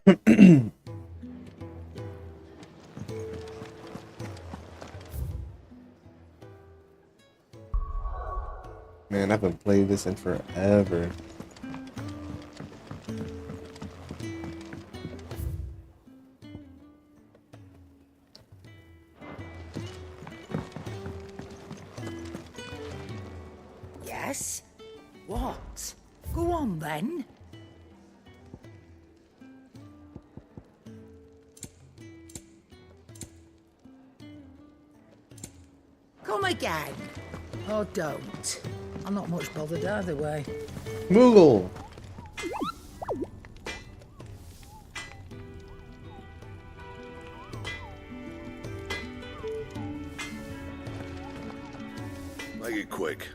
Man, I haven't played this in forever. Yes? What? Go on then. Come again. Or don't. I'm not much bothered either way. Moogle! Make it quick.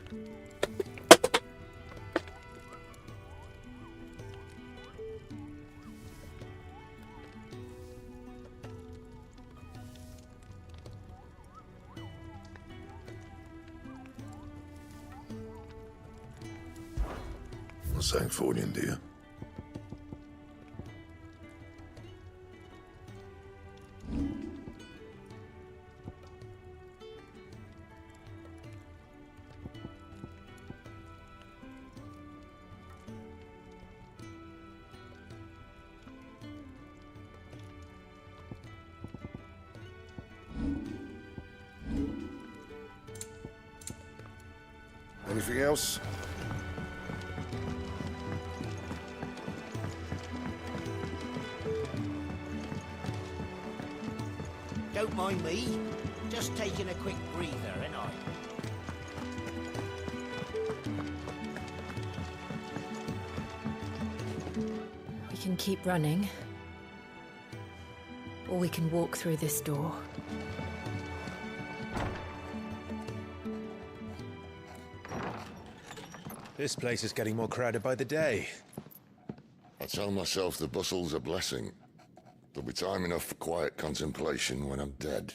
Well, thanks for it, dear. Anything else? Don't mind me. Just taking a quick breather, ain't I? We can keep running. Or we can walk through this door. This place is getting more crowded by the day. I tell myself the bustle's a blessing. There'll be time enough for quiet contemplation when I'm dead.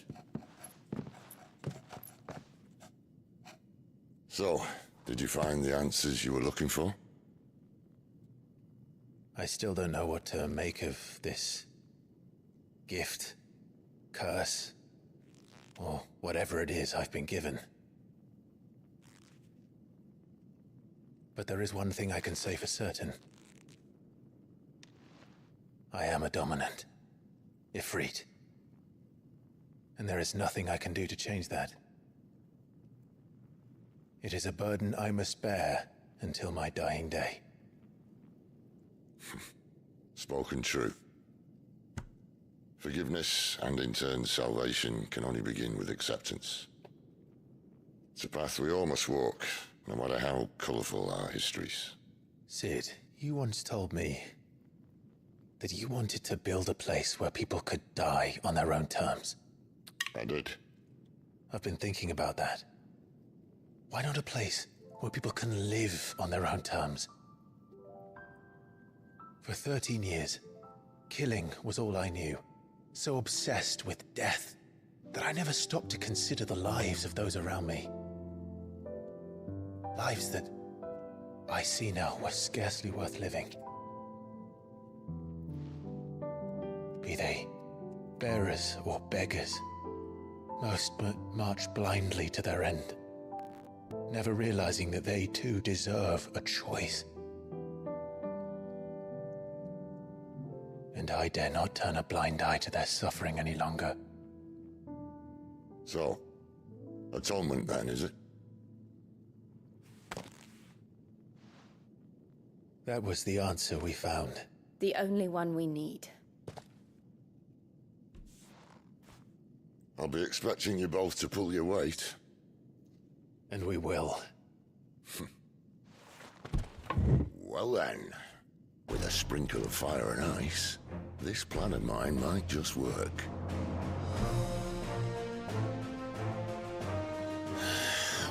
So, did you find the answers you were looking for? I still don't know what to make of this gift, curse, or whatever it is I've been given. But there is one thing I can say for certain. I am a dominant, Ifrit. And there is nothing I can do to change that. It is a burden I must bear until my dying day. Spoken true. Forgiveness and in turn salvation can only begin with acceptance. It's a path we all must walk, no matter how colourful our histories. Sid, you once told me that you wanted to build a place where people could die on their own terms. I did. I've been thinking about that. Why not a place where people can live on their own terms? For 13 years, killing was all I knew. So obsessed with death that I never stopped to consider the lives of those around me. Lives that I see now were scarcely worth living. Be they bearers or beggars, most march blindly to their end, never realizing that they too deserve a choice. And I dare not turn a blind eye to their suffering any longer. So, atonement then, is it? That was the answer we found. The only one we need. I'll be expecting you both to pull your weight. And we will. Well then, with a sprinkle of fire and ice, this plan of mine might just work.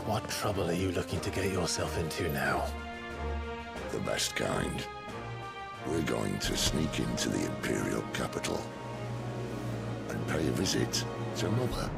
What trouble are you looking to get yourself into now? The best kind. We're going to sneak into the Imperial capital and pay a visit to Mother.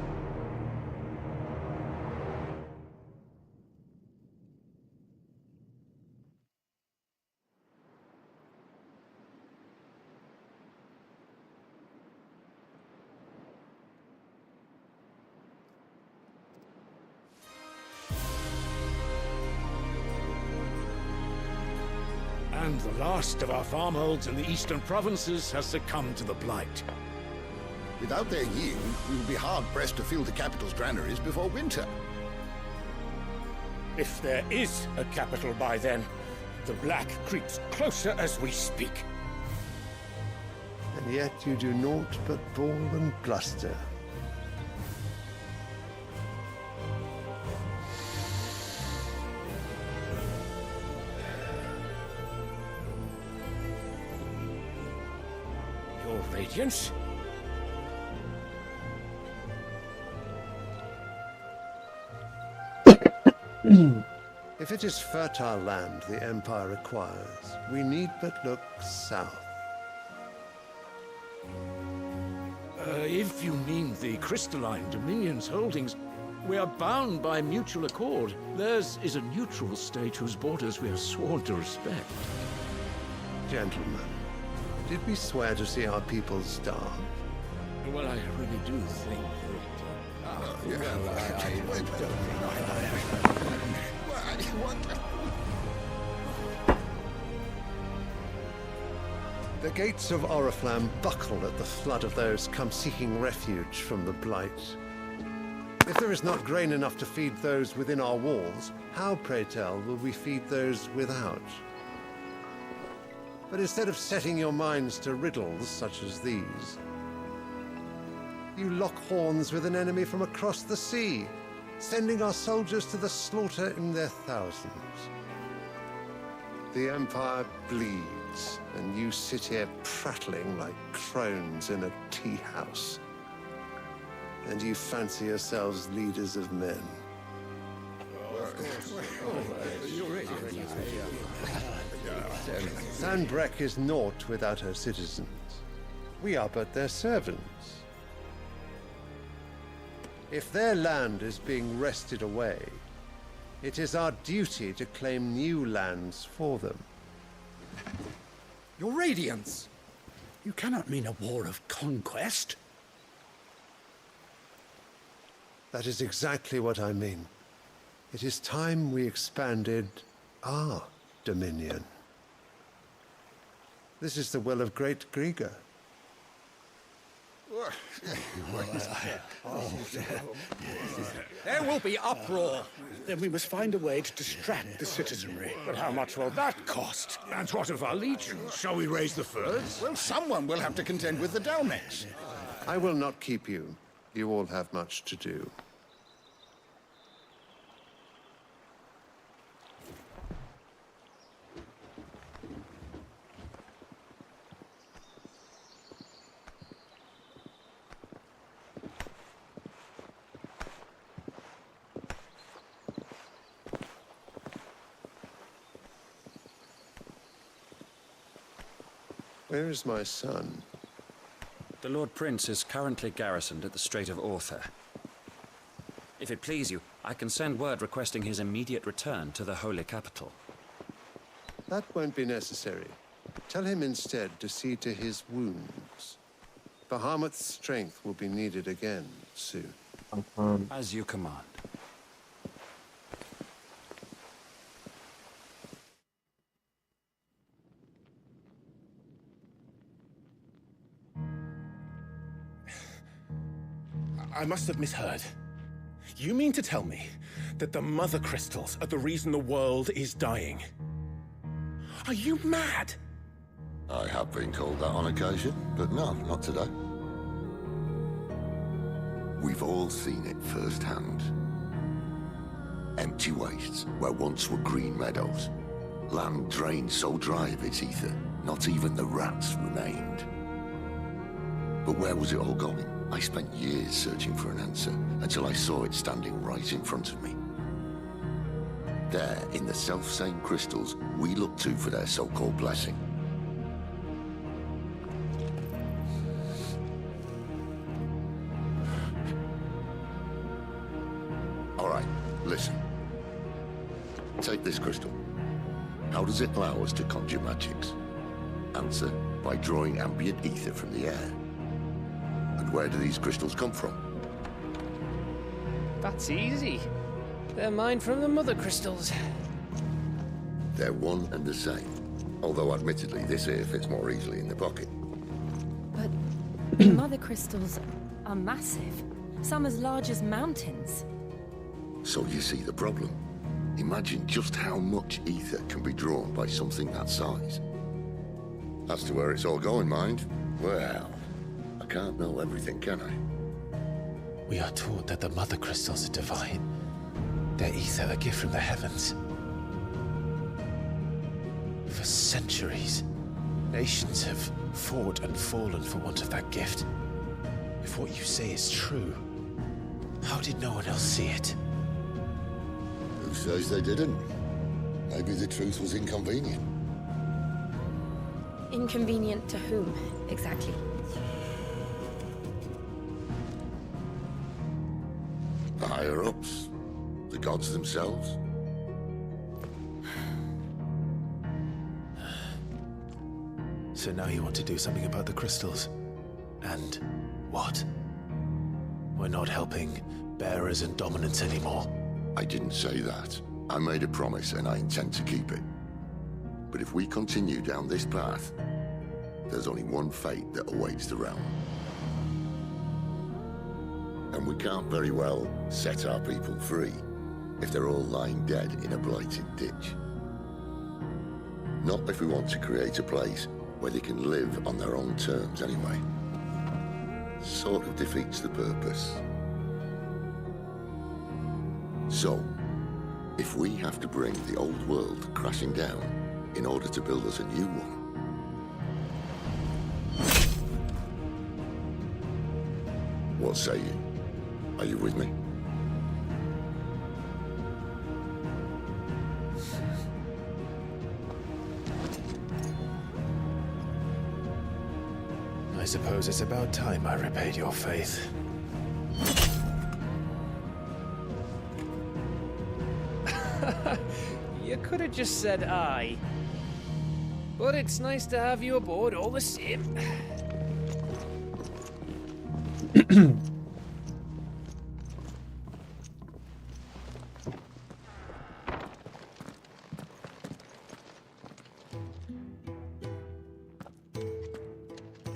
And the last of our farmholds in the eastern provinces has succumbed to the blight. Without their yield, we will be hard-pressed to fill the capital's granaries before winter. If there is a capital by then, the black creeps closer as we speak. And yet you do naught but bawl and bluster. Your Radiance? If it is fertile land the Empire requires, we need but look south. If you mean the crystalline Dominion's holdings, we are bound by mutual accord. Theirs is a neutral state whose borders we are sworn to respect. Gentlemen, did we swear to see our people starve? Well, I really do think The gates of Oriflamme buckle at the flood of those come seeking refuge from the blight. If there is not grain enough to feed those within our walls, how, pray tell, will we feed those without? But instead of setting your minds to riddles such as these, you lock horns with an enemy from across the sea, sending our soldiers to the slaughter in their thousands. The Empire bleeds, and you sit here prattling like crones in a tea house. And you fancy yourselves leaders of men. Sandbreck is naught without her citizens. We are but their servants. If their land is being wrested away, it is our duty to claim new lands for them. Your Radiance! You cannot mean a war of conquest. That is exactly what I mean. It is time we expanded our dominion. This is the will of great Grieger. There will be uproar. Then we must find a way to distract the citizenry. But how much will that cost? And what of our legions? Shall we raise the furs? Well, someone will have to contend with the Dalmex. I will not keep you. You all have much to do. Where is my son? The Lord Prince is currently garrisoned at the Strait of Author. If it please you, I can send word requesting his immediate return to the Holy Capital. That won't be necessary. Tell him instead to see to his wounds. Bahamut's strength will be needed again soon. As you command. I must have misheard. You mean to tell me that the Mother Crystals are the reason the world is dying? Are you mad? I have been called that on occasion, but no, not today. We've all seen it firsthand. Empty wastes where once were green meadows. Land drained so dry of its ether, not even the rats remained. But where was it all going? I spent years searching for an answer, until I saw it standing right in front of me. There, in the self-same crystals we look to for their so-called blessing. All right, listen. Take this crystal. How does it allow us to conjure magics? Answer, by drawing ambient ether from the air. And where do these crystals come from? That's easy. They're mined from the Mother Crystals. They're one and the same. Although, admittedly, this here fits more easily in the pocket. But the mother crystals are massive. Some as large as mountains. So you see the problem. Imagine just how much ether can be drawn by something that size. As to where it's all going, mind, well, I can't know everything, can I? We are taught that the mother crystals are divine. Their ether a gift from the heavens. For centuries, nations have fought and fallen for want of that gift. If what you say is true, how did no one else see it? Who says they didn't? Maybe the truth was inconvenient. Inconvenient to whom, exactly? The higher-ups, the gods themselves. So now you want to do something about the crystals? And what? We're not helping bearers and dominants anymore. I didn't say that. I made a promise and I intend to keep it. But if we continue down this path, there's only one fate that awaits the realm. And we can't very well set our people free if they're all lying dead in a blighted ditch. Not if we want to create a place where they can live on their own terms anyway. Sort of defeats the purpose. So, if we have to bring the old world crashing down in order to build us a new one, what say you? Are you with me? I suppose it's about time I repaid your faith. You could have just said aye. But it's nice to have you aboard all the same.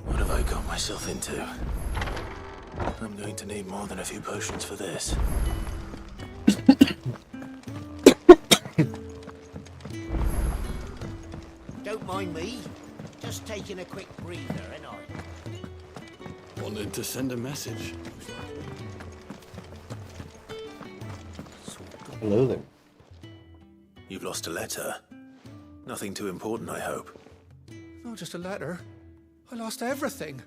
What have I got myself into? I'm going to need more than a few potions for this. Don't mind me. Just taking a quick breather, ain't I? Wanted to send a message. Hello there. You've lost a letter. Nothing too important, I hope. Not just a letter. I lost everything.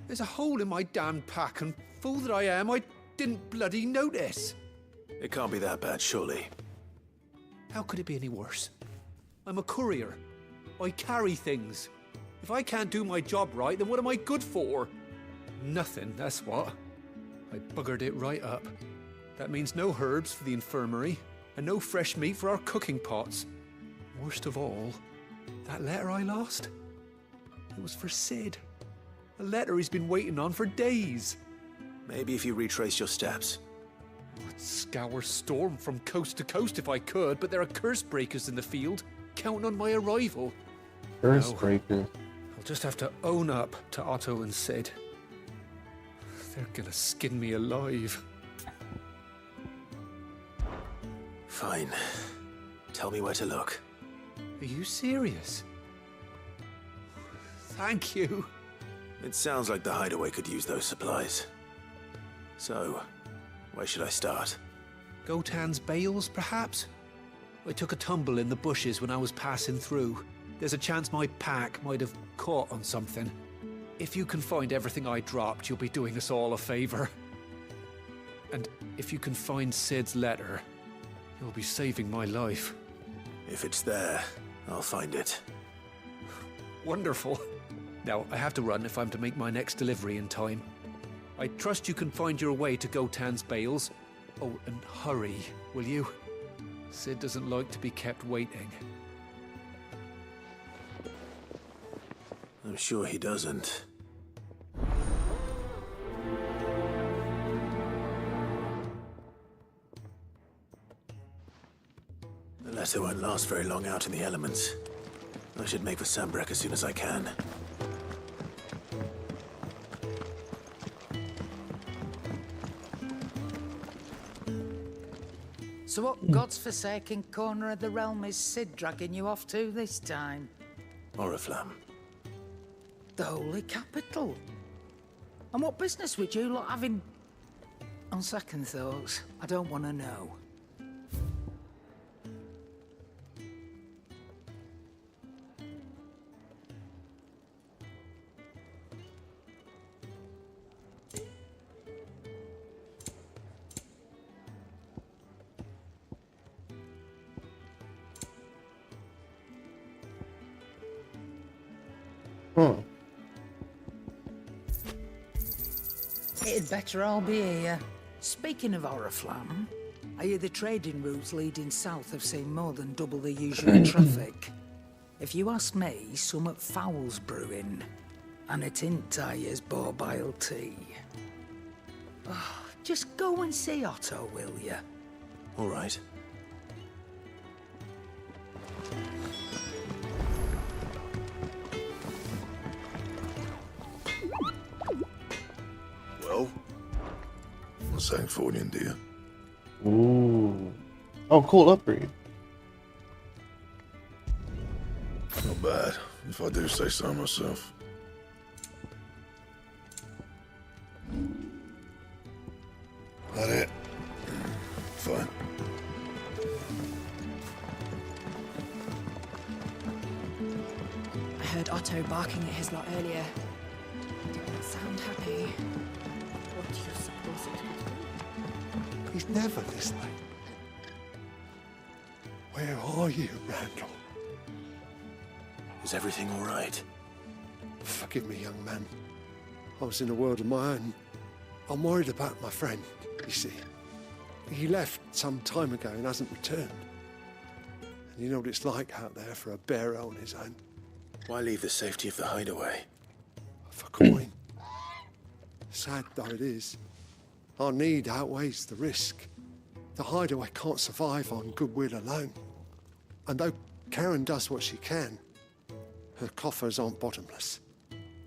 There's a hole in my damned pack, and fool that I am, I didn't bloody notice. It can't be that bad, surely. How could it be any worse? I'm a courier. I carry things. If I can't do my job right, then what am I good for? Nothing, that's what. I buggered it right up. That means no herbs for the infirmary, and no fresh meat for our cooking pots. Worst of all, that letter I lost? It was for Sid. A letter he's been waiting on for days. Maybe if you retrace your steps. I'd scour Storm from coast to coast if I could, but there are curse breakers in the field, counting on my arrival. Curse breaker. I'll just have to own up to Otto and Sid. They're gonna skin me alive. Fine. Tell me where to look. Are you serious? Thank you. It sounds like the hideaway could use those supplies. So, where should I start? Gotan's bales, perhaps? I took a tumble in the bushes when I was passing through. There's a chance my pack might have caught on something. If you can find everything I dropped, you'll be doing us all a favor. And if you can find Sid's letter, you'll be saving my life. If it's there, I'll find it. Wonderful. Now, I have to run if I'm to make my next delivery in time. I trust you can find your way to Gotan's bales. Oh, and hurry, will you? Sid doesn't like to be kept waiting. I'm sure he doesn't. The letter won't last very long out in the elements. I should make for Sambrek as soon as I can. So what God's forsaken corner of the realm is Sid dragging you off to this time? Oriflamme. The holy capital. And what business would you lot have in... On second thoughts, I don't want to know. It'd better all be here. Speaking of Oriflamme, I hear the trading routes leading south have seen more than double the usual traffic. If you ask me, summat foul's brewing. And it ain't Tyre's borbile tea. Oh, just go and see Otto, will you? All right. Well, what's that for you, dear? Ooh. Oh, cool upgrade. Not bad, if I do say so myself. That it? Fine. I heard Otto barking at his lot earlier. Didn't sound happy. What do you suppose it could be? He's never this late. Where are you, Randall? Is everything all right? Forgive me, young man. I was in a world of my own. I'm worried about my friend, you see. He left some time ago and hasn't returned. And you know what it's like out there for a bearer on his own. Why leave the safety of the hideaway? For coin. Sad though it is, our need outweighs the risk. The hideaway can't survive on goodwill alone. And though Karen does what she can, her coffers aren't bottomless.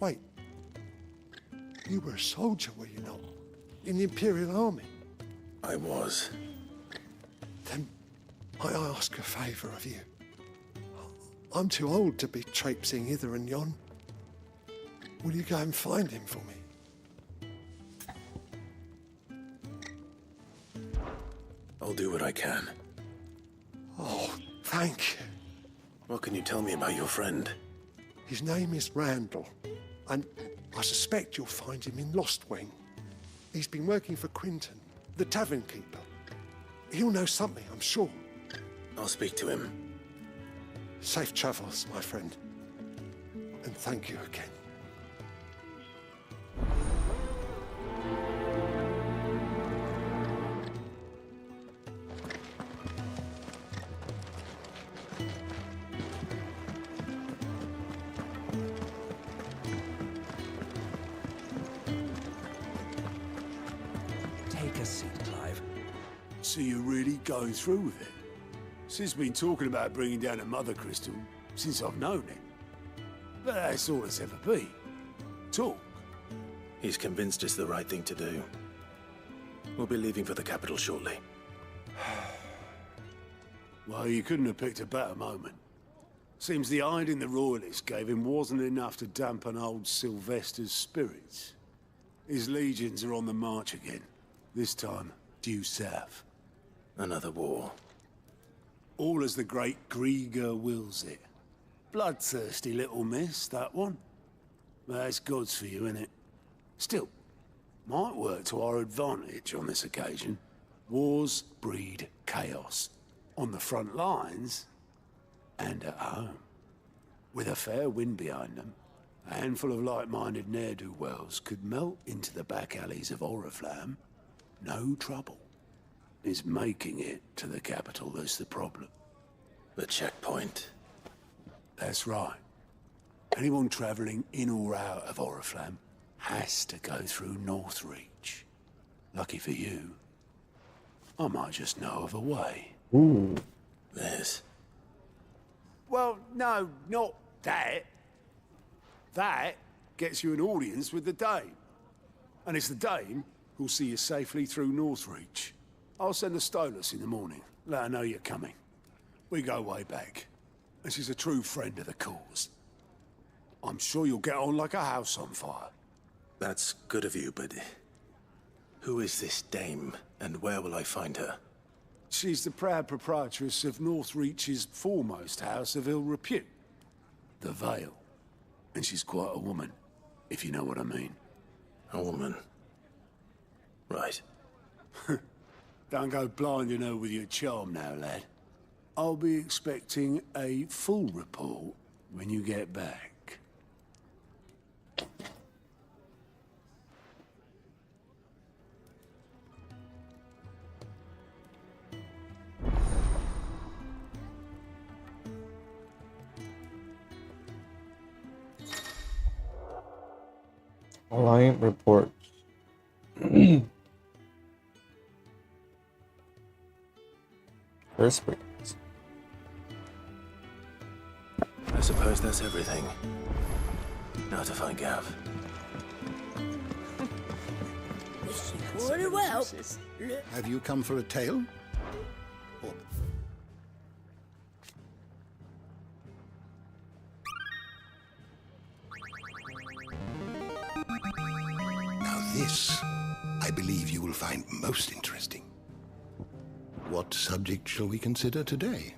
Wait, you were a soldier, were you not? In the Imperial Army? I was. Then I ask a favour of you. I'm too old to be traipsing hither and yon. Will you go and find him for me? I'll do what I can. Oh, thank you. What can you tell me about your friend? His name is Randall, and I suspect you'll find him in Lost Wing. He's been working for Quinton, the tavern keeper. He'll know something, I'm sure. I'll speak to him. Safe travels, my friend. And thank you again. Take a seat, Clive. So you're really going through with it? Sid's been talking about bringing down a mother crystal since I've known it. But that's all it's ever been. Talk. He's convinced it's the right thing to do. We'll be leaving for the capital shortly. Well, you couldn't have picked a better moment. Seems the hiding the royalists gave him wasn't enough to dampen old Sylvester's spirits. His legions are on the march again. This time, due south. Another war. All as the great Grieger wills it. Bloodthirsty little miss, that one. That's God's for you, innit? Still, might work to our advantage on this occasion. Wars breed chaos. On the front lines, and at home. With a fair wind behind them, a handful of like-minded ne'er-do-wells could melt into the back alleys of Oriflamme. No trouble. It's making it to the capital that's the problem. The checkpoint. That's right. Anyone travelling in or out of Oriflamme has to go through Northreach. Lucky for you, I might just know of a way. Ooh. There's... Well, no, not That gets you an audience with the Dame. And it's the Dame who'll see you safely through Northreach. I'll send the Stolas in the morning. Let her know you're coming. We go way back. And she's a true friend of the cause. I'm sure you'll get on like a house on fire. That's good of you, but who is this dame, and where will I find her? She's the proud proprietress of Northreach's foremost house of ill repute, the Vale. And she's quite a woman, if you know what I mean. A woman. Right. Don't go blinding her with your charm now, lad. I'll be expecting a full report when you get back. Alliant reports. First springs. I suppose that's everything. Now to find Gav. Have you come for a tale? Or... Now this, I believe you will find most interesting. What subject shall we consider today?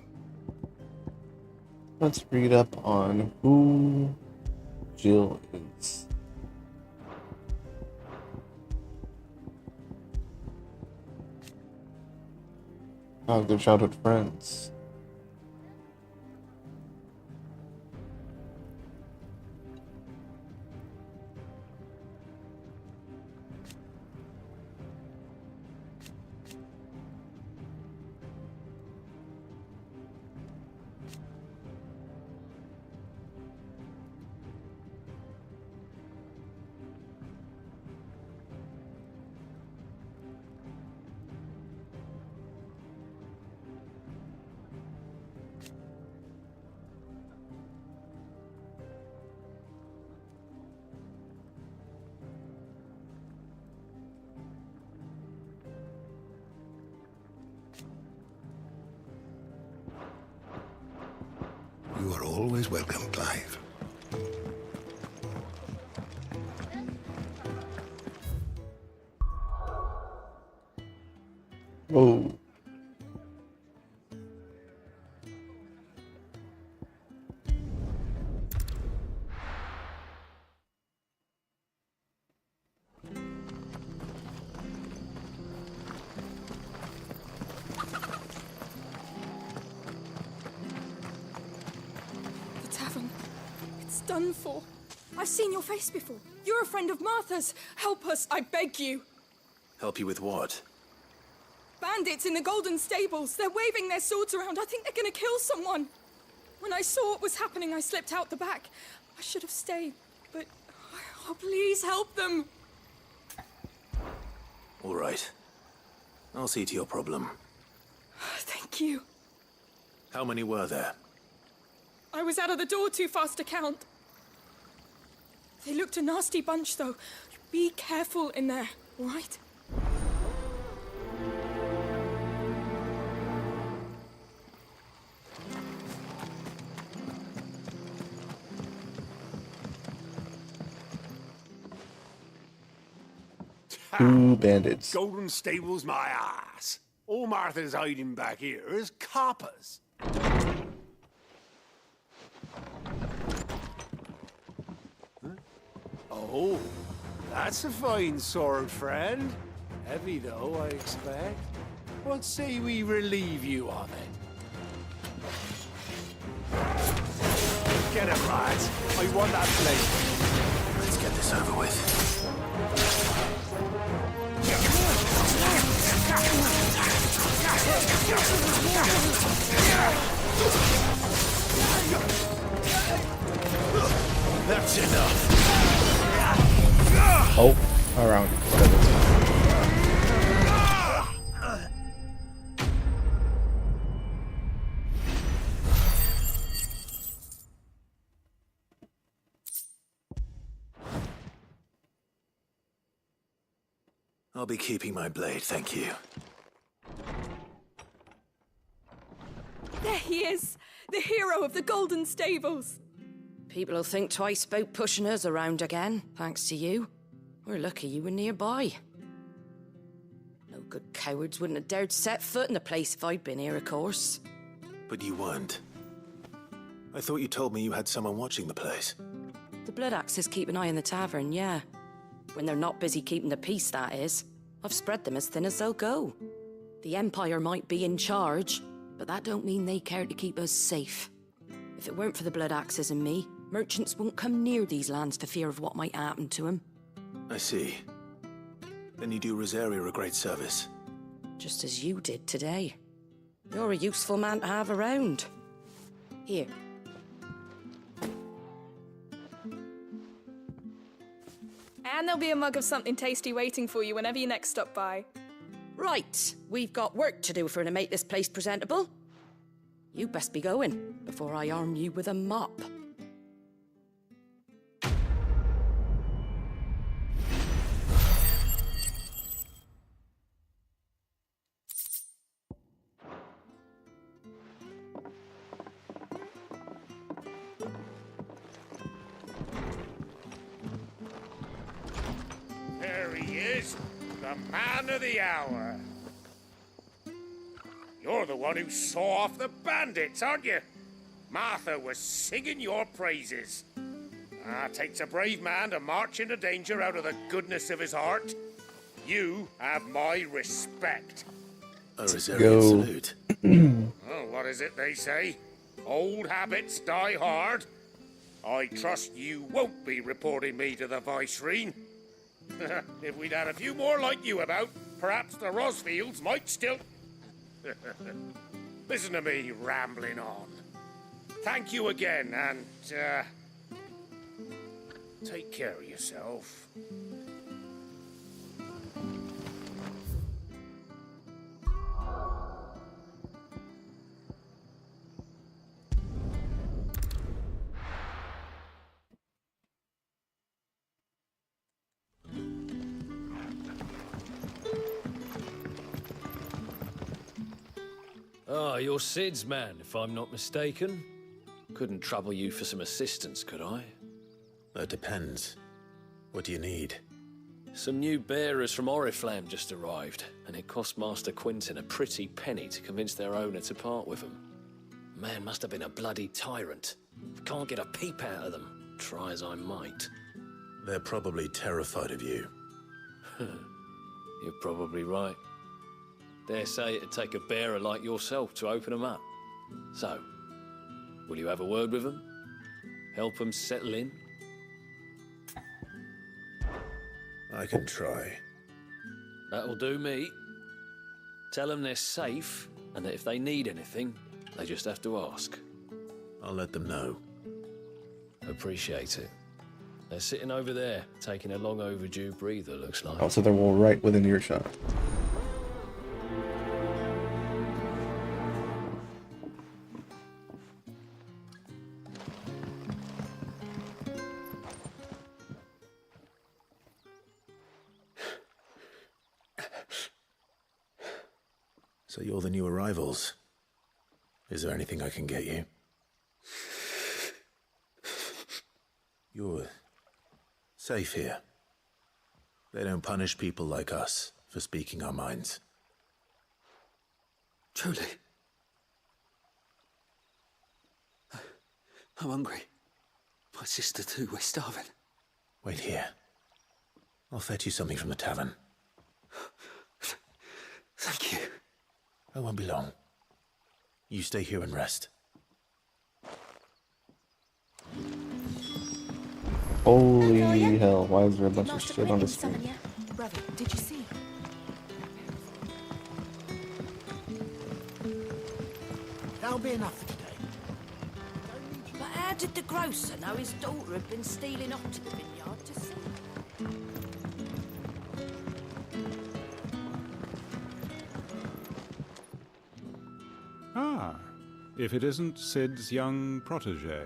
Let's read up on who Jill is. Oh, they're childhood friends. You are always welcome, Clive. Whoa. The tavern. It's done for. I've seen your face before. You're a friend of Martha's. Help us, I beg you. Help you with what? Bandits in the Golden Stables. They're waving their swords around. I think they're gonna kill someone. When I saw what was happening, I slipped out the back. I should have stayed, but... Oh, please help them. All right. I'll see to your problem. Thank you. How many were there? I was out of the door too fast to count. They looked a nasty bunch, though. Be careful in there, all right? Two bandits. Golden Stables, my ass. All Martha's hiding back here is coppers. Huh? Oh, that's a fine sword, friend. Heavy, though, I expect. What say we relieve you of it? Get it, lads. I want that blade. Let's get this over with. That's enough. Oh, around. I'll be keeping my blade, thank you. There he is! The hero of the Golden Stables! People will think twice about pushing us around again, thanks to you. We're lucky you were nearby. No good cowards wouldn't have dared set foot in the place if I'd been here, of course. But you weren't. I thought you told me you had someone watching the place. The Blood Axes keep an eye on the tavern, yeah. When they're not busy keeping the peace, that is. I've spread them as thin as they'll go. The Empire might be in charge, but that don't mean they care to keep us safe. If it weren't for the Blood Axes and me, merchants won't come near these lands for fear of what might happen to them. I see. Then you do Rosaria a great service. Just as you did today. You're a useful man to have around. Here. And there'll be a mug of something tasty waiting for you whenever you next stop by. Right, we've got work to do if we're to make this place presentable. You best be going, before I arm you with a mop. There he is, the man of the hour. You're the one who saw off the bandits, aren't you? Martha was singing your praises. Takes a brave man to march into danger out of the goodness of his heart. You have my respect. A Rosarian salute. Oh, what is it they say? Old habits die hard. I trust you won't be reporting me to the Viceroy. If we'd had a few more like you about, perhaps the Rosfields might still... Listen to me rambling on. Thank you again, and, take care of yourself. Ah, you're Sid's man, if I'm not mistaken. Couldn't trouble you for some assistance, could I? That depends. What do you need? Some new bearers from Oriflamme just arrived, and it cost Master Quinton a pretty penny to convince their owner to part with them. Man must have been a bloody tyrant. Can't get a peep out of them, try as I might. They're probably terrified of you. You're probably right. Dare say it'd take a bearer like yourself to open them up. So, will you have a word with them? Help them settle in? I can try. That'll do me. Tell them they're safe, and that if they need anything, they just have to ask. I'll let them know. Appreciate it. They're sitting over there, taking a long overdue breather, looks like. Oh, so they're all right within earshot. So you're the new arrivals. Is there anything I can get you? You're safe here. They don't punish people like us for speaking our minds. Truly. I'm hungry. My sister too, we're starving. Wait here. I'll fetch you something from the tavern. Thank you. I won't be long. You stay here and rest. Holy hell, why is there a bunch of shit on the screen? Brother, did you see? That'll be enough for today. But how did the grocer know his daughter had been stealing off to the vineyard to see? Ah, if it isn't Sid's young protege.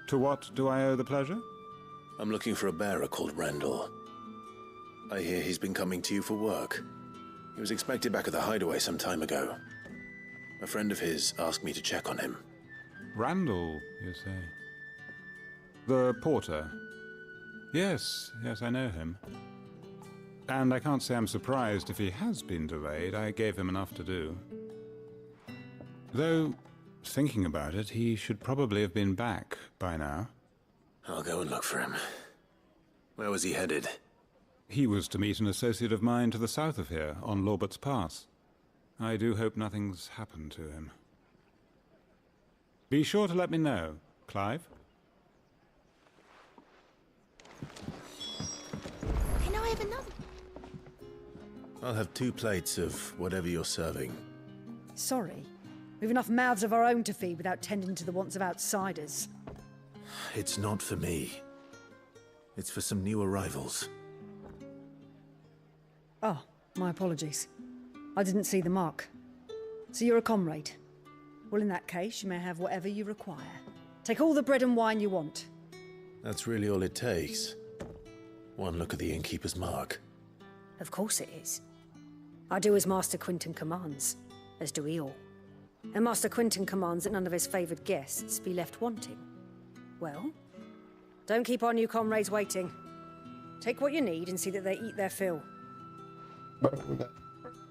To what do I owe the pleasure? I'm looking for a bearer called Randall. I hear he's been coming to you for work. He was expected back at the hideaway some time ago. A friend of his asked me to check on him. Randall, you say? The porter? Yes, I know him. And I can't say I'm surprised if he has been delayed. I gave him enough to do. Though, thinking about it, he should probably have been back by now. I'll go and look for him. Where was he headed? He was to meet an associate of mine to the south of here, on Lorbert's Pass. I do hope nothing's happened to him. Be sure to let me know, Clive. Can I have another? I'll have 2 plates of whatever you're serving. Sorry. We've enough mouths of our own to feed without tending to the wants of outsiders. It's not for me. It's for some new arrivals. Oh, my apologies. I didn't see the mark. So you're a comrade. Well, in that case, you may have whatever you require. Take all the bread and wine you want. That's really all it takes. One look at the innkeeper's mark. Of course it is. I do as Master Quinton commands, as do we all. And Master Quinton commands that none of his favoured guests be left wanting. Well, don't keep our new comrades waiting. Take what you need and see that they eat their fill.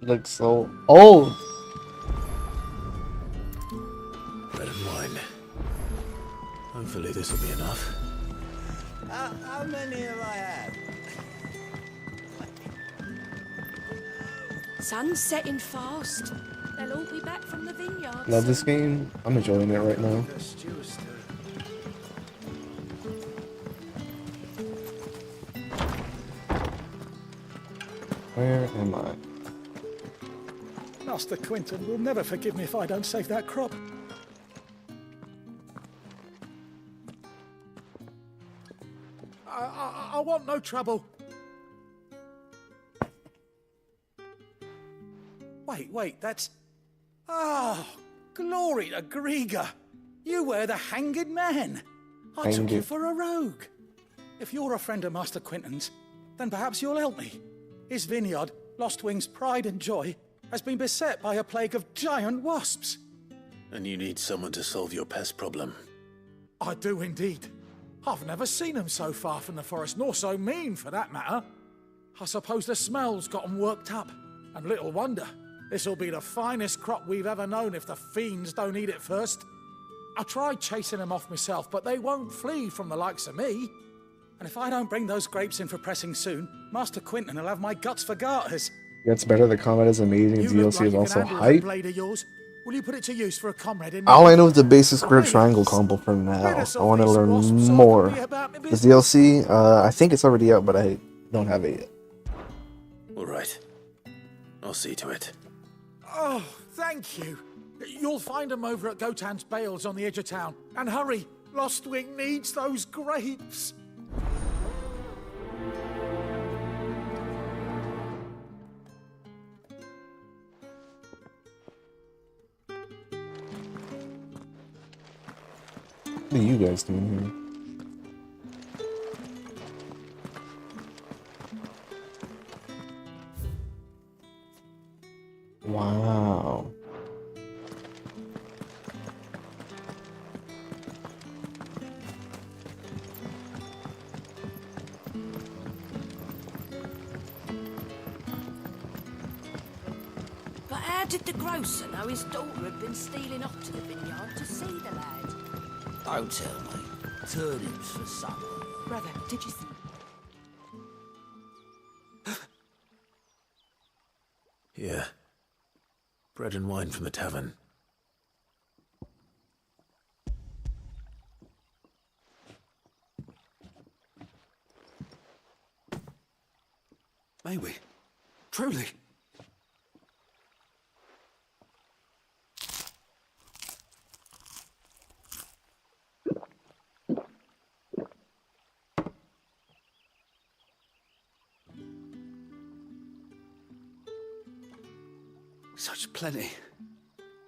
Looks so old. Bread and wine. Hopefully this will be enough. How many have I had? Sun's setting fast. They'll all be back from the vineyards. Love this game. I'm enjoying it right now. Where am I? Master Quinton will never forgive me if I don't save that crop. I want no trouble. Wait, that's... Oh, glory to Grieger. You were the hanged man. I took you for a rogue. If you're a friend of Master Quinton's, then perhaps you'll help me. His vineyard, Lostwing's pride and joy, has been beset by a plague of giant wasps. And you need someone to solve your pest problem. I do indeed. I've never seen them so far from the forest, nor so mean for that matter. I suppose the smell's got them worked up. And little wonder. This'll be the finest crop we've ever known if the fiends don't eat it first. I tried chasing them off myself, but they won't flee from the likes of me. And if I don't bring those grapes in for pressing soon, Master Quinton will have my guts for garters. Gets better. The combat is amazing. DLC is also hype. Blade of yours. Will you put it to use for a comrade in All I know is the basic square triangle combo for now. I want to learn more. This DLC, I think it's already out, but I don't have it yet. All right. I'll see to it. Oh, thank you. You'll find them over at Gotan's Bales on the edge of town. And hurry, Lostwing needs those grapes. What are you guys doing here? Wow. But how did the grocer know his daughter had been stealing off to the vineyard to see the lad? Don't tell me. Turnips for supper. Brother, did you see? Yeah. Bread and wine from the tavern. May we? Truly? Such plenty.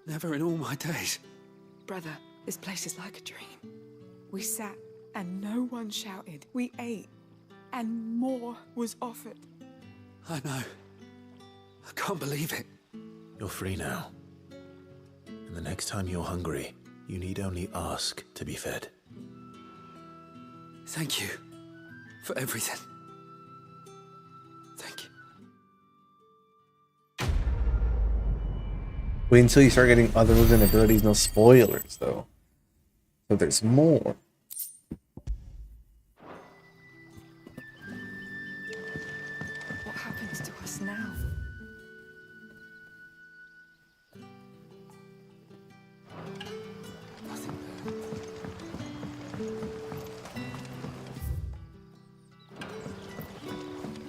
Never in all my days. Brother, this place is like a dream. We sat and no one shouted. We ate and more was offered. I know. I can't believe it. You're free now. And the next time you're hungry, you need only ask to be fed. Thank you for everything. Thank you. Wait until you start getting other moves and abilities. No spoilers, though. So there's more. What happens to us now?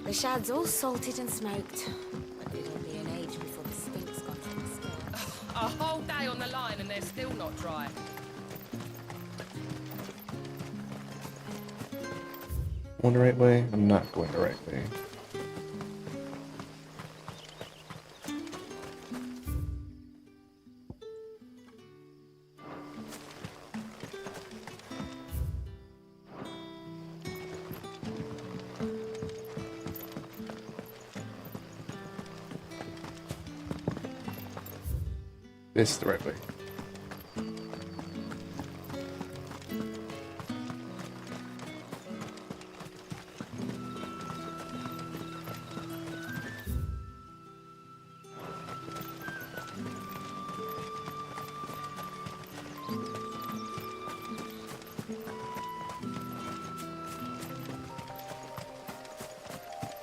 The shad's all salted and smoked. But it'll be an age before the stink's gone to the skin. A whole day on the line and they're still not dry. Going the right way? I'm not going the right way. This is the right way.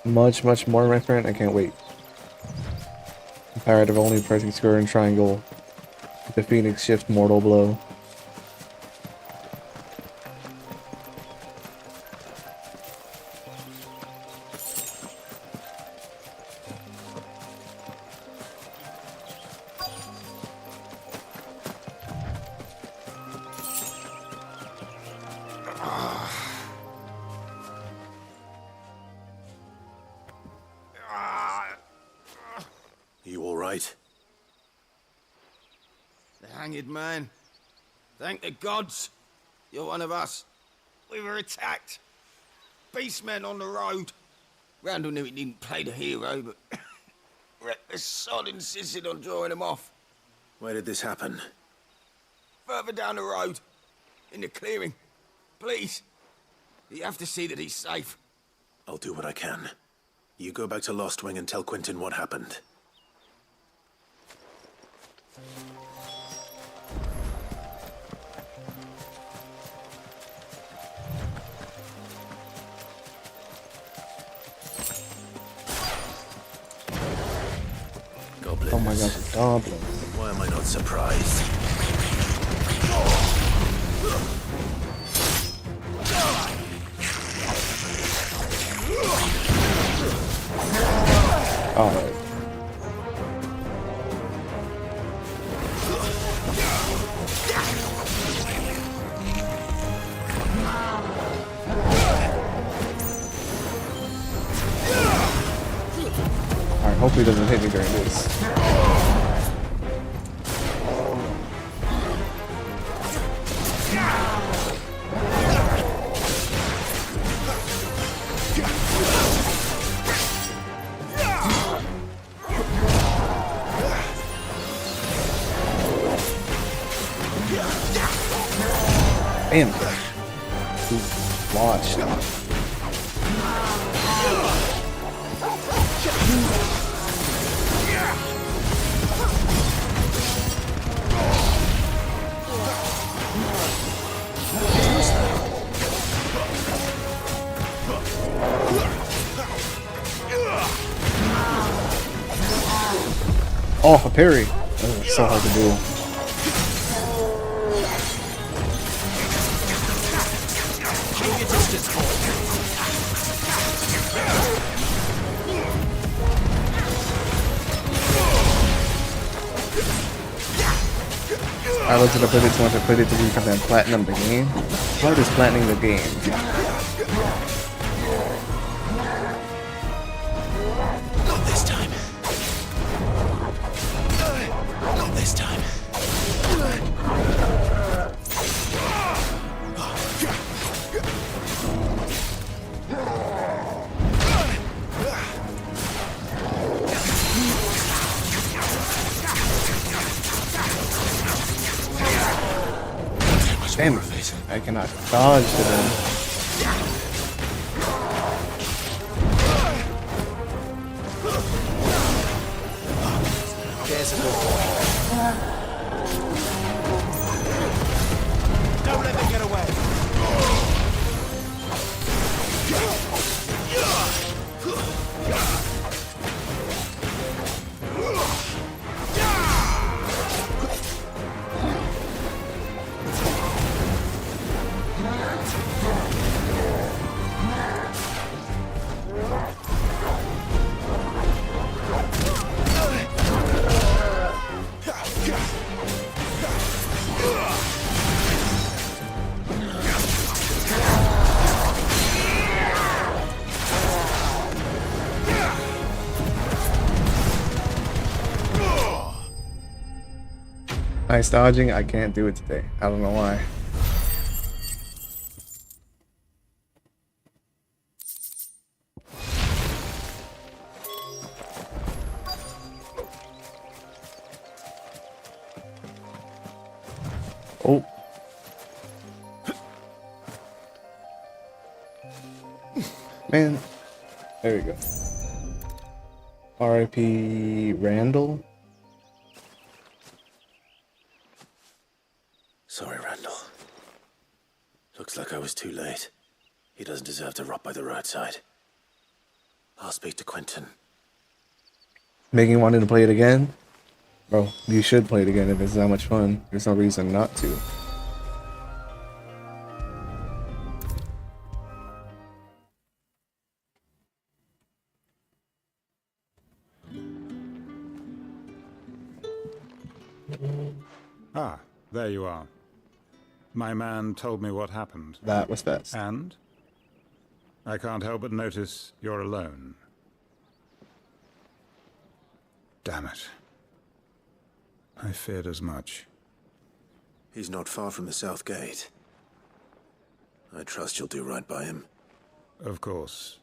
Much more, my friend. I can't wait. Imperative only pressing square and triangle. The Phoenix shift mortal blow. You all right? The hanged man. Thank the gods. You're one of us. We were attacked. Beastmen on the road. Randall knew he didn't play the hero, but the sod insisted on drawing him off. Where did this happen? Further down the road. In the clearing. Please. You have to see that he's safe. I'll do what I can. You go back to Lost Wing and tell Quentin what happened. Oh my god, goblins. Why am I not surprised? Alright. Alright, hopefully he doesn't hit me during this. Damn. He's launched. Oh, a parry. That was so hard to do. I looked at played it too much. I played it to become that platinum the game. What is platinum the game? Not this time. Not this time. much Damn more of it. I cannot dodge to them. There's a good boy. Don't let them get away. Nice dodging. I can't do it today. I don't know why. Oh. Man. There we go. R.I.P. Randall. Sorry, Randall. Looks like I was too late. He doesn't deserve to rot by the roadside. I'll speak to Quentin. Making wanting to play it again? Bro, you should play it again if it's that much fun. There's no reason not to. Ah, there you are. My man told me what happened. That was fast. And? I can't help but notice you're alone. Damn it. I feared as much. He's not far from the south gate. I trust you'll do right by him. Of course.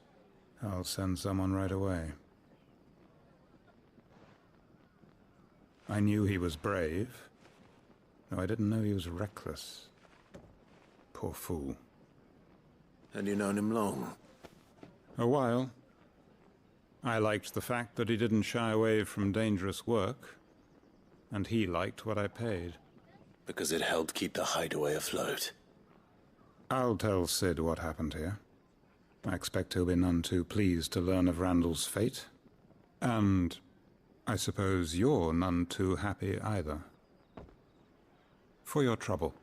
I'll send someone right away. I knew he was brave, though I didn't know he was reckless. Poor fool. And you known him long? A while. I liked the fact that he didn't shy away from dangerous work, and he liked what I paid. Because it helped keep the hideaway afloat. I'll tell Sid what happened here. I expect he'll be none too pleased to learn of Randall's fate. And I suppose you're none too happy either. For your trouble.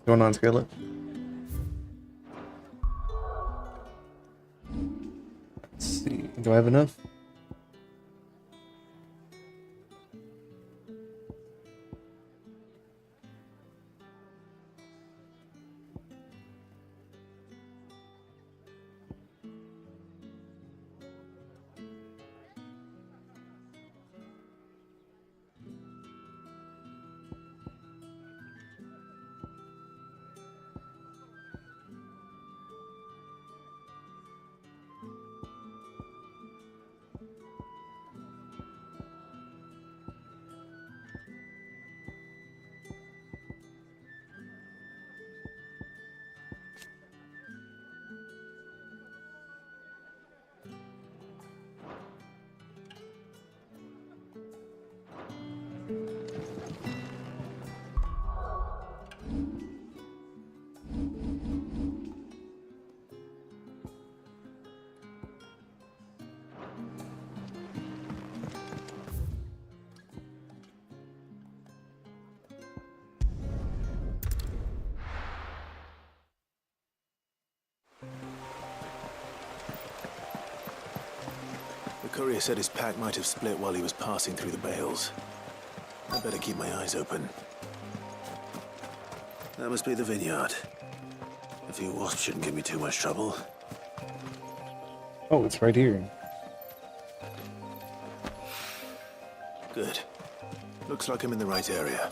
Going on, Skillet? Let's see. Do I have enough? The courier said his pack might have split while he was passing through the bales. I better keep my eyes open. That must be the vineyard. A few wasps shouldn't give me too much trouble. Oh, it's right here. Good. Looks like I'm in the right area.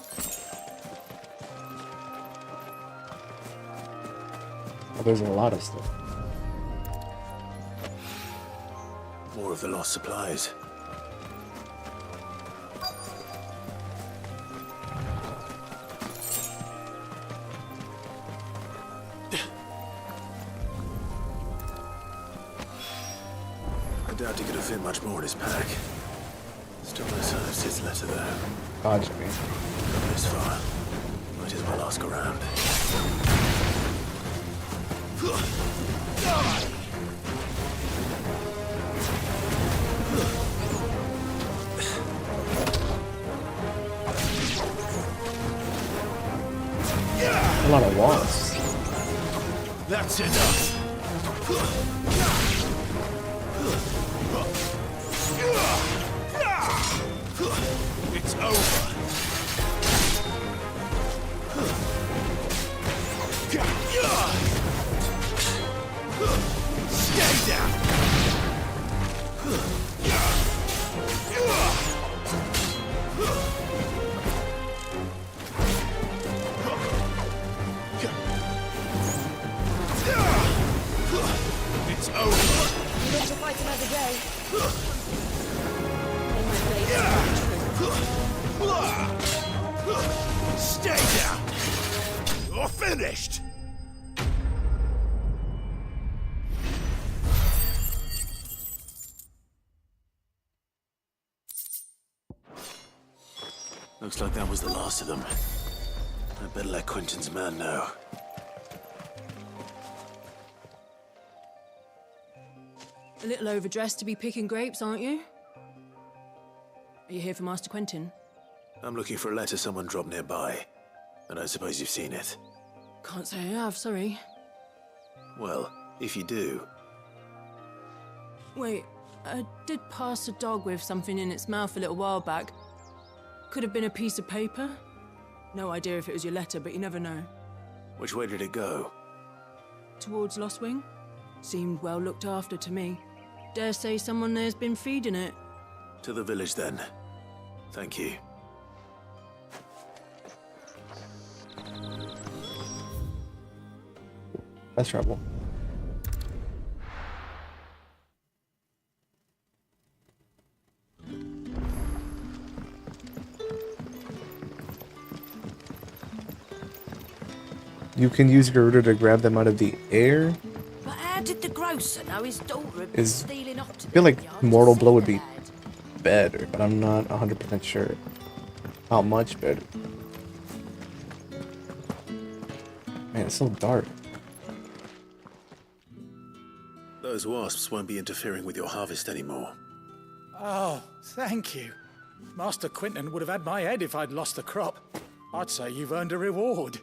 Oh, there's a lot of stuff. More of the lost supplies. I doubt he could have fit much more in his pack. Still no sign of Sid's letter there. Dodge me. This far. Might as well ask around. A lot of wasps. That's enough. It's over. Stay down. It's over. You live to fight another day. Stay down. You're finished. Looks like that was the last of them. I'd better let Quentin's man know. A little overdressed to be picking grapes, aren't you? Are you here for Master Quentin? I'm looking for a letter someone dropped nearby, and I suppose you've seen it. Can't say I have, sorry. Well, if you do, Wait, I did pass a dog with something in its mouth a little while back. Could have been a piece of paper. No idea if it was your letter, but you never know. which way did it go? Towards Lost Wing? Seemed well looked after to me. Dare say someone there's been feeding it. To the village, then. Thank you. That's trouble. You can use your rooter to grab them out of the air. But how did the grocer know his daughter had been stealing off to I feel like Mortal Blow would be better, but I'm not 100% sure how much better. Man, it's so dark. Those wasps won't be interfering with your harvest anymore. Oh, thank you. Master Quentin would have had my head if I'd lost the crop. I'd say you've earned a reward.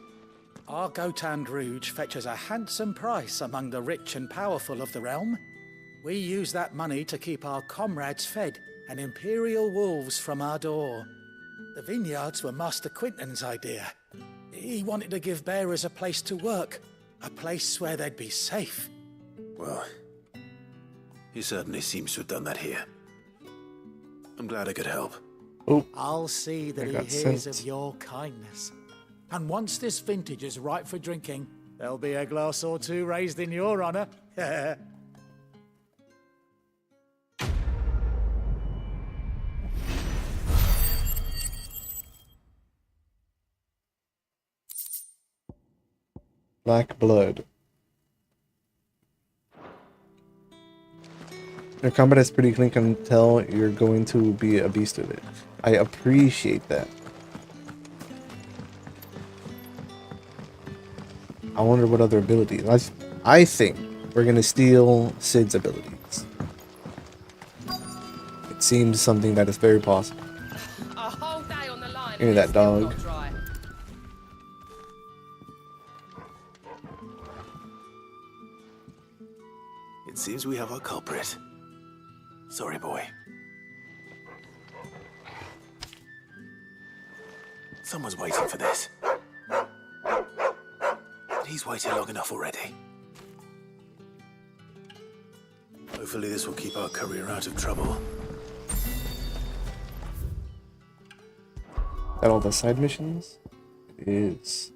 Our Gotand Rouge fetches a handsome price among the rich and powerful of the realm. We use that money to keep our comrades fed and imperial wolves from our door. The vineyards were Master Quentin's idea. He wanted to give bearers a place to work, a place where they'd be safe. Well, he certainly seems to have done that here. I'm glad I could help. Oh, I'll see that he hears of your kindness. And once this vintage is ripe for drinking, there'll be a glass or two raised in your honor. Black blood. Your combat is pretty clean. Can tell you're going to be a beast of it. I appreciate that. I wonder what other abilities. I think we're gonna steal Sid's abilities. It seems something that is very possible. A whole day on the line. Give me that dog. It seems we have our culprit. Sorry, boy. Someone's waiting for this. He's waited long enough already. Hopefully this will keep our courier out of trouble. At all the side missions? It is.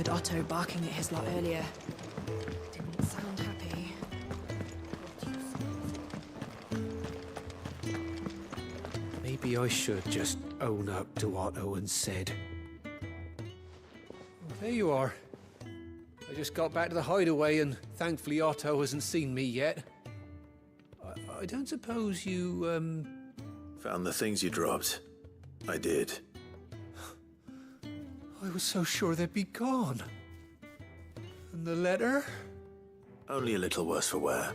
heard Otto barking at his lot earlier. Didn't sound happy. Maybe I should just own up to Otto and Sid. There you are. I just got back to the hideaway and thankfully Otto hasn't seen me yet. I don't suppose you, Found the things you dropped. I did. I was so sure they'd be gone. And the letter? Only a little worse for wear.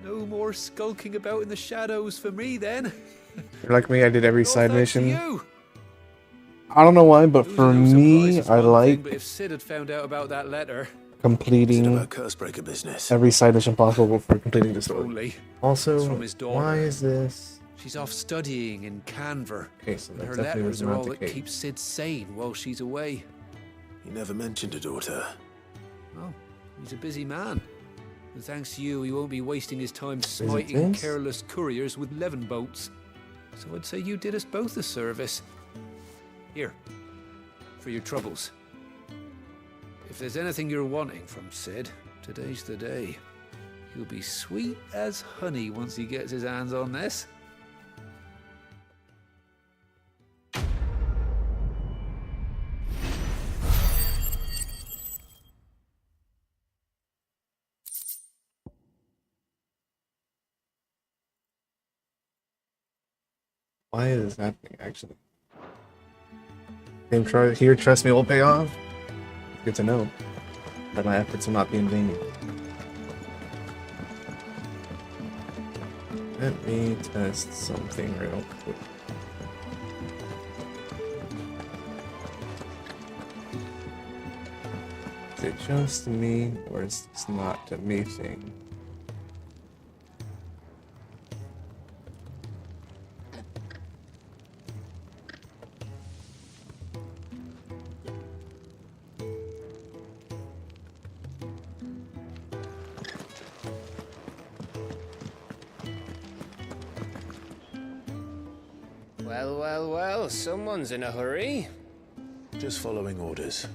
No more skulking about in the shadows for me then. Like me, I did every side Thanks to mission. you. I don't know why, but for Losing no me, supplies is I one like thing, but if Sid had found out about that letter, completing Cursebreaker business. every side mission possible before completing the story. Only. Also, It's from his daughter. why is this? She's off studying in Canver. Okay, so And that her definitely was letters are not all the that case. keep Sid sane while she's away. You never mentioned a daughter. Oh, he's a busy man. And thanks to you, he won't be wasting his time it smiting this? careless couriers with levin boats. So I'd say you did us both a service. Here, for your troubles. If there's anything you're wanting from Sid, today's the day. He'll be sweet as honey once he gets his hands on this. Why is this happening, actually? Here, trust me, will pay off. Good to know that my efforts will not be in vain. Let me test something real quick. Is it just me, or is this not a me thing? Well, someone's in a hurry. Just following orders.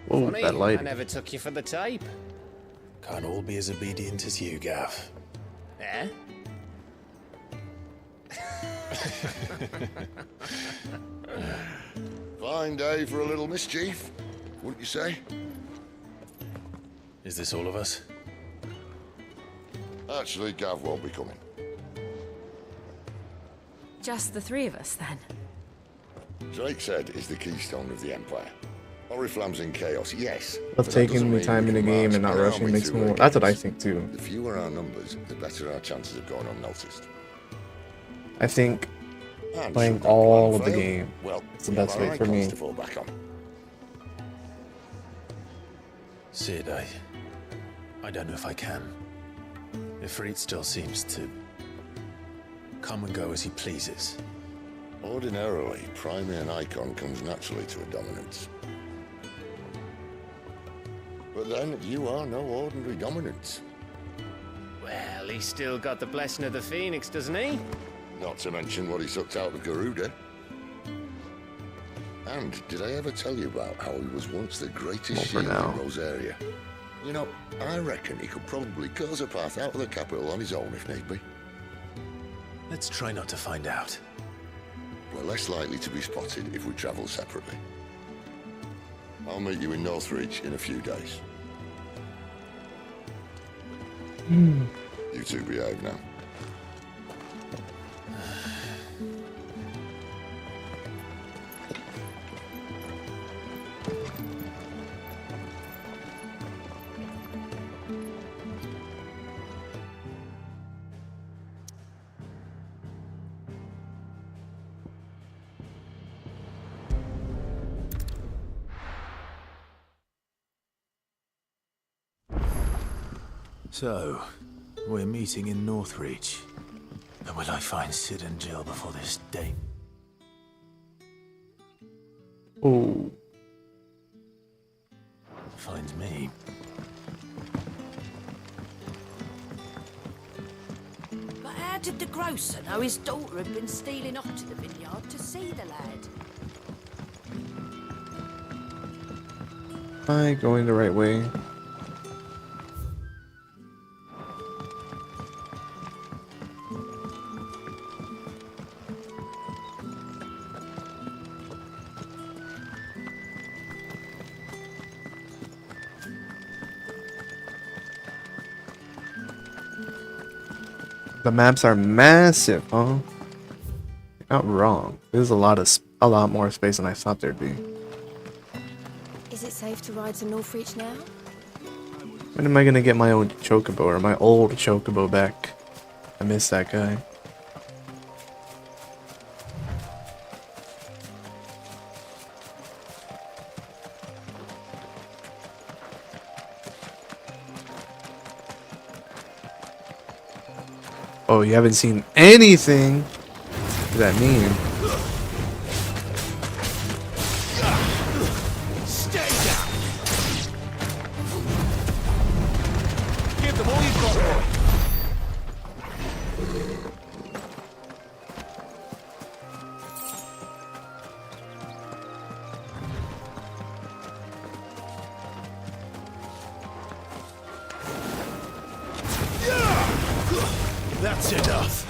Whoa, Funny, that I light. never took you for the type. Can't all be as obedient as you, Gav. Eh? Fine day for a little mischief, wouldn't you say? Is this all of us? Actually, Gav won't be coming. Just the three of us, then? Drake's Head is the keystone of the Empire. Oriflamme's in chaos, yes. Love but that taking doesn't me mean time we in the can game march and not an rushing army makes through more. her That's what I gates. think too. The fewer our numbers, the better our chances of going unnoticed. I think And playing should that all plan of the fail, game well, is the we have best our way for icons me. to fall back on. Sid, I don't know if I can. Ifrit still seems to come and go as he pleases. Ordinarily, priming an icon comes naturally to a dominance. But then, you are no ordinary dominance. Well, he's still got the blessing of the Phoenix, doesn't he? Not to mention what he sucked out of Garuda. And did I ever tell you about how he was once the greatest Well, shield for now. in Rosaria? You know, I reckon he could probably cut us a path out of the capital on his own if need be. Let's try not to find out. We're less likely to be spotted if we travel separately. I'll meet you in Northreach in a few days. You two behave now. So, we're meeting in Northreach. And will I find Sid and Jill before this date? Oh. Finds me. grocer know his daughter had been stealing off to the vineyard to see the lad. Am I going the right way? The maps are massive, huh? You're not wrong. There's a lot more space than I thought there'd be. Is it safe to ride to Northreach now? When am I gonna get my own chocobo or my old chocobo back? I miss that guy. Oh, you haven't seen anything? What does that mean? Stay down. Give them all you've got, boy. That's enough.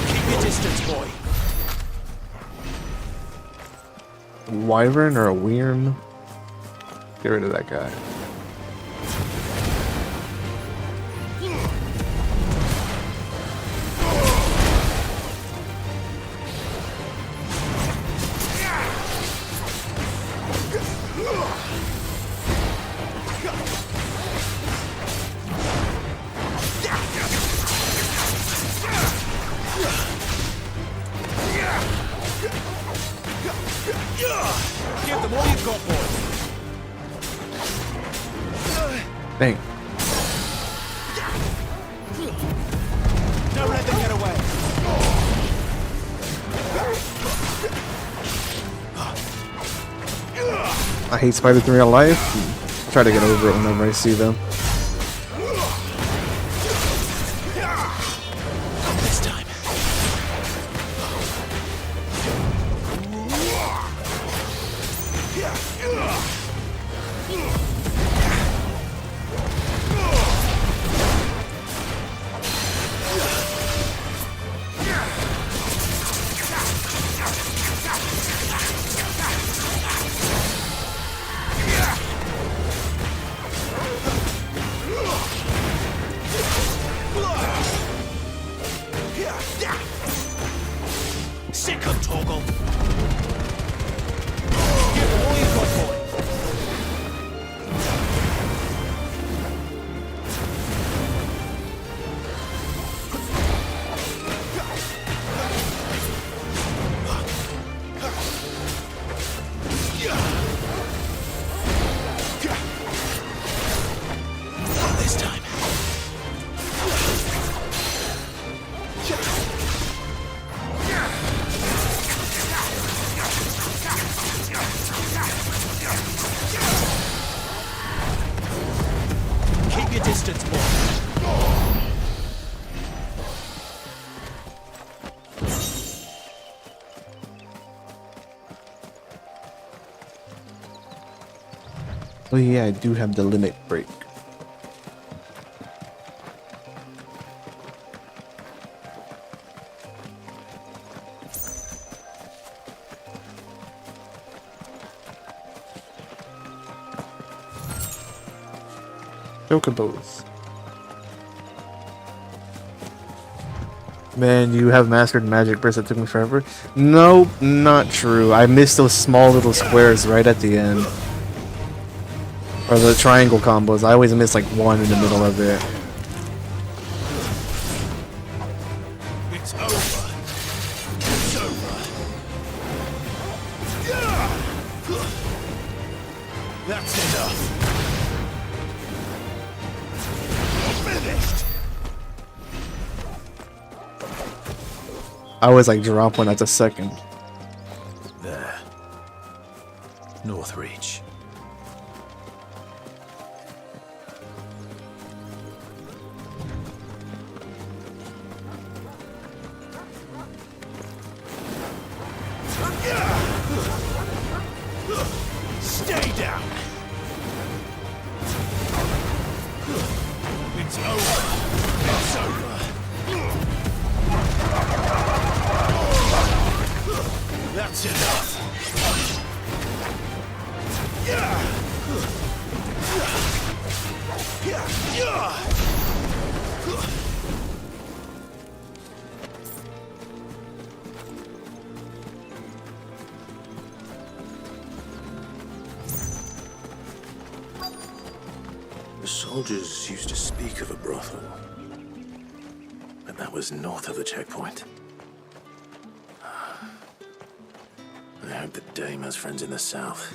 Keep your distance, boy. A wyvern or a wyrm? Get rid of that guy. Give them all you've got, boys. Dang. Don't let them get away. I hate spiders in real life. I try to get over it whenever I see them. This time. Sick of Toggle. Give them all you've got, boy. This time. Keep your distance, boy. Oh yeah, I do have the limit break. Chocobos. Man, you have mastered magic burst that took me forever? Nope, not true. I missed those small little squares right at the end. Or the triangle combos. I always miss like one in the middle of it. It's over. It's over. That's enough. Finished. I always like drop one at the second. There. Northreach. soldiers used to speak of a brothel, but that was north of the checkpoint. I hope the dame has friends in the south.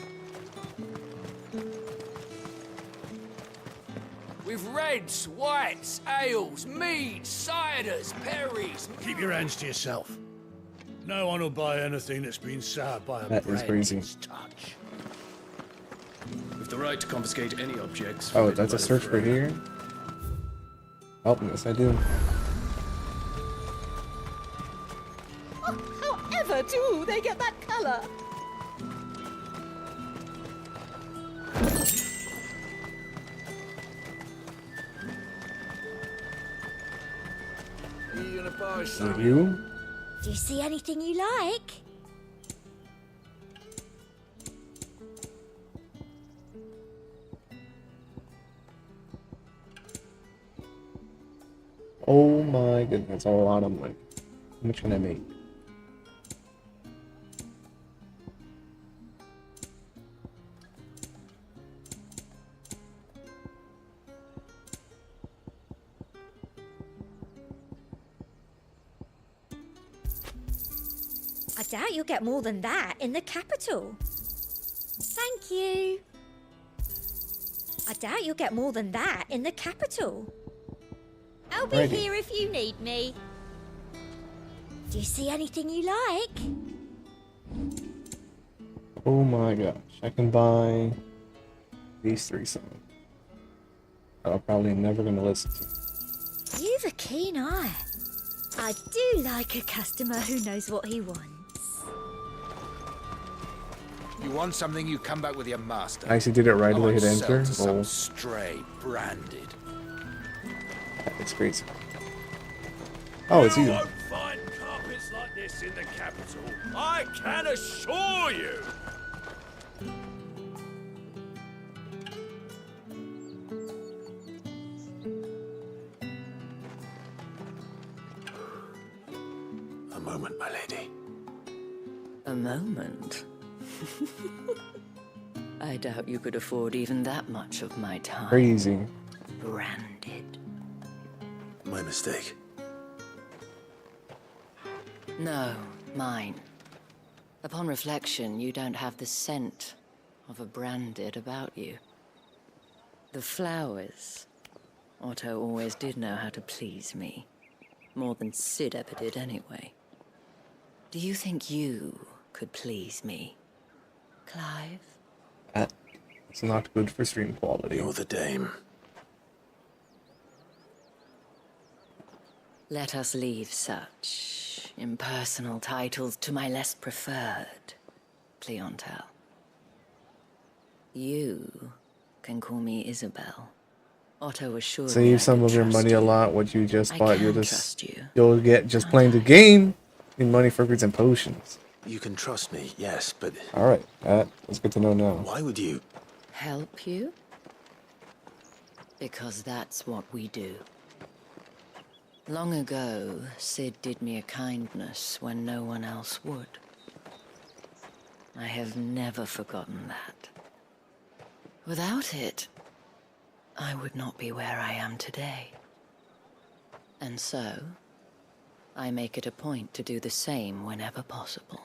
With reds, whites, ales, meads, ciders, perries. Keep your hands to yourself. No one will buy anything that's been soured by a That is crazy. touch. With the right to confiscate any objects. Oh, that's a search for here? Oh, yes I do. However do they get that colour? You gonna buy And something? you? Do you see anything you like? Oh my goodness, a lot of money. How much can I make? I doubt you'll get more than that in the capital. Thank you. I doubt you'll get more than that in the capital. I'll be Righty. here if you need me. Do you see anything you like? Oh my gosh, I can buy these 3 songs. I'm probably never gonna listen to. You've a keen eye. I do like a customer who knows what he wants. You want something, you come back with your master. I actually did it right I away, won't hit sell enter. to some Oh, stray branded. it's crazy. Oh, it's you. won't find carpets like this in the capital. I can assure you. A moment, my lady. A moment? I doubt you could afford even that much of my time. Crazy. Branded. My mistake. No, mine. Upon reflection, you don't have the scent of a branded about you. The flowers. Otto always did know how to please me. More than Sid ever did anyway. Do you think you could please me, Clive? It's not good for stream quality. You're the dame. Let us leave such impersonal titles to my less preferred clientele. You can call me Isabel. Otto assured me I Save some could of your trust money you. a lot. What you just I bought, can you'll trust you. you'll get just playing the game. Need money for upgrades and potions. You can trust me, yes, but All right, that's good to know now. why would you? Help you? Because that's what we do. Long ago, Sid did me a kindness when no one else would. I have never forgotten that. Without it, I would not be where I am today. And so, I make it a point to do the same whenever possible.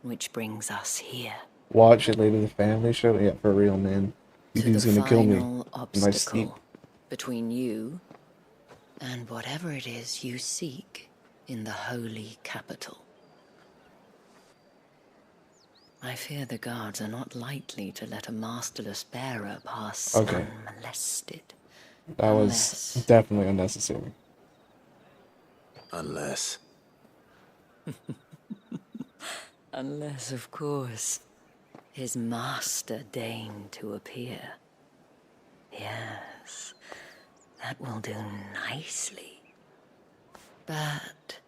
Which brings us here. Watch it later. The family show. Yeah, for real, man. You To dude's the gonna kill me. final in my sleep. obstacle between you and whatever it is you seek in the holy capital. I fear the guards are not likely to let a masterless bearer pass Okay. unmolested. That was definitely unnecessary. Unless. Unless, of course, his master deigned to appear. Yes, that will do nicely. But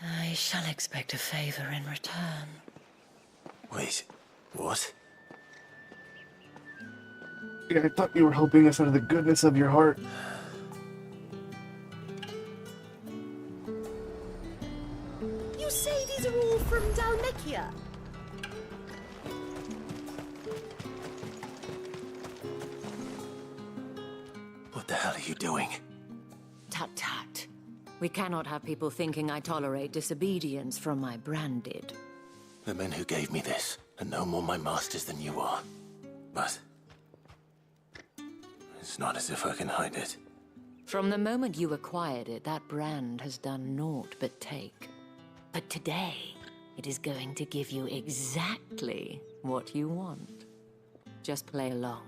I shall expect a favor in return. Wait, what? Yeah, I thought you were helping us out of the goodness of your heart. You say these are all from Dalmekia? are you doing? Tut tut. We cannot have people thinking I tolerate disobedience from my branded. The men who gave me this are no more my masters than you are. But it's not as if I can hide it. From the moment you acquired it, that brand has done naught but take. But today, it is going to give you exactly what you want. Just play along.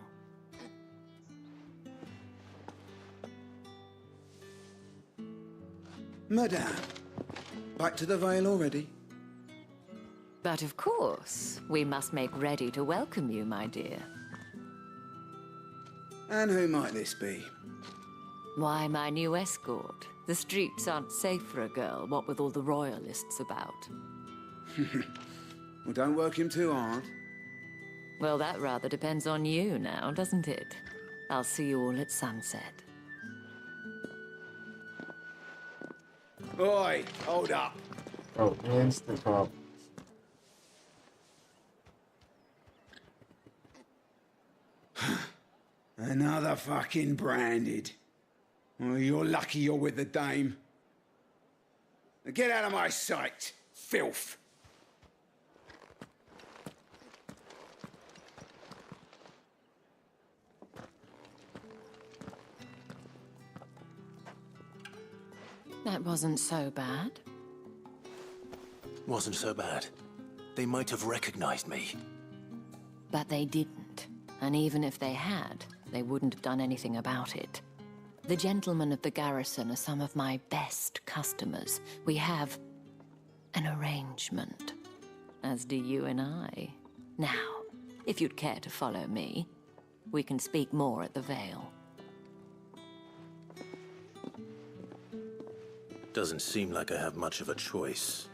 Madame, back to the Vale already? But of course, we must make ready to welcome you, my dear. And who might this be? Why, my new escort. The streets aren't safe for a girl, what with all the royalists about. Well, don't work him too hard. Well, that rather depends on you now, doesn't it? I'll see you all at sunset. Oi, hold up. Oh, instant pop. Another fucking branded. Well, you're lucky you're with the dame. Now get out of my sight, filth. That wasn't so bad. Wasn't so bad. They might have recognized me. But they didn't. And even if they had, they wouldn't have done anything about it. The gentlemen of the garrison are some of my best customers. We have an arrangement, as do you and I. Now, if you'd care to follow me, we can speak more at the Vale. Doesn't seem like I have much of a choice.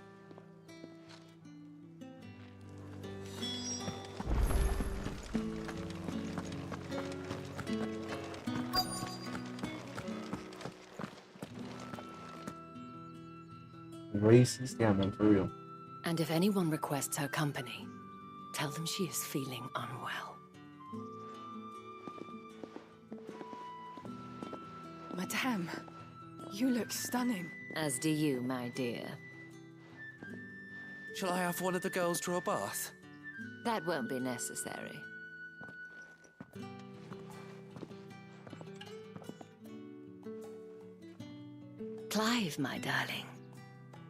Racist? Yeah, man, for real. And if anyone requests her company, tell them she is feeling unwell. Madame, you look stunning. As do you, my dear. Shall I have one of the girls draw a bath? That won't be necessary. Clive, my darling.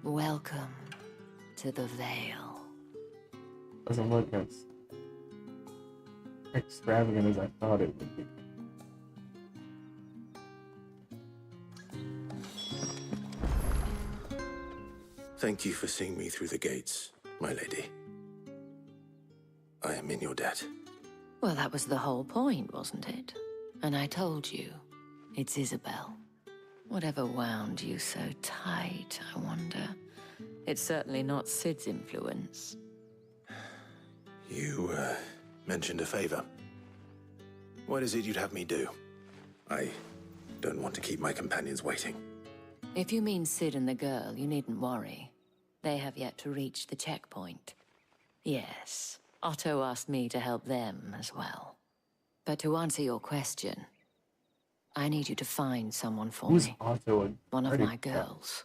Welcome to the Vale. Doesn't look as extravagant as I thought it would be. Thank you for seeing me through the gates, my lady. I am in your debt. Well, that was the whole point, wasn't it? And I told you, it's Isabel. Whatever wound you so tight, I wonder. It's certainly not Sid's influence. You, mentioned a favor. What is it you'd have me do? I don't want to keep my companions waiting. If you mean Sid and the girl, you needn't worry. They have yet to reach the checkpoint. Yes, Otto asked me to help them as well. But to answer your question, I need you to find someone for Who's me. Otto? One of my girls.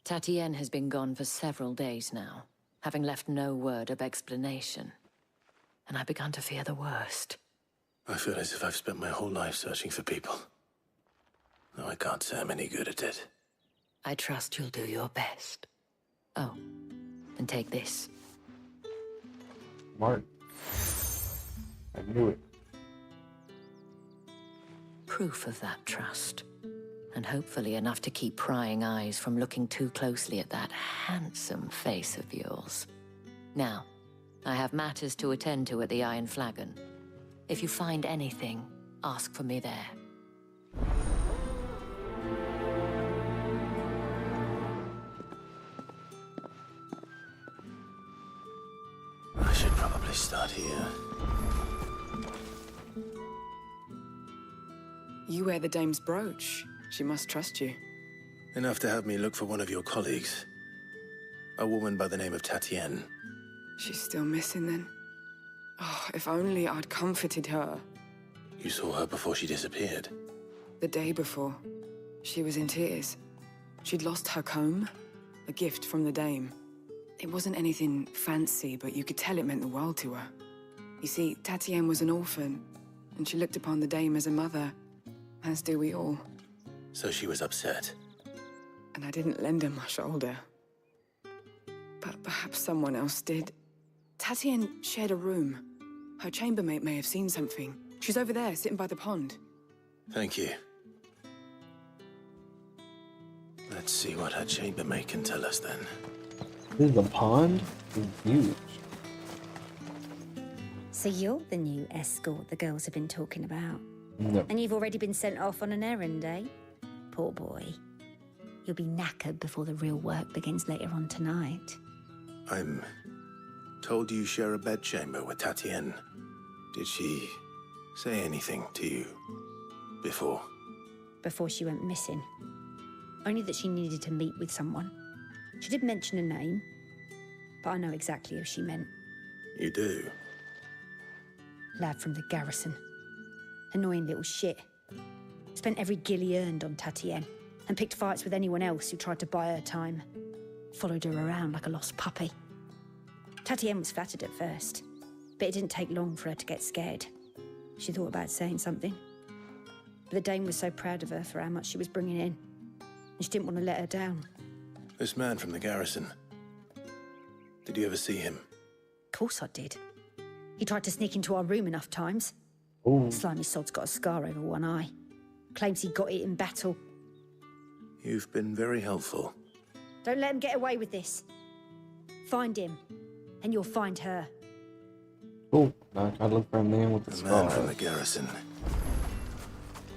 Tatienne has been gone for several days now, having left no word of explanation. And I've begun to fear the worst. I feel as if I've spent my whole life searching for people. Though I can't say I'm any good at it. I trust you'll do your best. Oh, and take this. Mark. I knew it. Proof of that trust. And hopefully enough to keep prying eyes from looking too closely at that handsome face of yours. Now, I have matters to attend to at the Iron Flagon. If you find anything, ask for me there. I should probably start here. You wear the dame's brooch. She must trust you. Enough to have me look for one of your colleagues. A woman by the name of Tatienne. She's still missing then. Oh, if only I'd comforted her. You saw her before she disappeared. The day before, she was in tears. She'd lost her comb, a gift from the Dame. It wasn't anything fancy, but you could tell it meant the world to her. You see, Tatienne was an orphan, and she looked upon the Dame as a mother, as do we all. So she was upset. And I didn't lend her my shoulder. But perhaps someone else did. Tatienne shared a room. Her chambermaid may have seen something. She's over there, sitting by the pond. Thank you. Let's see what her chambermaid can tell us then. The pond is huge. So you're the new escort the girls have been talking about? No. And you've already been sent off on an errand, eh? Poor boy. You'll be knackered before the real work begins later on tonight. I'm told you share a bedchamber with Tatienne. Did she say anything to you before? Before she went missing. Only that she needed to meet with someone. She did mention a name, but I know exactly who she meant. You do? Lad from the garrison. Annoying little shit. Spent every guil he earned on Tatienne, and picked fights with anyone else who tried to buy her time. Followed her around like a lost puppy. Tatienne was flattered at first, but it didn't take long for her to get scared. She thought about saying something. But the Dame was so proud of her for how much she was bringing in, and she didn't want to let her down. This man from the garrison. Did you ever see him? Of course I did. He tried to sneak into our room enough times. Ooh. Slimy sod's got a scar over one eye. Claims he got it in battle. You've been very helpful. Don't let him get away with this. Find him, and you'll find her. Oh, I gotta look for a man with a The scar. man from the garrison.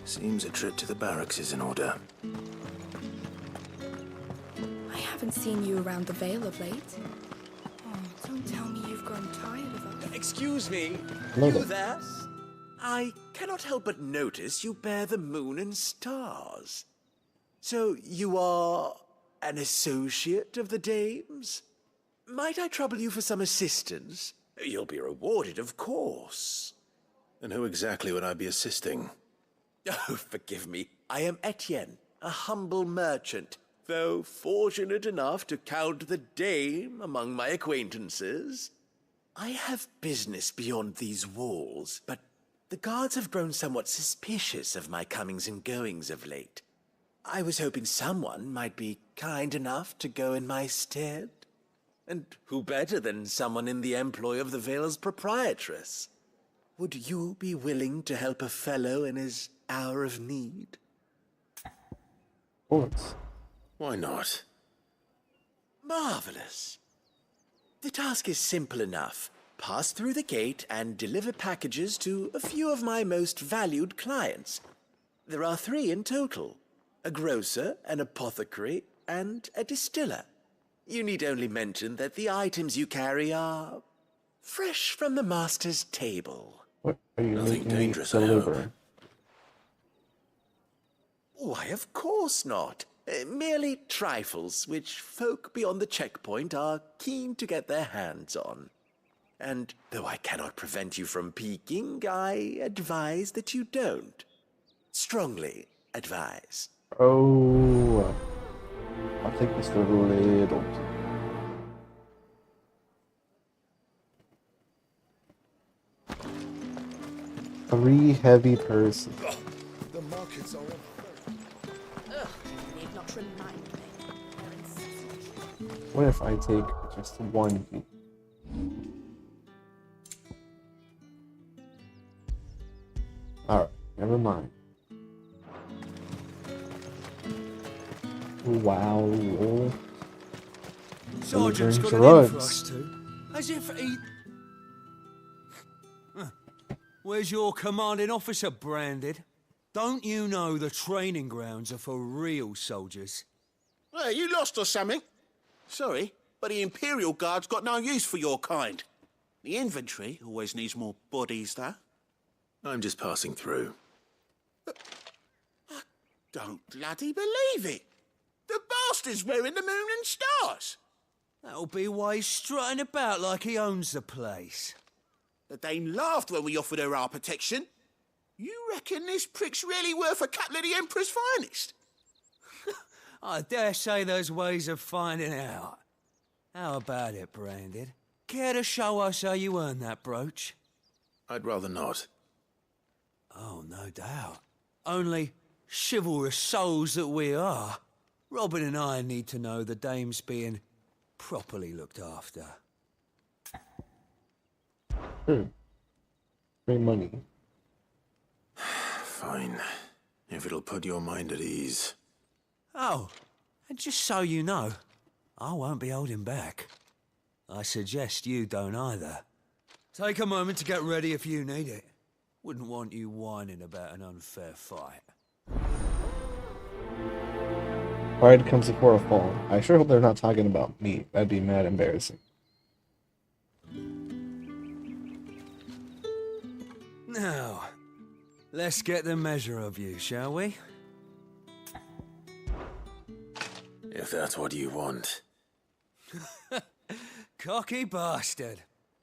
Seems a trip to the barracks is in order. I haven't seen you around the Vale of late. Oh, don't tell me you've grown tired of us. Excuse me, Hello you there. there? I cannot help but notice you bear the moon and stars. So you are an associate of the Dame's? Might I trouble you for some assistance? You'll be rewarded, of course. And who exactly would I be assisting? Oh, forgive me. I am Etienne, a humble merchant, though fortunate enough to count the Dame among my acquaintances. I have business beyond these walls, but the guards have grown somewhat suspicious of my comings and goings of late. I was hoping someone might be kind enough to go in my stead. And who better than someone in the employ of the Vale's proprietress? Would you be willing to help a fellow in his hour of need? Of course. Why not? Marvelous. The task is simple enough. Pass through the gate and deliver packages to a few of my most valued clients. There are 3 in total. A grocer, an apothecary, and a distiller. You need only mention that the items you carry are fresh from the master's table. What are you Nothing making me dangerous, I hope. deliver? Why, of course not. Merely trifles, which folk beyond the checkpoint are keen to get their hands on. And though I cannot prevent you from peeking, I advise that you don't. Strongly advise. Oh, I'll take this a little. Three heavy purses. The markets are on. Ugh, need not remind me. What if I take just one? Alright, never mind. Wow. Sergeant's got an drugs. in for us two. As if he... Huh. Where's your commanding officer, Branded? Don't you know the training grounds are for real soldiers? Hey, you lost or something? Sorry, but the Imperial Guard's got no use for your kind. The infantry always needs more bodies, though. I'm just passing through. I don't bloody believe it. The bastard's wearing the moon and stars. That'll be why he's strutting about like he owns the place. The Dame laughed when we offered her our protection. You reckon this prick's really worth a couple of the Emperor's finest? I dare say there's ways of finding out. How about it, Branded? Care to show us how you earned that brooch? I'd rather not. Oh, no doubt. Only chivalrous souls that we are, Robin and I need to know the dame's being properly looked after. Free money. Fine. If it'll put your mind at ease. Oh, and just so you know, I won't be holding back. I suggest you don't either. Take a moment to get ready if you need it. Wouldn't want you whining about an unfair fight. Pride comes before a fall. I sure hope they're not talking about me. That'd be mad embarrassing. Now, let's get the measure of you, shall we? If that's what you want. Cocky bastard.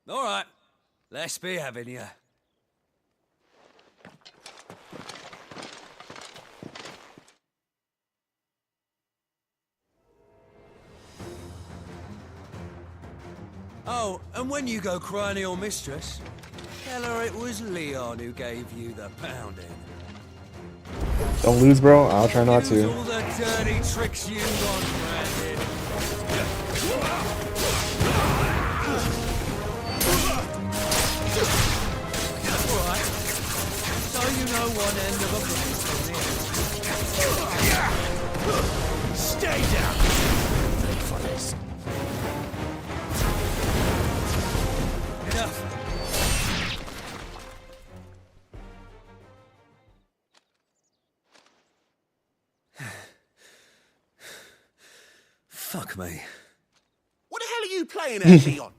All right, let's be having you. Oh, and when you go crying to your mistress, tell her it was Leon who gave you the pounding. Don't lose, bro. I'll try not Use to. all the dirty tricks you want, Branded. Alright, so you know one end of a blade from the other. Stay down! Ready for this. Enough. Fuck me. What the hell are you playing at, Leon?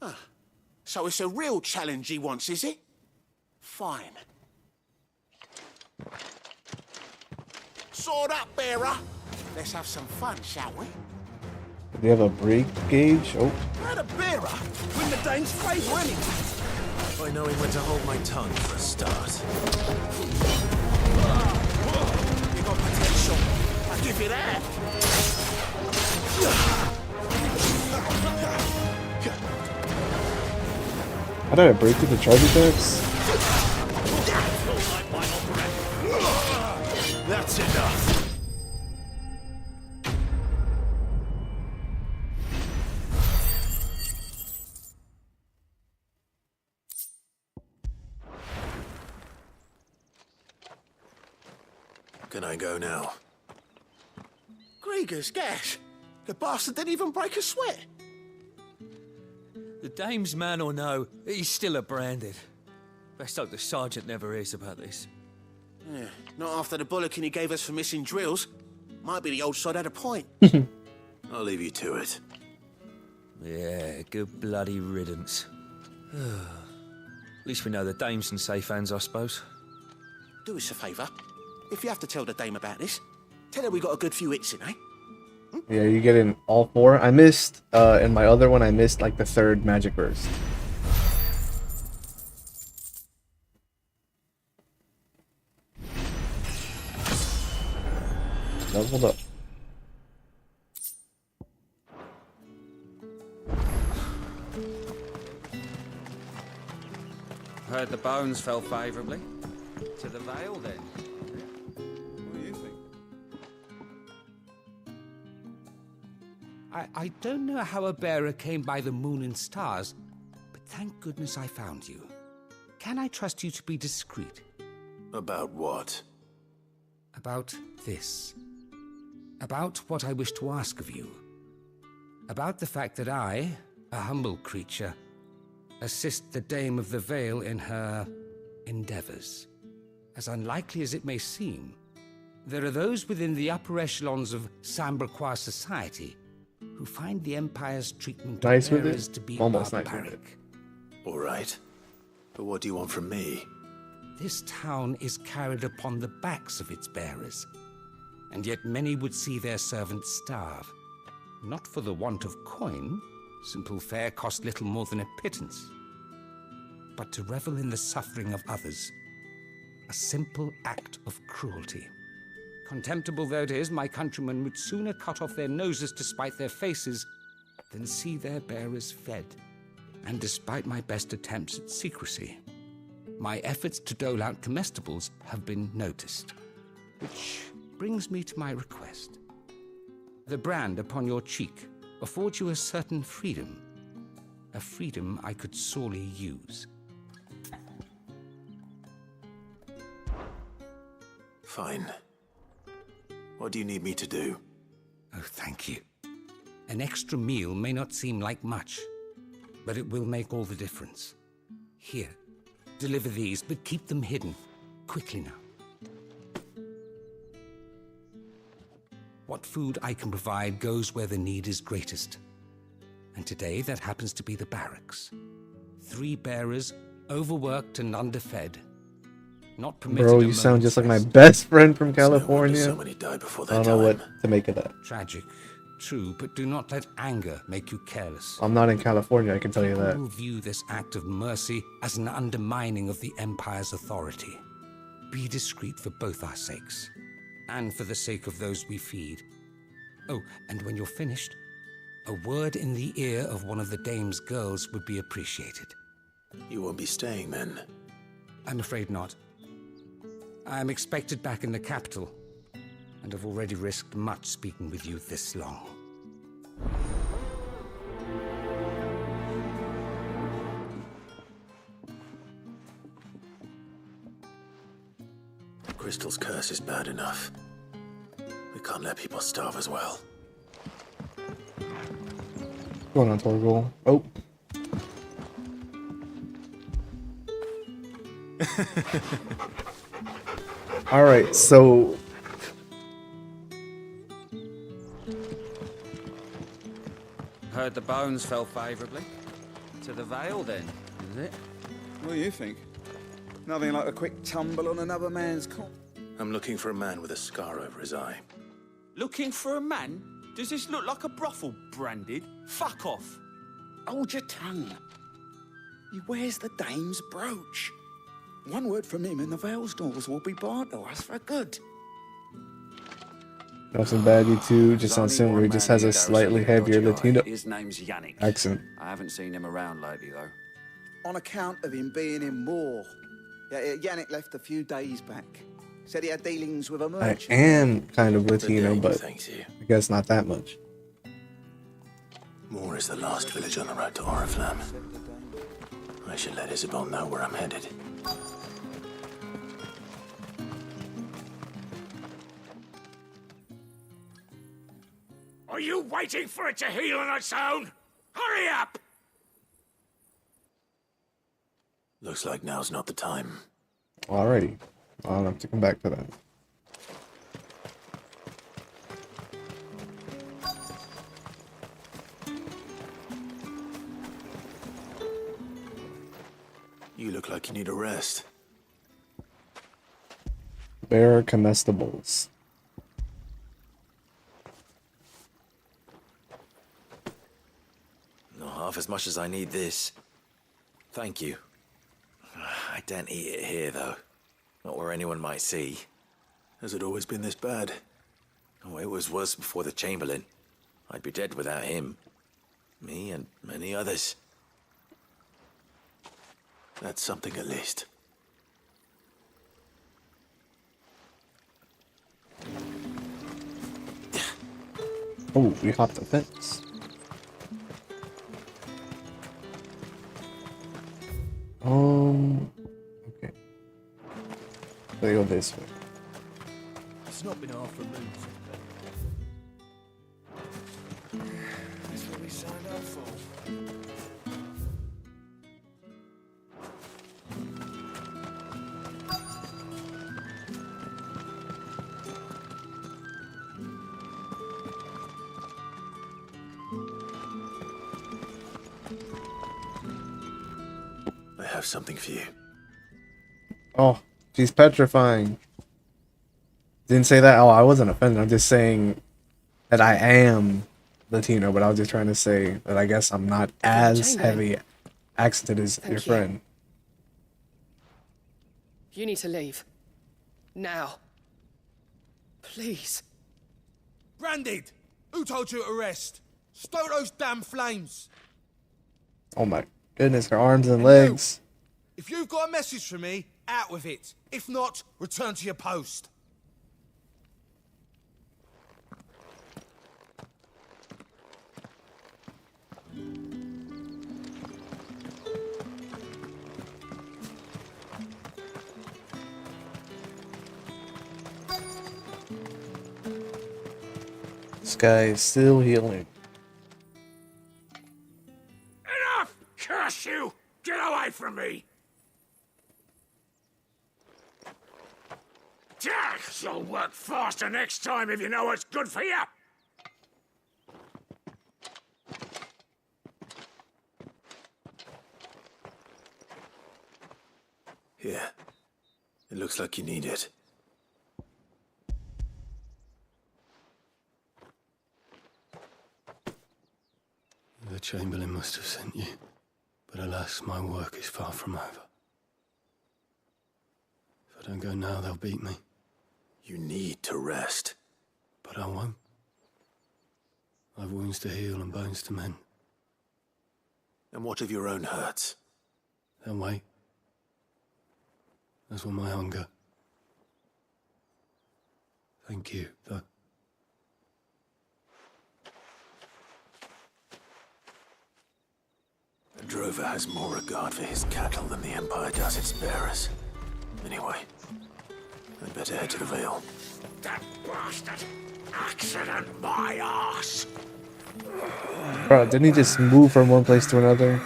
Ah, so it's a real challenge he wants, is it? Fine. Sword up, bearer. Let's have some fun, shall we? Do they have a break gauge? Oh. Not a bearer. Win the dame's favour anyway. By knowing when to hold my tongue for a start. You got potential. I'll give you that. How did I break through the charge attacks? That's enough. Can I go now? Grieger's gas. The bastard didn't even break a sweat. The dame's man or no, he's still a Branded. Best hope the sergeant never hears about this. Yeah, not after the bullocking he gave us for missing drills. Might be the old sod had a point. I'll leave you to it. Yeah, good bloody riddance. At least we know the dame's in safe hands, I suppose. Do us a favour. If you have to tell the dame about this, tell her we got a good few hits in, eh? Yeah, you get in all four. I missed, in my other one, I missed like the third magic burst. Leveled up. Heard the bones fell favourably. To the Vale, then. What do you think? I don't know how a bearer came by the moon and stars, but thank goodness I found you. Can I trust you to be discreet? About what? About this. About what I wish to ask of you. About the fact that I, a humble creature, assist the Dame of the Vale in her endeavors. As unlikely as it may seem, there are those within the upper echelons of Samberquois society who find the Empire's treatment Nice of with bearers it? to be Almost nice barbaric. with it. All right. But what do you want from me? This town is carried upon the backs of its bearers, and yet many would see their servants starve. Not for the want of coin. Simple fare cost little more than a pittance. but to revel in the suffering of others. A simple act of cruelty. Contemptible though it is, my countrymen would sooner cut off their noses to spite their faces than see their bearers fed. And despite my best attempts at secrecy, my efforts to dole out comestibles have been noticed. Which brings me to my request. The brand upon your cheek affords you a certain freedom. A freedom I could sorely use. Fine. What do you need me to do? Oh, thank you. An extra meal may not seem like much, but it will make all the difference. Here, deliver these, but keep them hidden. Quickly now. What food I can provide goes where the need is greatest. And today that happens to be the barracks. 3 bearers, overworked and underfed. Not permitted. Bro, you sound just like my best friend from California. Somebody died before their I don't know time. what to make of that. Tragic, true, but do not let anger make you careless. I'm not in California, I can tell you that. I will view this act of mercy as an undermining of the Empire's authority. Be discreet for both our sakes, and for the sake of those we feed. Oh, and when you're finished, a word in the ear of one of the dame's girls would be appreciated. You won't be staying then? I'm afraid not. I am expected back in the capital, and have already risked much speaking with you this long. Crystal's curse is bad enough. We can't let people starve as well. What's going on, Torgal? Oh. Alright, so... Heard the bones fell favourably. To the Vale, then, is it? What do you think? Nothing like a quick tumble on another man's corpse. I'm looking for a man with a scar over his eye. Looking for a man? Does this look like a brothel, Branded? Fuck off. Hold your tongue. He wears the dame's brooch. One word from him and the Vale's doors will be barred to us for good. Nothing bad, you two. Just sounds similar. He just has a slightly heavier Latino His name's Yannick. accent. I haven't seen him around lately, though. On account of him being in war. Yannick left a few days back. Said he had dealings with a I merchant. am kind of Latino, Dame but thanks you. I guess not that much. Moore is the last village on the road to Oriflamme. I should let Isabel know where I'm headed. Are you waiting for it to heal on its own? Hurry up! Looks like now's not the time. Alrighty. I'll have to come back to that. You look like you need a rest. Bear comestibles. Not half as much as I need this. Thank you. I don't eat it here, though. Not where anyone might see. Has it always been this bad? Oh, it was worse before the Chamberlain. I'd be dead without him. Me and many others. That's something at least. Oh, we hopped the fence. Okay. They go this way. It's not been half removed. That's what we signed up for. I have something for you. Oh, she's petrifying. Didn't say that. Oh, I wasn't offended. I'm just saying that I am Latino, but I was just trying to say that I guess I'm not as heavy accented as your friend. You need to leave. Now. Please. Branded! Who told you to rest? Stoke those damn flames! Oh my goodness, her arms and And legs. If you've got a message for me, out with it. If not, return to your post. This guy is still healing. Enough! Curse you! Get away from me! You'll work faster next time if you know what's good for you! Here. It looks like you need it. The Chamberlain must have sent you. But alas, my work is far from over. If I don't go now, they'll beat me. You need to rest. But I won't. I've wounds to heal and bones to mend. And what of your own hurts? They'll wait. As will my hunger. Thank you, though. A drover has more regard for his cattle than the Empire does its bearers. Anyway, I'd better head to the Vale. That bastard! Accident my ass! Bro, didn't he just move from one place to another?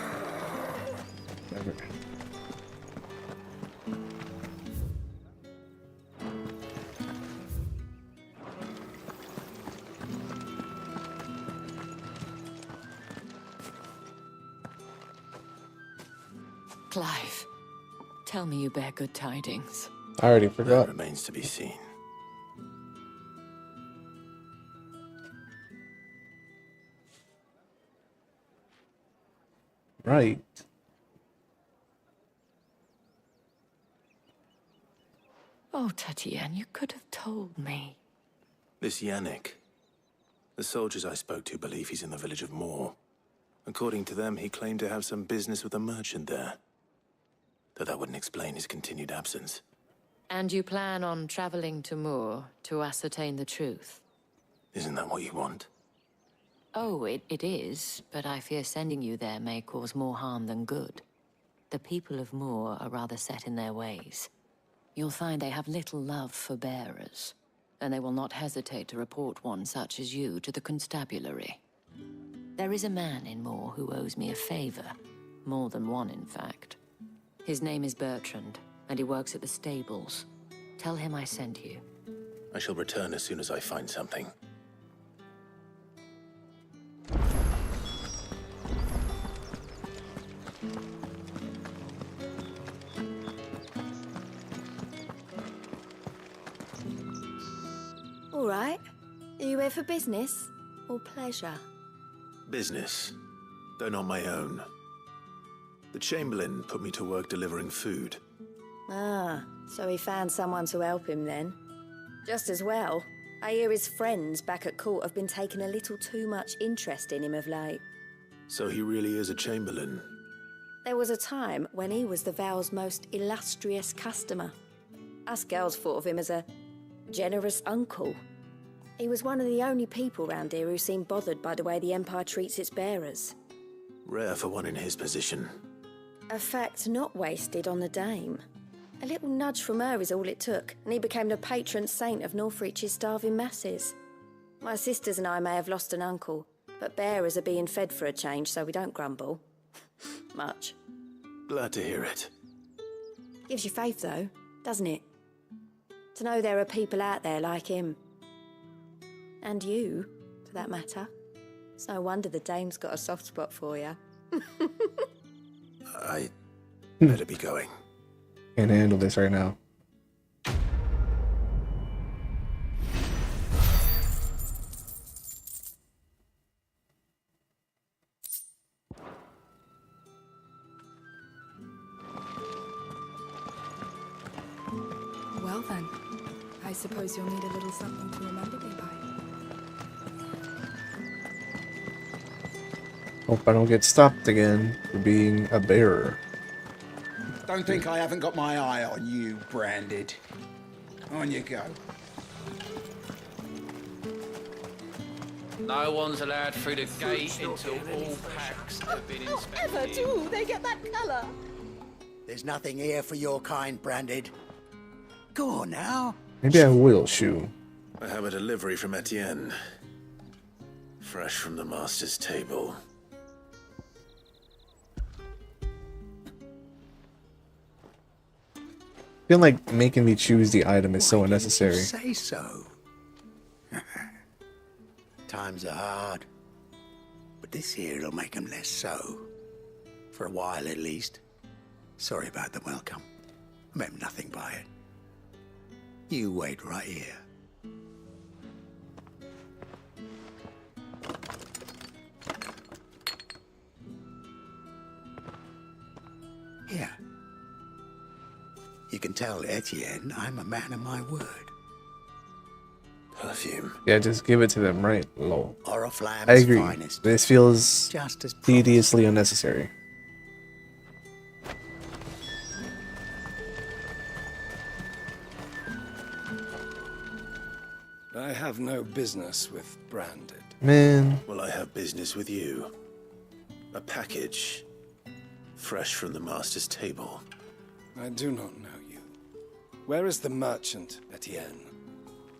Clive, tell me you bear good tidings. I already forgot. That remains to be seen. Right. Oh, Tatienne, you could have told me. This Yannick. The soldiers I spoke to believe he's in the village of Moor. According to them, he claimed to have some business with a merchant there. Though that wouldn't explain his continued absence. And you plan on traveling to Moor to ascertain the truth? Isn't that what you want? Oh, it is, but I fear sending you there may cause more harm than good. The people of Moor are rather set in their ways. You'll find they have little love for bearers, and they will not hesitate to report one such as you to the constabulary. There is a man in Moor who owes me a favor. More than one, in fact. His name is Bertrand, and he works at the stables. Tell him I sent you. I shall return as soon as I find something. All right. Are you here for business or pleasure? Business, though not my own. The Chamberlain put me to work delivering food. Ah, so he found someone to help him then. Just as well. I hear his friends back at court have been taking a little too much interest in him of late. So he really is a Chamberlain. There was a time when he was the Vale's most illustrious customer. Us girls thought of him as a generous uncle. He was one of the only people round here who seemed bothered by the way the Empire treats its bearers. Rare for one in his position. A fact not wasted on the dame. A little nudge from her is all it took, and he became the patron saint of Northreach's starving masses. My sisters and I may have lost an uncle, but bearers are being fed for a change, so we don't grumble. Much. Glad to hear it. Gives you faith, though, doesn't it? To know there are people out there like him. And you, for that matter. It's no wonder the dame's got a soft spot for you. I better be going. Can't handle this right now. Well then, I suppose you'll need a little something to remember me by. Hope I don't get stopped again for being a bearer. Don't think I haven't got my eye on you, Branded. On you go. No one's allowed through the gate until all packs have been inspected. Ever do they get that colour? There's nothing here for your kind, Branded. Go on now. Maybe I will, Shu. I have a delivery from Etienne. Fresh from the master's table. I feel like making me choose the item is so unnecessary. Say so. Times are hard. But this here'll make them less so. For a while at least. Sorry about the welcome. I meant nothing by it. You wait right here. Here. You can tell Etienne I'm a man of my word. Perfume. Yeah, just give it to them, right? Lol. Oriflamme's I agree. finest. This feels Just as tediously unnecessary. I have no business with Branded. Man. Well, I have business with you. A package. Fresh from the master's table. I do not know you. Where is the merchant, Etienne?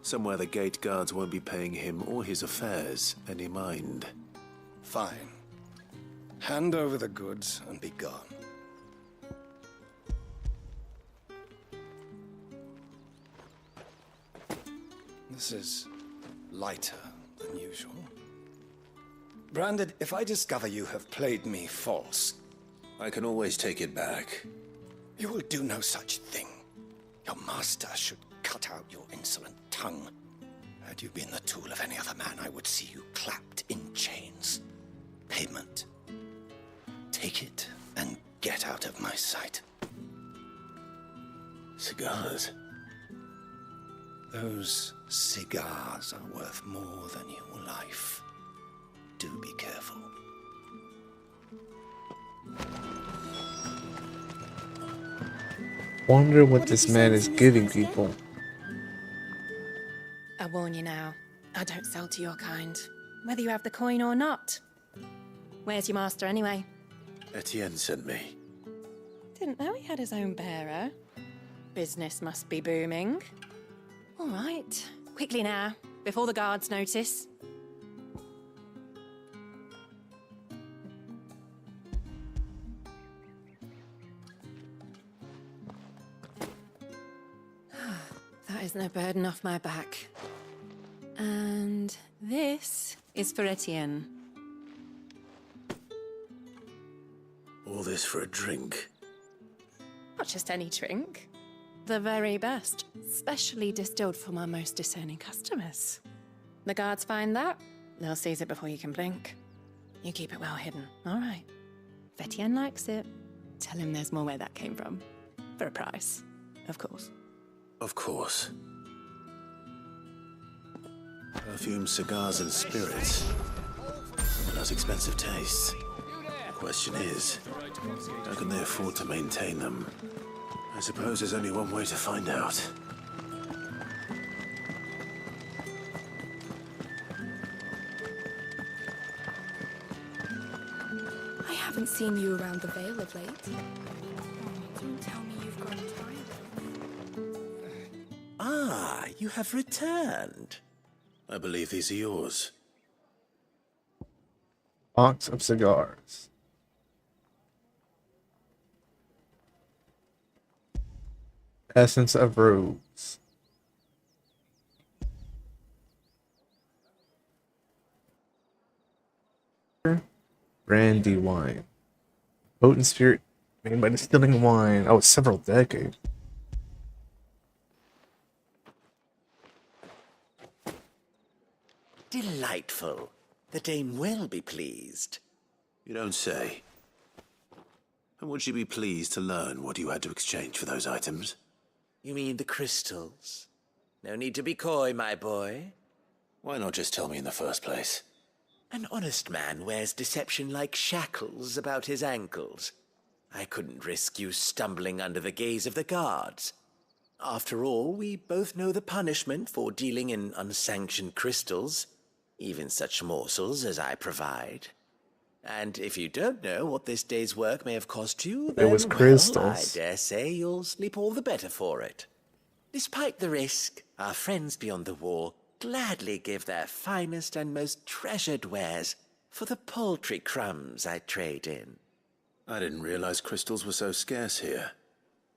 Somewhere the gate guards won't be paying him or his affairs any mind. Fine. Hand over the goods and be gone. This is lighter than usual. Branded, if I discover you have played me false... I can always take it back. You will do no such thing. Your master should cut out your insolent tongue. Had you been the tool of any other man, I would see you clapped in chains. Payment. Take it and get out of my sight. Cigars? Those cigars are worth more than your life. Do be careful. Wonder what this man is giving people. I warn you now, I don't sell to your kind, whether you have the coin or not. Where's your master anyway? Etienne sent me. Didn't know he had his own bearer. Business must be booming. All right, quickly now, before the guards notice. That is no burden off my back. And this is for Etienne. All this for a drink? Not just any drink. The very best, specially distilled for my most discerning customers. The guards find that, they'll seize it before you can blink. You keep it well hidden, all right? If Etienne likes it, tell him there's more where that came from. For a price, of course. Of course. Perfume, cigars, and spirits. Someone has expensive tastes. The question is, how can they afford to maintain them? I suppose there's only one way to find out. I haven't seen you around the Vale of late. Oh, don't tell me you've grown tired. Ah, you have returned. I believe these are yours. Box of cigars. Essence of rose. Brandy wine. Potent spirit made by distilling wine. Oh, several decades. Delightful. The dame will be pleased. You don't say. And would she be pleased to learn what you had to exchange for those items? You mean the crystals? No need to be coy, my boy. Why not just tell me in the first place? An honest man wears deception like shackles about his ankles. I couldn't risk you stumbling under the gaze of the guards. After all, we both know the punishment for dealing in unsanctioned crystals, even such morsels as I provide. And if you don't know what this day's work may have cost you, then, It was well, crystals. I dare say you'll sleep all the better for it. Despite the risk, our friends beyond the wall gladly give their finest and most treasured wares for the paltry crumbs I trade in. I didn't realize crystals were so scarce here.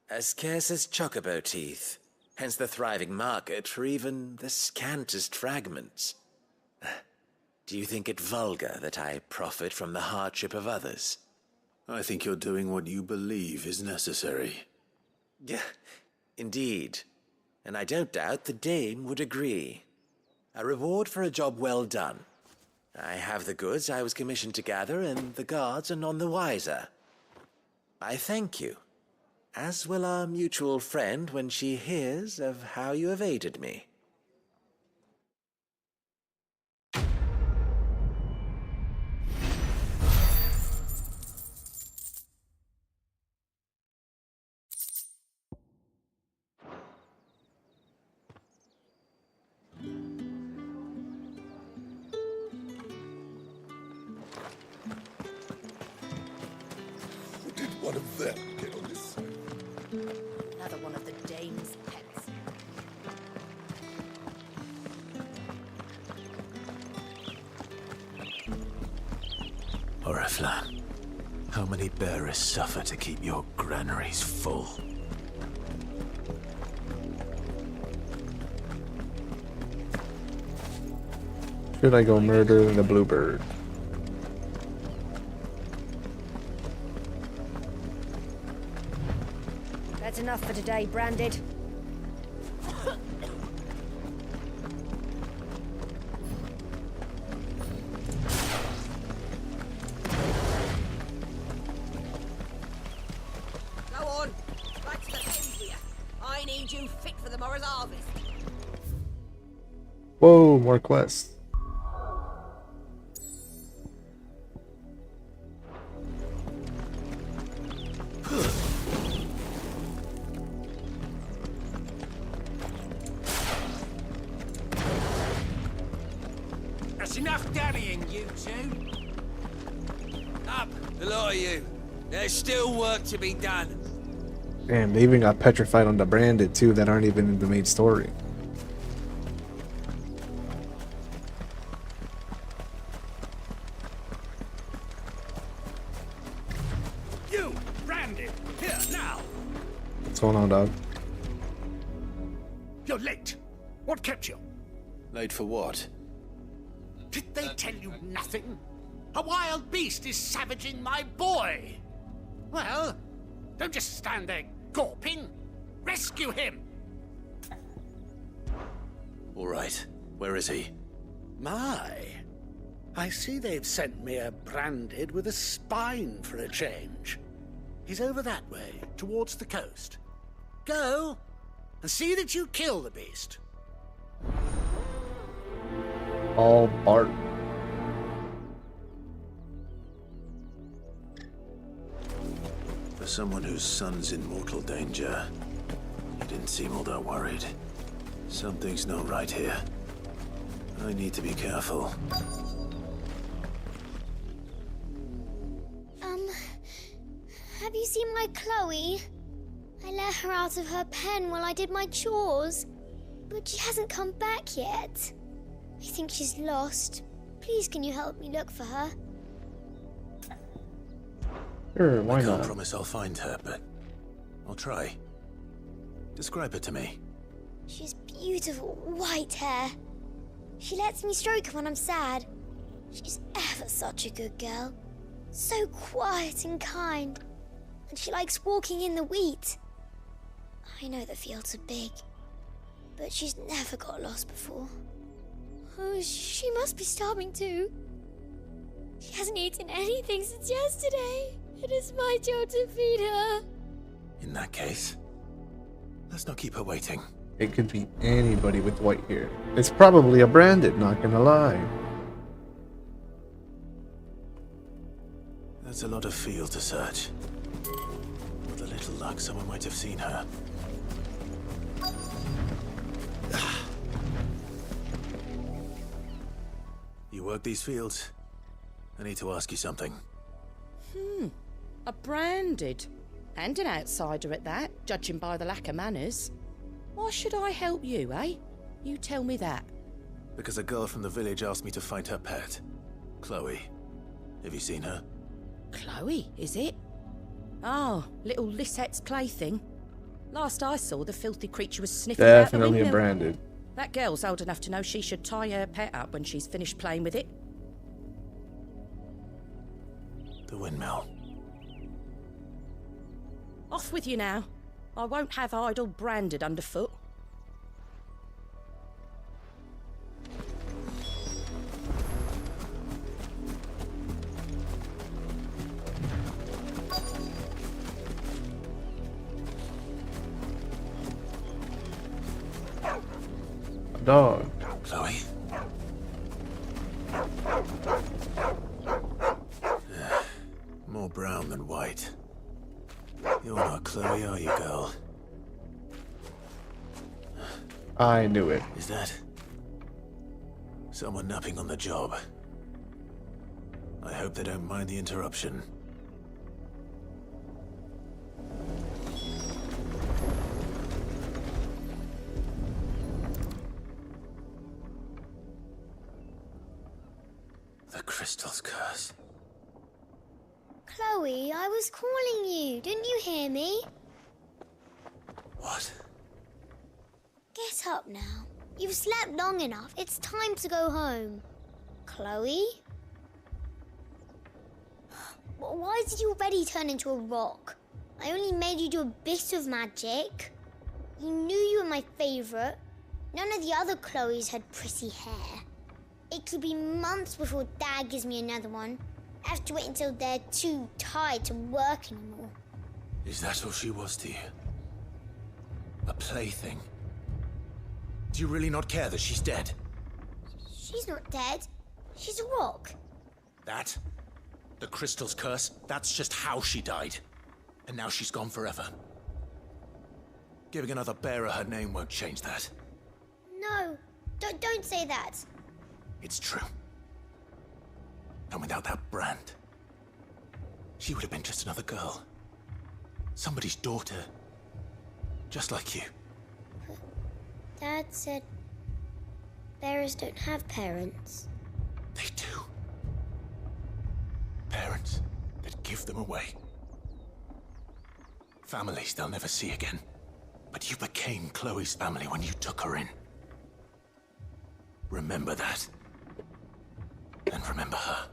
As scarce as chocobo teeth, hence the thriving market for even the scantest fragments. Do you think it vulgar that I profit from the hardship of others? I think you're doing what you believe is necessary. Yeah, indeed. And I don't doubt the dame would agree. A reward for a job well done. I have the goods I was commissioned to gather, and the guards are none the wiser. I thank you, as will our mutual friend when she hears of how you have aided me. Did one of them get on this side? Another one of the dame's pets. Oriflamme, how many bearers suffer to keep your granaries full? Should I go murder the bluebird? That's enough for today, Branded. Go on. Back to the pen here. I need you fit for the morrow's harvest. Whoa, more quests. That's enough dallying, you two. Up, the lot of you. There's still work to be done. Damn, they even got petrified on the branded too that aren't even in the main story. You, Branded, here now. What's going on, dog? You're late. What kept you? Late for what? Did they tell you nothing? A wild beast is savaging my boy. Well, don't just stand there gawping. Rescue him. All right, where is he? My, I see they've sent me a Branded with a spine for a change. He's over that way, towards the coast. Go, and see that you kill the beast. All bark. For someone whose son's in mortal danger, he didn't seem all that worried. Something's not right here. I need to be careful. Have you seen my Chloe? I let her out of her pen while I did my chores, but she hasn't come back yet. I think she's lost. Please, can you help me look for her? Sure, why I can't not? promise I'll find her, but I'll try. Describe her to me. She's beautiful white hair. She lets me stroke her when I'm sad. She's ever such a good girl. So quiet and kind. And she likes walking in the wheat. I know the fields are big, but she's never got lost before. Oh, she must be starving too. She hasn't eaten anything since yesterday. It is my job to feed her. In that case, Let's not keep her waiting. It could be anybody with white hair. It's probably a Branded, not gonna lie. That's a lot of field to search. With a little luck, someone might have seen her. You work these fields? I need to ask you something. A Branded. And an outsider at that, judging by the lack of manners. Why should I help you, eh? You tell me that. Because a girl from the village asked me to find her pet. Chloe. Have you seen her? Chloe, is it? Oh, little Lisette's plaything. Last I saw, the filthy creature was sniffing out the Definitely a windmill. Branded. That girl's old enough to know she should tie her pet up when she's finished playing with it. The windmill. Off with you now. I won't have idle Branded underfoot. A dog. Chloe? More brown than white. You're not Chloe, are you, girl? I knew it. Is that someone napping on the job? I hope they don't mind the interruption. The crystal's curse. Chloe, I was calling you. Didn't you hear me? What? Get up now. You've slept long enough. It's time to go home. Chloe? Why did you already turn into a rock? I only made you do a bit of magic. You knew you were my favourite. None of the other Chloes had pretty hair. It could be months before Dad gives me another one. I have to wait until they're too tired to work anymore. Is that all she was to you? A plaything? Do you really not care that she's dead? She's not dead. She's a rock. That? The crystal's curse? That's just how she died. And now she's gone forever. Giving another bearer her name won't change that. No, don't say that. It's true. And without that brand, she would have been just another girl. Somebody's daughter. Just like you. Dad said bearers don't have parents. They do. Parents that give them away. Families they'll never see again. But you became Chloe's family when you took her in. Remember that. And remember her.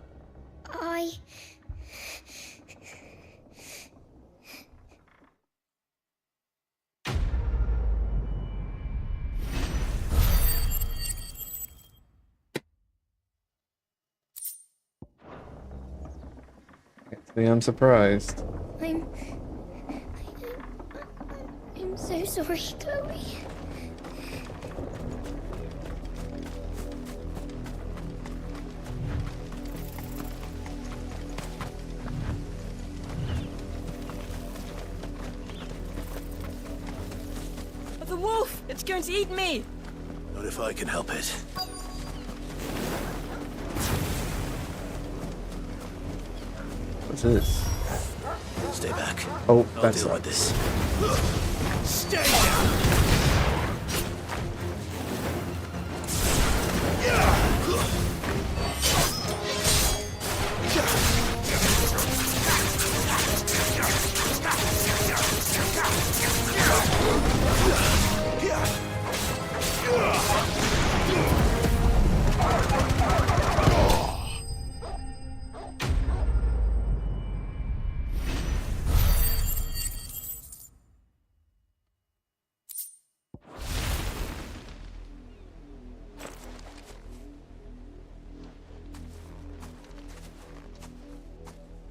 I'm surprised. I'm so sorry, Chloe. The wolf! It's going to eat me! Not if I can help it. What's this? Stay back. Oh, I'll that's deal right. with this. Stay down!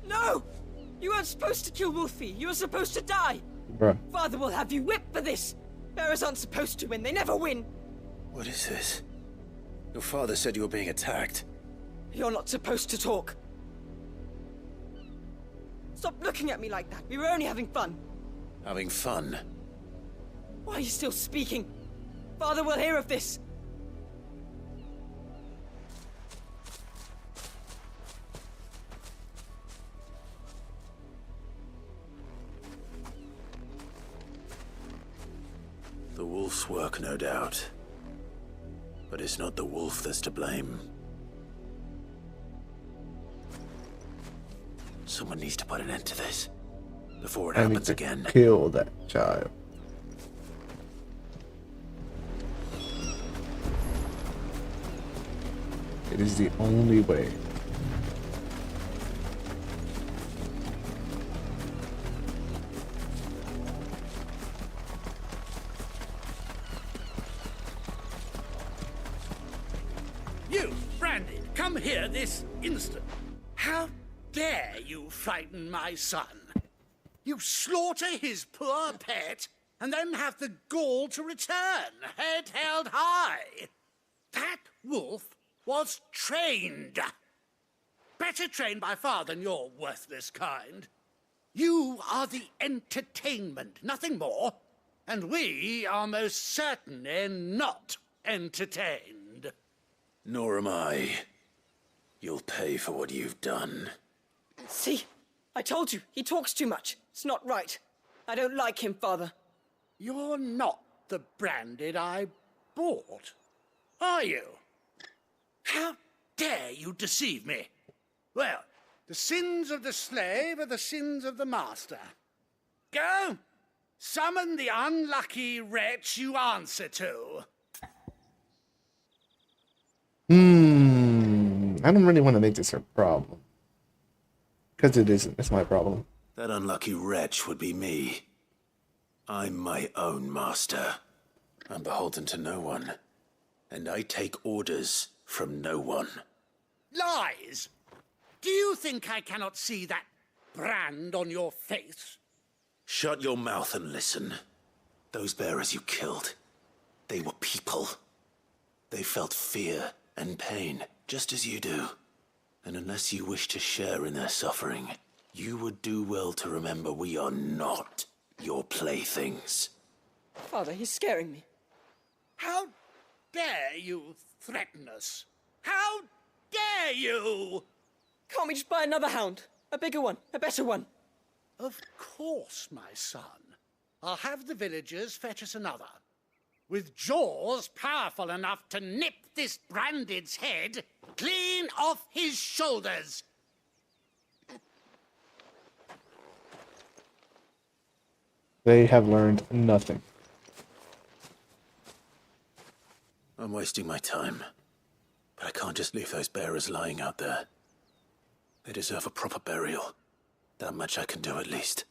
No! You weren't supposed to kill Wolfie. You were supposed to die. Bruh. Father will have you whipped for this. Bearers aren't supposed to win. They never win. What is this? Your father said you were being attacked. You're not supposed to talk. Stop looking at me like that. We were only having fun. Having fun? Why are you still speaking? Father will hear of this. The wolf's work, no doubt. But it's not the wolf that's to blame. Someone needs to put an end to this before it happens again. Kill that child. It is the only way. You, Brandon, come here this instant. How dare you frighten my son? You slaughter his poor pet and then have the gall to return, head held high. That wolf was trained. Better trained by far than your worthless kind. You are the entertainment, nothing more. And we are most certainly not entertained. Nor am I. You'll pay for what you've done. See? I told you, he talks too much. It's not right. I don't like him, Father. You're not the Branded I bought, are you? How dare you deceive me? Well, the sins of the slave are the sins of the master. Go! Summon the unlucky wretch you answer to. I don't really want to make this a problem. Because it isn't. It's my problem. That unlucky wretch would be me. I'm my own master. I'm beholden to no one. And I take orders from no one. Lies! Do you think I cannot see that brand on your face? Shut your mouth and listen. Those bearers you killed, they were people. They felt fear and pain, just as you do. And unless you wish to share in their suffering, you would do well to remember we are not your playthings. Father, he's scaring me. How dare you threaten us? How dare you? Can't we just buy another hound? A bigger one, a better one. Of course, my son. I'll have the villagers fetch us another. With jaws powerful enough to nip this Branded's head clean off his shoulders. They have learned nothing. I'm wasting my time. But I can't just leave those bearers lying out there. They deserve a proper burial. That much I can do at least.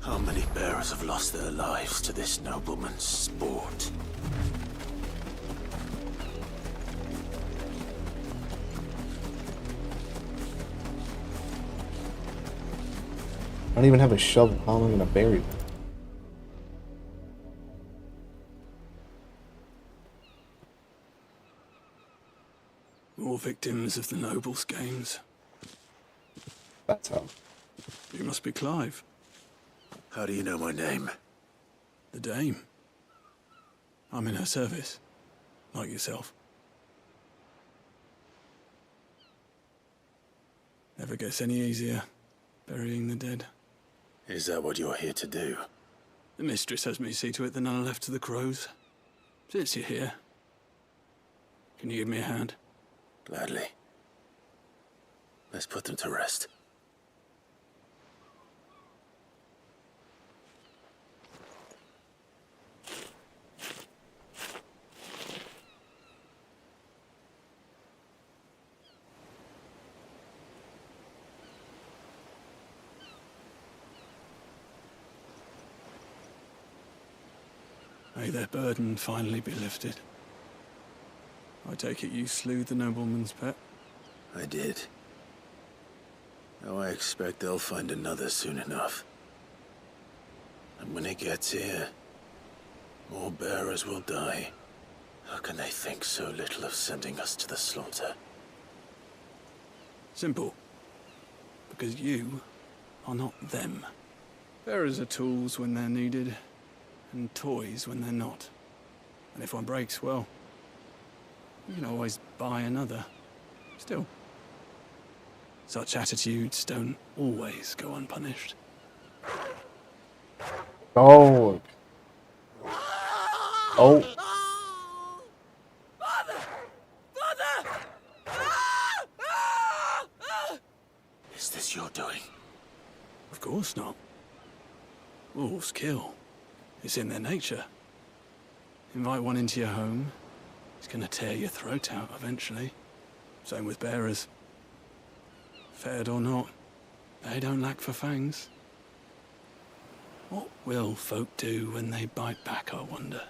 How many bearers have lost their lives to this nobleman's sport? I don't even have a shovel. How am I gonna bury them? More victims of the nobles' games. That's how. You must be Clive. How do you know my name? The Dame. I'm in her service, like yourself. Never gets any easier, burying the dead. Is that what you're here to do? The mistress has me see to it that none are left to the crows. Since you're here, can you give me a hand? Gladly. Let's put them to rest. May their burden finally be lifted. I take it you slew the nobleman's pet? I did. Now I expect they'll find another soon enough. And when it gets here, more bearers will die. How can they think so little of sending us to the slaughter? Simple. Because you are not them. Bearers are tools when they're needed, and toys when they're not. And if one breaks, well, you can always buy another. Still, such attitudes don't always go unpunished. Oh. Oh. Is this your doing? Of course not. Wolves kill. It's in their nature. Invite one into your home, it's gonna tear your throat out eventually. Same with bearers. Fed or not, they don't lack for fangs. What will folk do when they bite back, I wonder?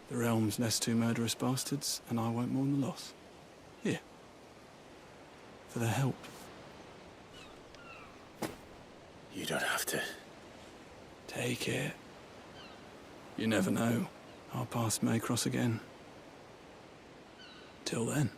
The realm's nest two murderous bastards, and I won't mourn the loss. Here. For their help. You don't have to. Take it. You never know. Our paths may cross again. Till then.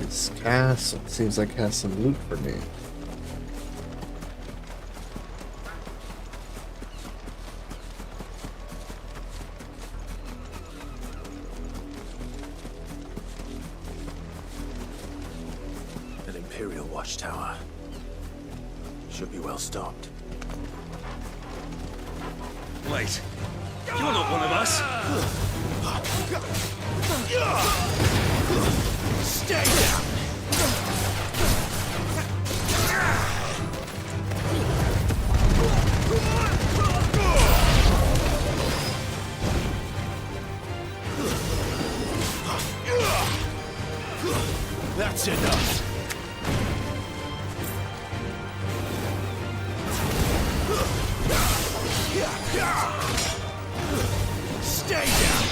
This castle seems like it has some loot for me. An Imperial watchtower. Should be well stocked. Wait. You're not one of us. Stay down! That's enough! Stay down!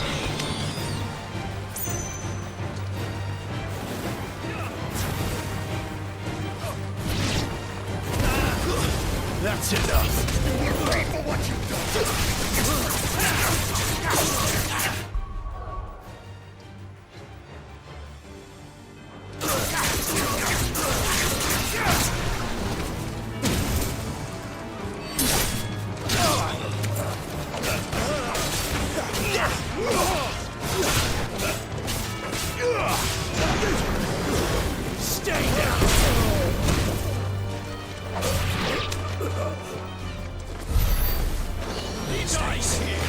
That's enough! You will pay for what you've done! Stay down! Nice here!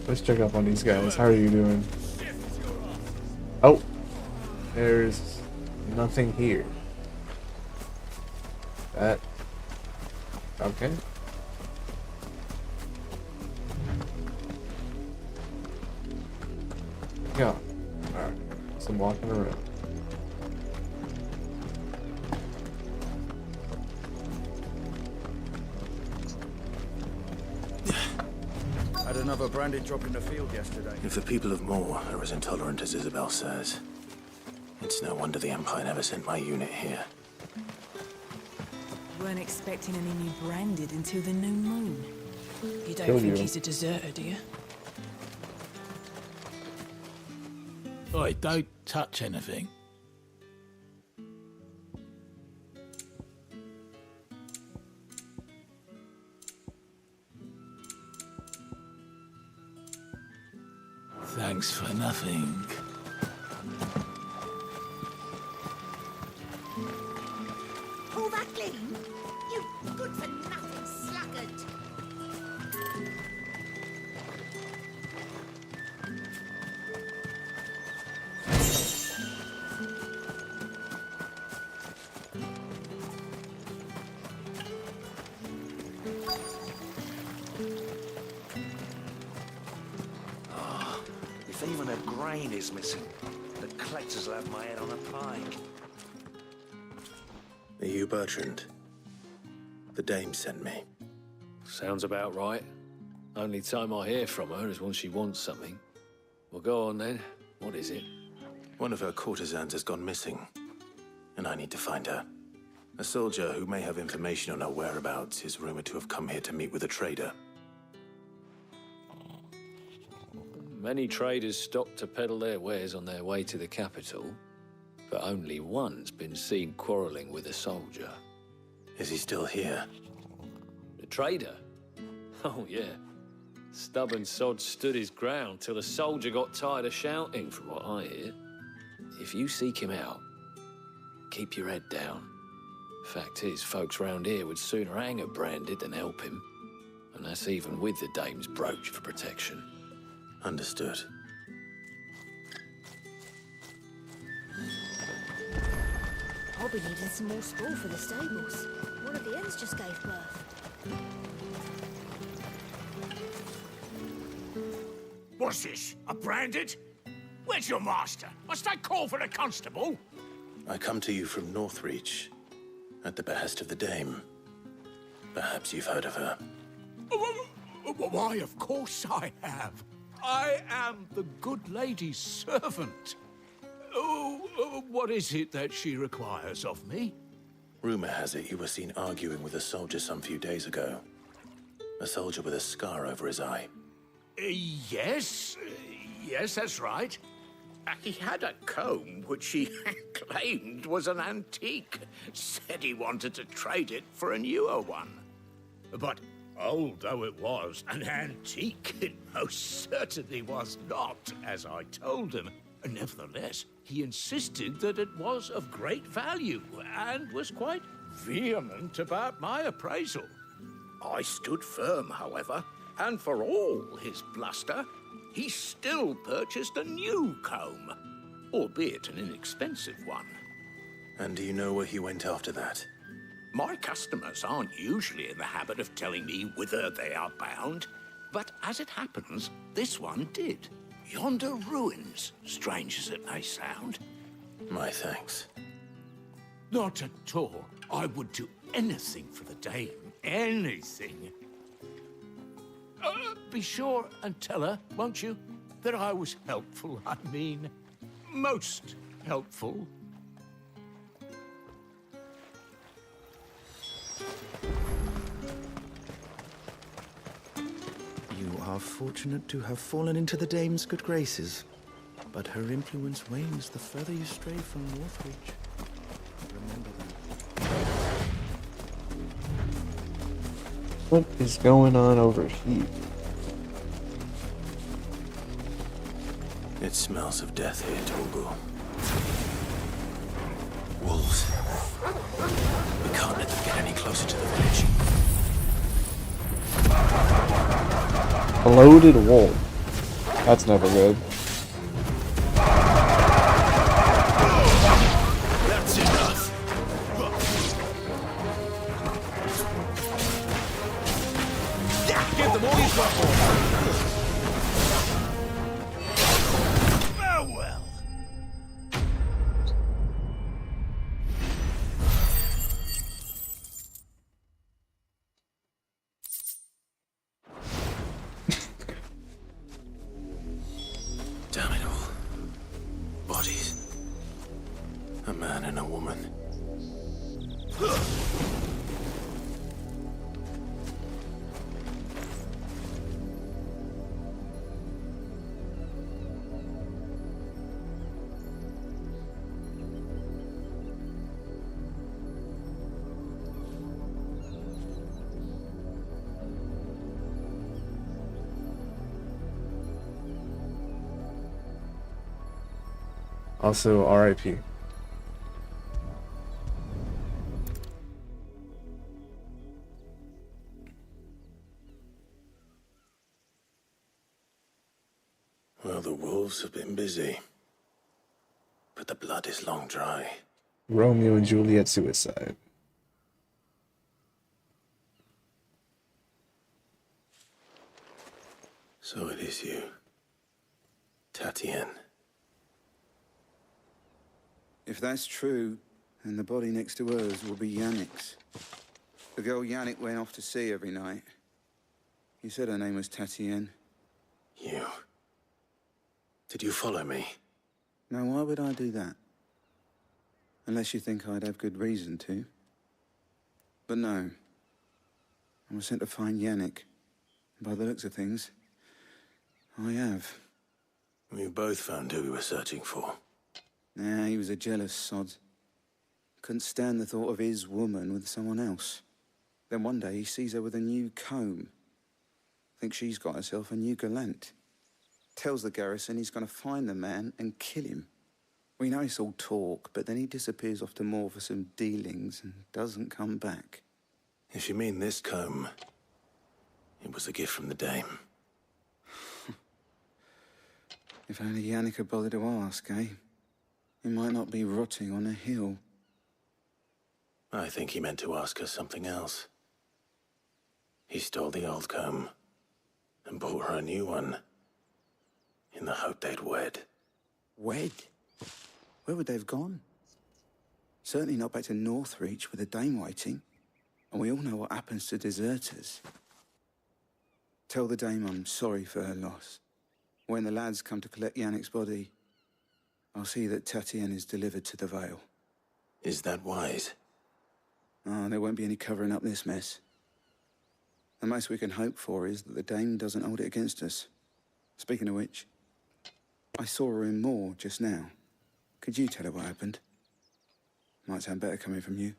Let's check up on these guys. How are you doing? Oh, there's nothing here. That okay. Yeah. Alright. Some walking around. Had another branded drop in the field yesterday. If the people of Moor are as intolerant as Isabel says, it's no wonder the Empire never sent my unit here. Weren't expecting any new branded until the new moon. You don't Kill think you. he's a deserter, do you? Oi, don't touch anything. Thanks for nothing. Pull that clean, you good-for-nothing sluggard. If even a grain is missing, the collectors will have my head on a pike. Are you Bertrand? The dame sent me. Sounds about right. Only time I hear from her is when she wants something. Well, go on then. What is it? One of her courtesans has gone missing, and I need to find her. A soldier who may have information on her whereabouts is rumored to have come here to meet with a trader. Many traders stop to peddle their wares on their way to the capital, but only one's been seen quarreling with a soldier. Is he still here? The trader? Oh, yeah. Stubborn sod stood his ground till the soldier got tired of shouting, from what I hear. If you seek him out, keep your head down. Fact is, folks round here would sooner hang a branded than help him. And that's even with the dame's brooch for protection. Understood. I'll be needing some more straw for the stables. One of the hens just gave birth. What's this? A branded? Where's your master? Must I call for the constable? I come to you from Northreach, at the behest of the dame. Perhaps you've heard of her. Why, of course I have. I am the good lady's servant. What is it that she requires of me? Rumor has it you were seen arguing with a soldier some few days ago. A soldier with a scar over his eye. Yes, that's right. He had a comb which he claimed was an antique. Said he wanted to trade it for a newer one. But old though it was, an antique it most certainly was not, as I told him. Nevertheless, he insisted that it was of great value and was quite vehement about my appraisal. I stood firm, however, and for all his bluster, he still purchased a new comb, albeit an inexpensive one. And do you know where he went after that? My customers aren't usually in the habit of telling me whither they are bound, but as it happens, this one did. Yonder ruins, strange as it may sound. My thanks. Not at all. I would do anything for the dame. Anything. Be sure and tell her, won't you, that I was helpful. I mean, most helpful. You are fortunate to have fallen into the dame's good graces, but her influence wanes the further you stray from Northreach. Remember that. What is going on over here? It smells of death here, Torbu. Wolves. We can't let them get any closer to the village. A loaded wolf. That's never good. That's enough. Give them all you've got for Farewell. Damn it all. Bodies. A man and a woman. Also, R.I.P. Well, the wolves have been busy. But the blood is long dry. Romeo and Juliet suicide. So it is you. Tatienne. If that's true, then the body next to hers will be Yannick's. The girl Yannick went off to see every night. You said her name was Tatienne. You. Did you follow me? Now, why would I do that? Unless you think I'd have good reason to. But no. I was sent to find Yannick. By the looks of things, I have. We both found who we were searching for. Nah, he was a jealous sod. Couldn't stand the thought of his woman with someone else. Then one day he sees her with a new comb. Thinks she's got herself a new gallant. Tells the garrison he's going to find the man and kill him. We know it's all talk, but then he disappears off to Moor for some dealings and doesn't come back. If you mean this comb, it was a gift from the dame. If only Yannick had bothered to ask, eh? He might not be rotting on a hill. I think he meant to ask her something else. He stole the old comb and bought her a new one in the hope they'd wed. Wed? Where would they have gone? Certainly not back to Northreach with a dame waiting. And we all know what happens to deserters. Tell the dame I'm sorry for her loss. When the lads come to collect Yannick's body, I'll see that Tatienne is delivered to the Vale. Is that wise? Oh, there won't be any covering up this mess. The most we can hope for is that the dame doesn't hold it against us. Speaking of which, I saw her in Moor just now. Could you tell her what happened? Might sound better coming from you.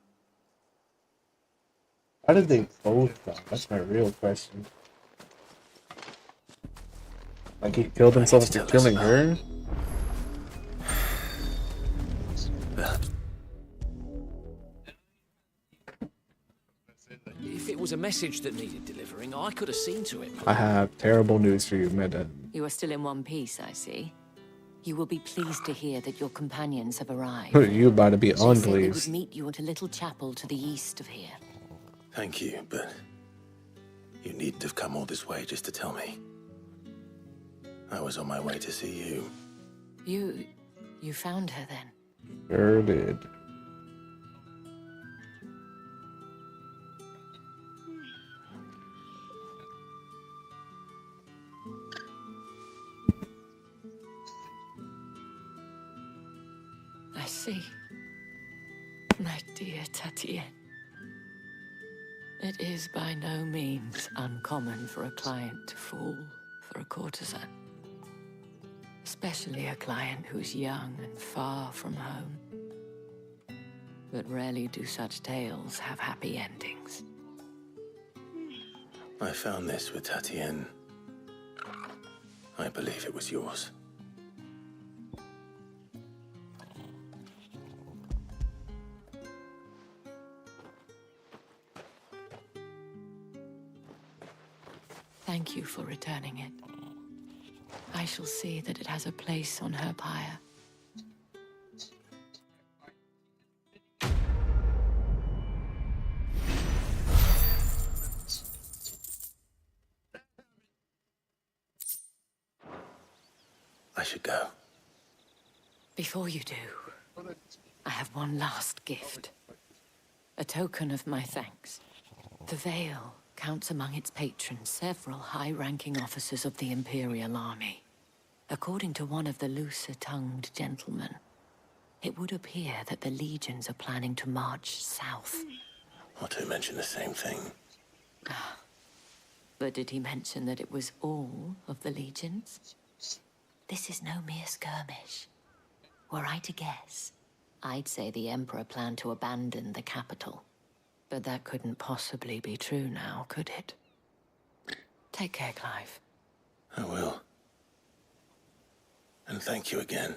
How did they both die? That's my real question. Like he killed himself after killing her? If it was a message that needed delivering, I could have seen to it. I have terrible news for you, Meda. You are still in one piece, I see. You will be pleased to hear that your companions have arrived. You about to be They on, said they would please. meet you at a little chapel to the east of here. Thank you, but you needn't have come all this way just to tell me. I was on my way to see you. You found her then? Sure did. I see. My dear Tatienne. It is by no means uncommon for a client to fall for a courtesan. Especially a client who's young and far from home. But rarely do such tales have happy endings. I found this with Tatienne. I believe it was yours. Thank you for returning it. I shall see that it has a place on her pyre. I should go. Before you do, I have one last gift. A token of my thanks. The Vale counts among its patrons several high-ranking officers of the Imperial Army. According to one of the looser-tongued gentlemen, it would appear that the legions are planning to march south. Or to mention the same thing. But did he mention that it was all of the legions? This is no mere skirmish. Were I to guess, I'd say the Emperor planned to abandon the capital. But that couldn't possibly be true now, could it? Take care, Clive. I will. And thank you again.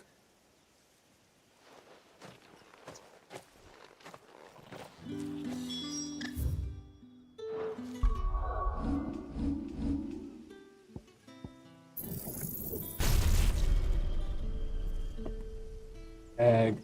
Egg.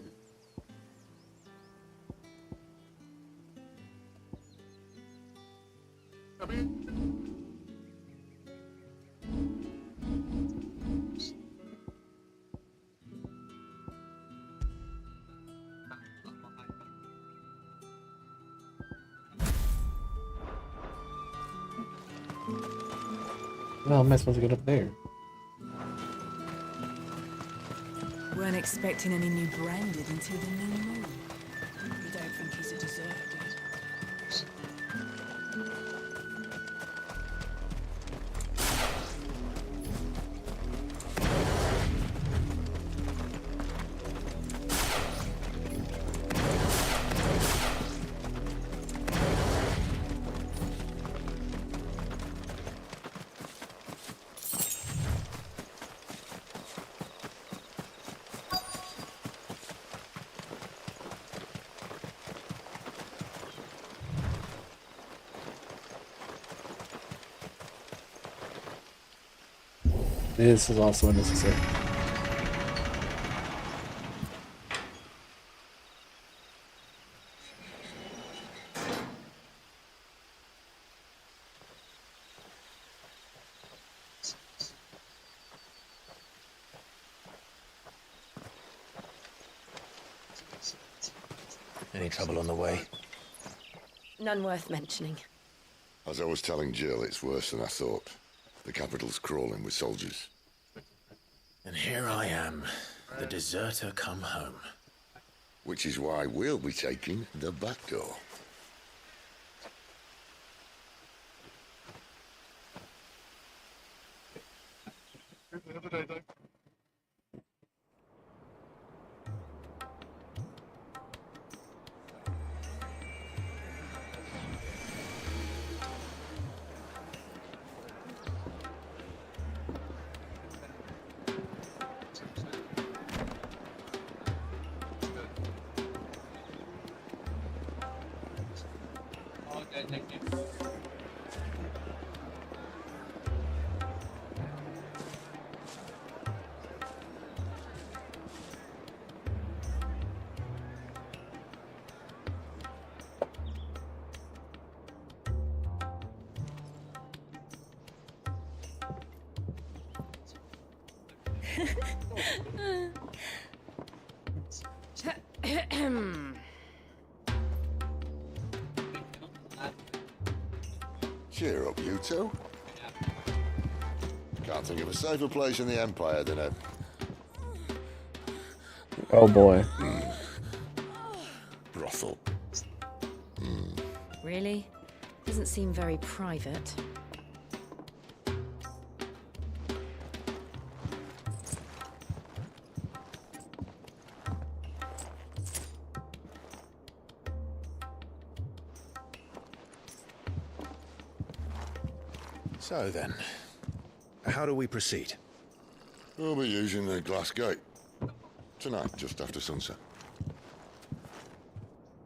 How am I supposed to get up there? Weren't expecting any new branded until the new moon. You don't think he's a deserter, do you? This is also unnecessary. Any trouble on the way? None worth mentioning. As I was telling Jill, it's worse than I thought. The capital's crawling with soldiers. And here I am, the deserter come home. Which is why we'll be taking the back door. Cheer up, you two. Can't think of a safer place in the Empire than a... Oh boy. brothel. Really? Doesn't seem very private. So then, how do we proceed? We'll be using the glass gate. Tonight, just after sunset.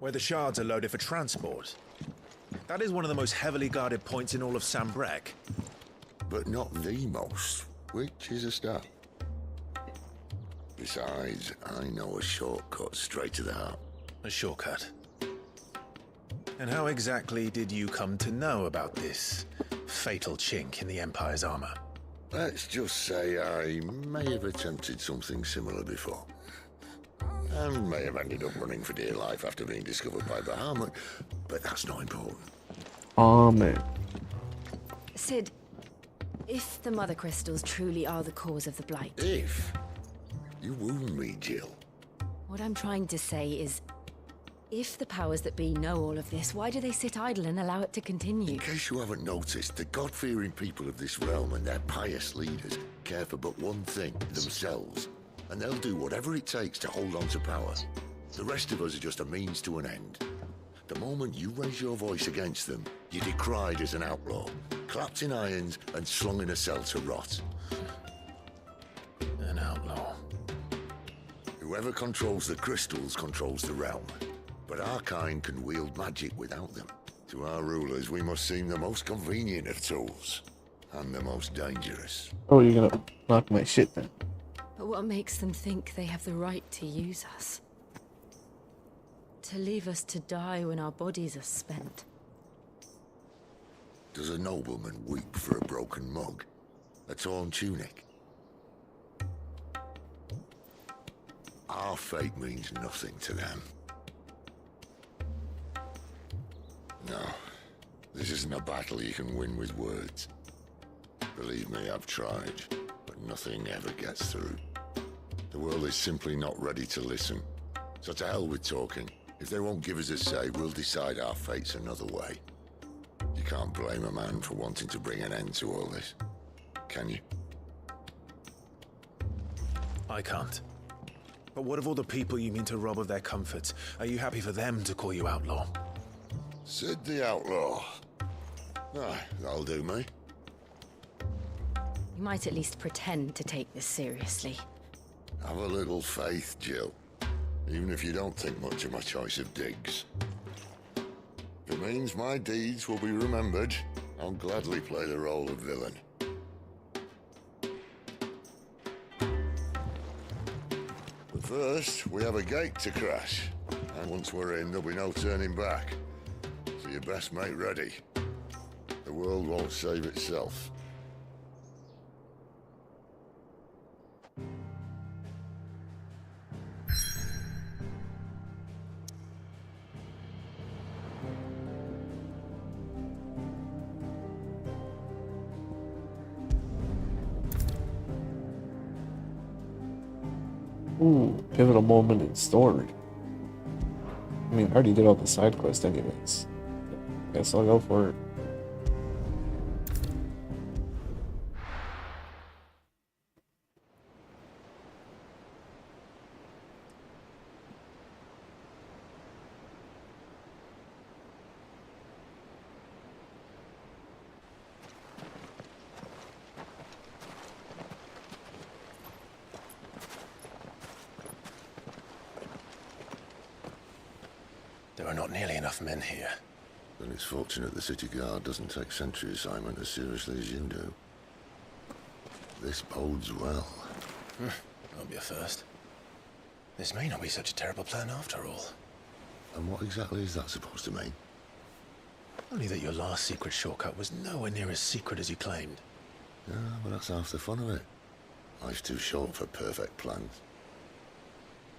Where the shards are loaded for transport. That is one of the most heavily guarded points in all of Sambrek. But not the most. which is a start. Besides, I know a shortcut straight to the heart. A shortcut? And how exactly did you come to know about this fatal chink in the Empire's armor? Let's just say I may have attempted something similar before. And may have ended up running for dear life after being discovered by Bahamut, but that's not important. Oh, man. Sid, if the Mother Crystals truly are the cause of the Blight... If? You wound me, Jill. What I'm trying to say is, if the powers that be know all of this, why do they sit idle and allow it to continue? In case you haven't noticed, the God-fearing people of this realm and their pious leaders care for but one thing, themselves. And they'll do whatever it takes to hold on to power. The rest of us are just a means to an end. The moment you raise your voice against them, you're decried as an outlaw, clapped in irons and slung in a cell to rot. An outlaw. Whoever controls the crystals controls the realm. But our kind can wield magic without them. To our rulers, we must seem the most convenient of tools. And the most dangerous. Oh, you're gonna knock my shit then. But what makes them think they have the right to use us? To leave us to die when our bodies are spent? Does a nobleman weep for a broken mug? A torn tunic? Our fate means nothing to them. No, this isn't a battle you can win with words. Believe me, I've tried, but nothing ever gets through. The world is simply not ready to listen. So to hell with talking. If they won't give us a say, we'll decide our fates another way. You can't blame a man for wanting to bring an end to all this, can you? I can't. But what of all the people you mean to rob of their comforts? Are you happy for them to call you outlaw? Sid the Outlaw. Ah, that'll do me. You might at least pretend to take this seriously. Have a little faith, Jill. Even if you don't think much of my choice of digs. If it means my deeds will be remembered, I'll gladly play the role of villain. But first, we have a gate to crash. And once we're in, there'll be no turning back. So you best make ready. The world won't save itself. Ooh, pivotal moment in story. I mean, I already did all the side quests anyways. Guess I'll go for it. There are not nearly enough men here. Then it's fortunate the city guard doesn't take sentry assignment as seriously as you do. This bodes well. Won't be a first. This may not be such a terrible plan after all. And what exactly is that supposed to mean? Only that your last secret shortcut was nowhere near as secret as you claimed. Yeah, but that's half the fun of it. Life's too short for perfect plans.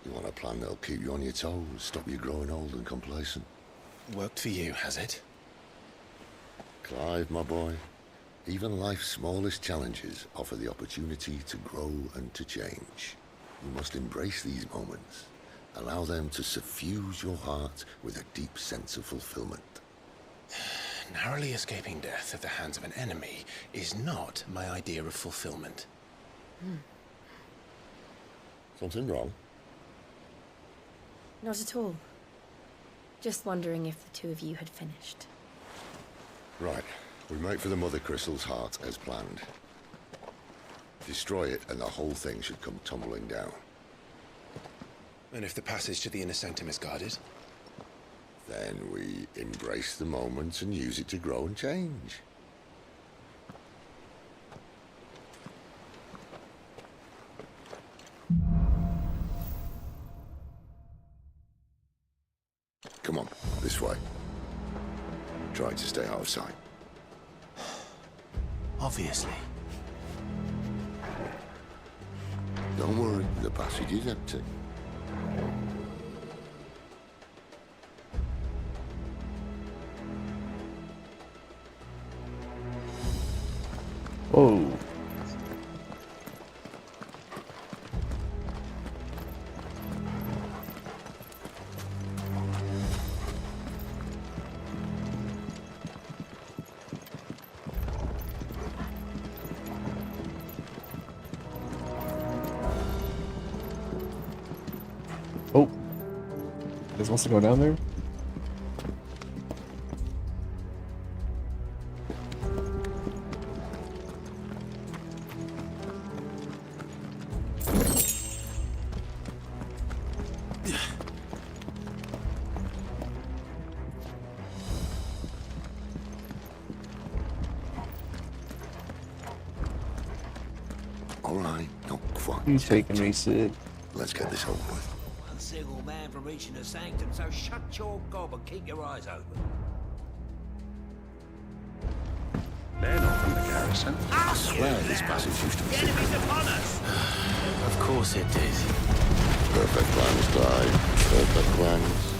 You want a plan that'll keep you on your toes, stop you growing old and complacent. Worked for you, has it? Clive, my boy, even life's smallest challenges offer the opportunity to grow and to change. You must embrace these moments. Allow them to suffuse your heart with a deep sense of fulfillment. Narrowly escaping death at the hands of an enemy is not my idea of fulfillment. Something wrong? Not at all. Just wondering if the two of you had finished. Right. We make for the Mother Crystal's heart as planned. Destroy it and the whole thing should come tumbling down. And if the passage to the inner sanctum is guarded? Then we embrace the moment and use it to grow and change. Come on, this way. Try to stay out of sight. Obviously. Don't worry, the passage is empty. Whoa. Oh. This wants to go down there? All right, not quite. You taking me, Sid? Let's get this over with. One single man from reaching the sanctum, so shut your gob and keep your eyes open. They're not from the garrison. I swear this passage used to be... The enemy's upon us! Of course it did. Perfect plans, Clyde. Perfect plans.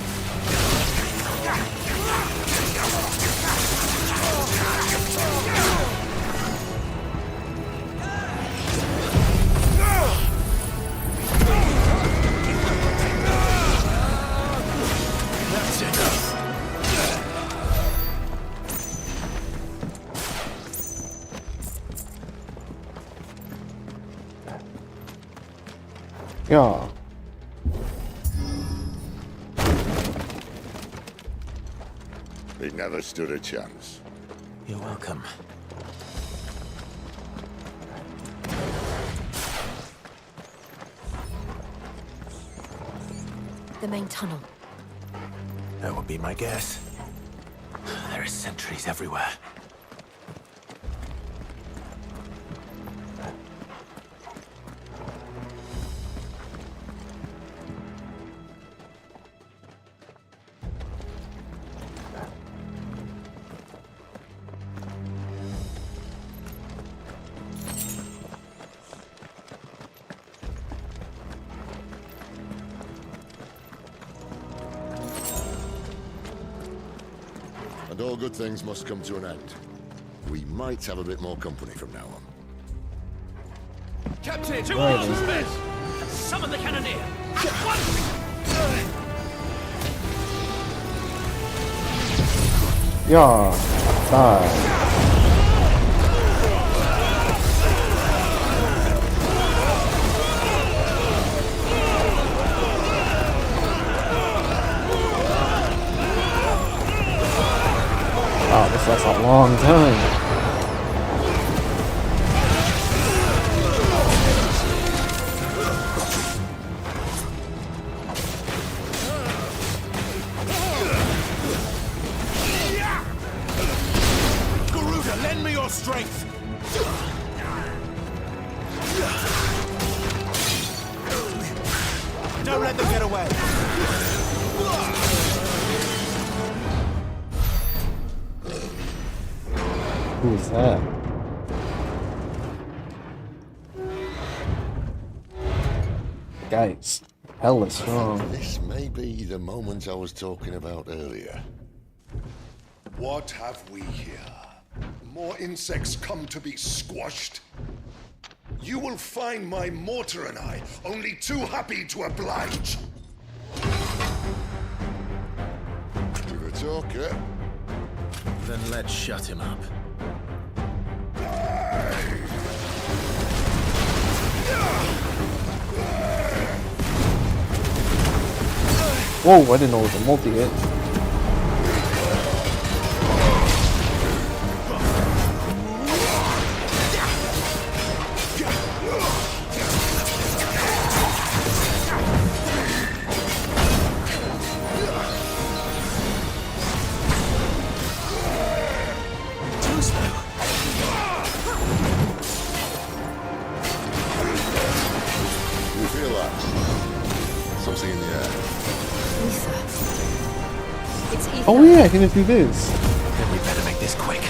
That's it. Yeah. They never stood a chance. You're welcome. The main tunnel. That would be my guess. There are sentries everywhere. And all good things must come to an end. We might have a bit more company from now on. Captain, to arms, men! Summon the cannoneer! At once! Yeah. Die. Wow, this lasts a long time. Garuda, lend me your strength! Don't let them get away! Who is that? Guys, hella strong. This may be the moment I was talking about earlier. What have we here? More insects come to be squashed? You will find my mortar and I only too happy to oblige. You're a talker. Then let's shut him up. Whoa, I didn't know it was a multi-hit. You feel that? Something in the air. Oh yeah, I can just do this. Then we better make this quick.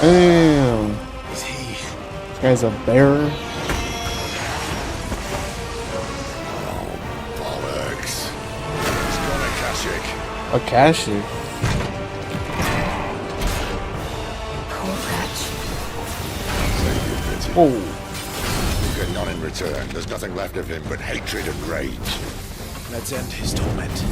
Damn. This guy's a bear. Bollocks. He's got a Kashik. A Kashik. Whoa. You get none in return. There's nothing left of him but hatred and rage. Let's end his torment.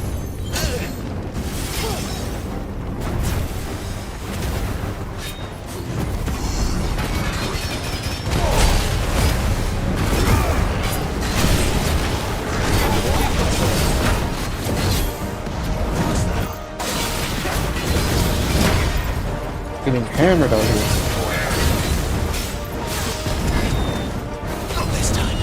Getting hammered out here. Not this time.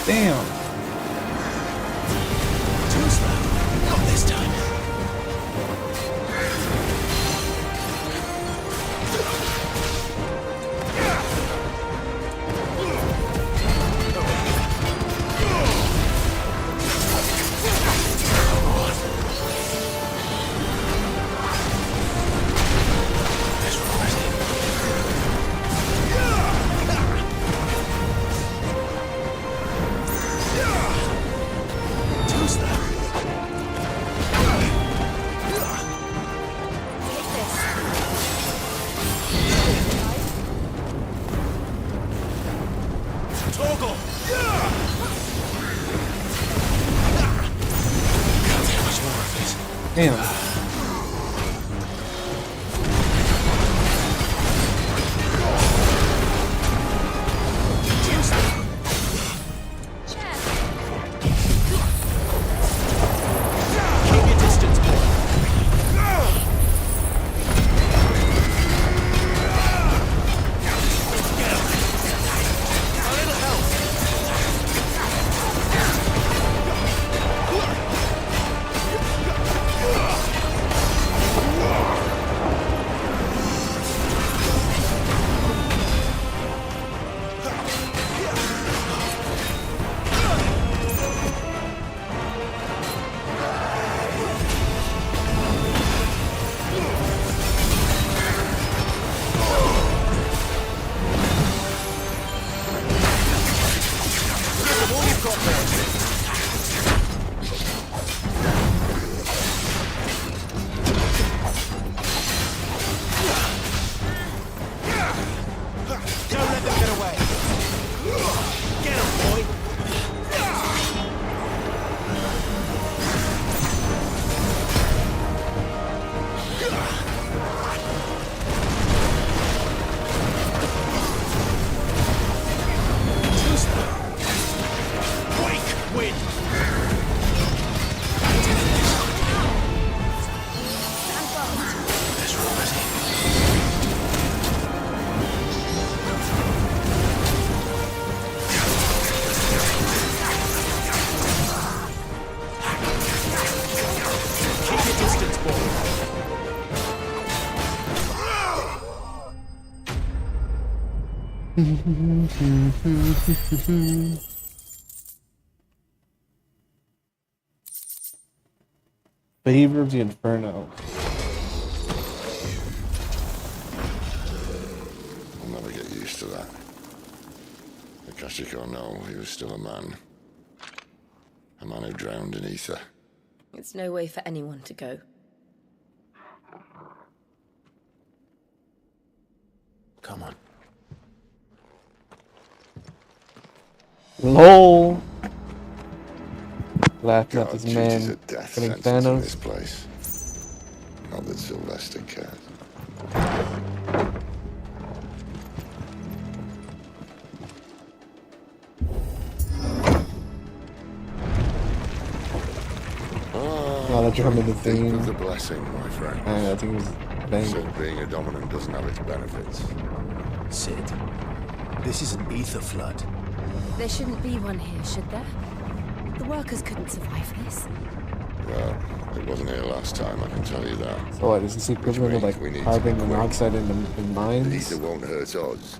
Damn. Too slow. Not this time. Damn. Keep your distance, boy. A little help. Favor of the Inferno. I'll never get used to that. Akashic or no, he was still a man. A man who drowned in ether. It's no way for anyone to go. Come on. LOL! Laughing at God this chooses man a death getting sentence in Thanos. this place. Not that Sylvester cares. Now that you're humming the Deep theme. of the blessing, my friend. I think it was banging. Sid being a dominant doesn't have its benefits. Sid, this is an ether flood. There shouldn't be one here, should there? The workers couldn't survive this. Well, it wasn't here last time, I can tell you that. So what, is this equivalent of like we need carving to monoxide in mines? Ether won't hurt us,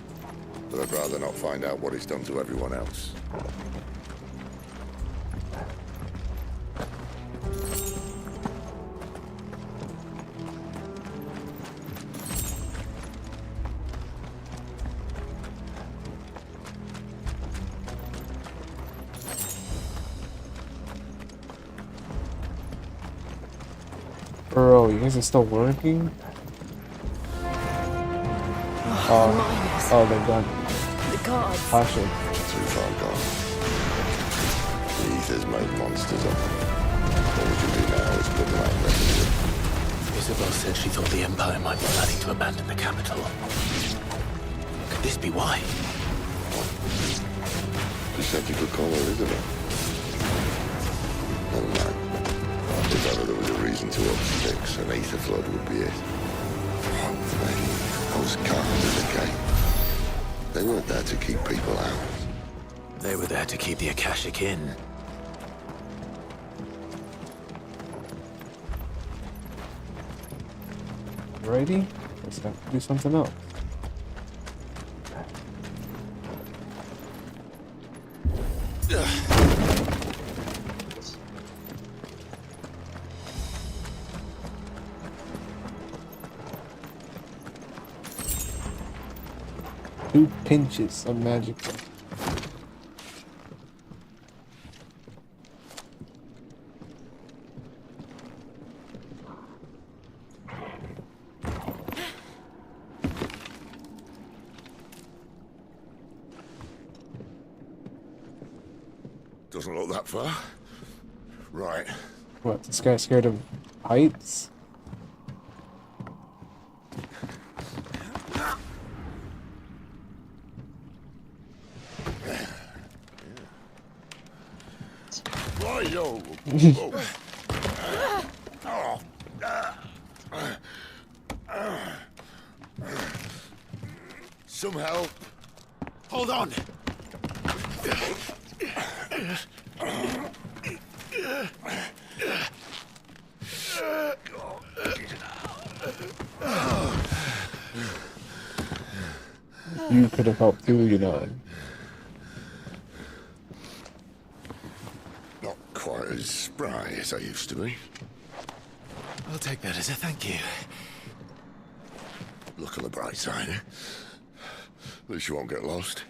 but I'd rather not find out what it's done to everyone else. Bro, you guys are still working? Oh, they're done. The guards. Pasha. Too far gone. The ether's made monsters of them. All we can do now is put them out of residue. Isabel said she thought the Empire might be planning to abandon the capital. Could this be why? She said you could call her Isabel. Never mind. If ever there was a reason to up sticks, an ether flood would be it. Those guards at the gate. They weren't there to keep people out. They were there to keep the Akashic in. Ready? Let's have to do something else. Two pinches of magic. Doesn't look that far. Right. What, this guy's scared of heights? Right-o. Some help. Hold on. You could have helped too, you know. Not quite as spry as I used to be. I'll take that as a thank you. Look on the bright side, eh? At least you won't get lost.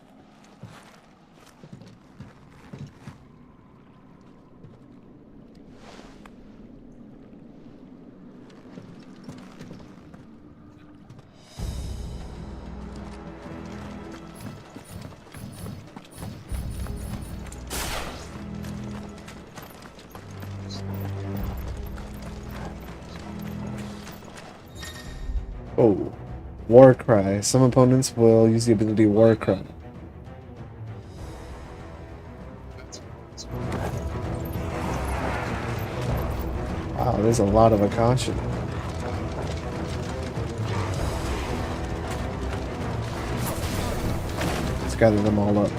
Oh, War Cry. Some opponents will use the ability War Cry. Wow, there's a lot of Akasha. Let's gather them all up.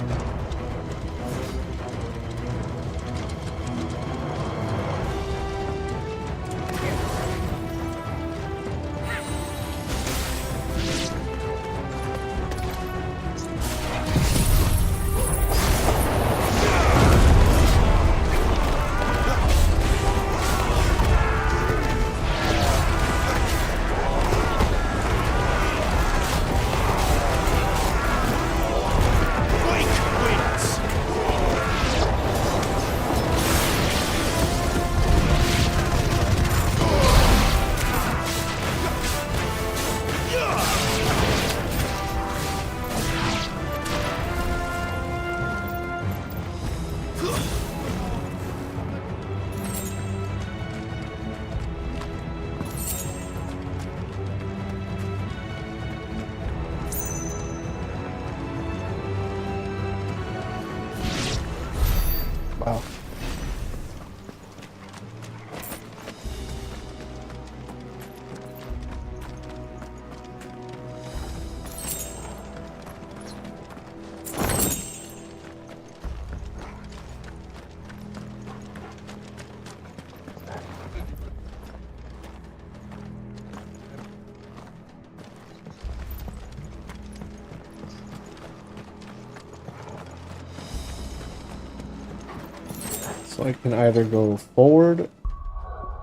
So I can either go forward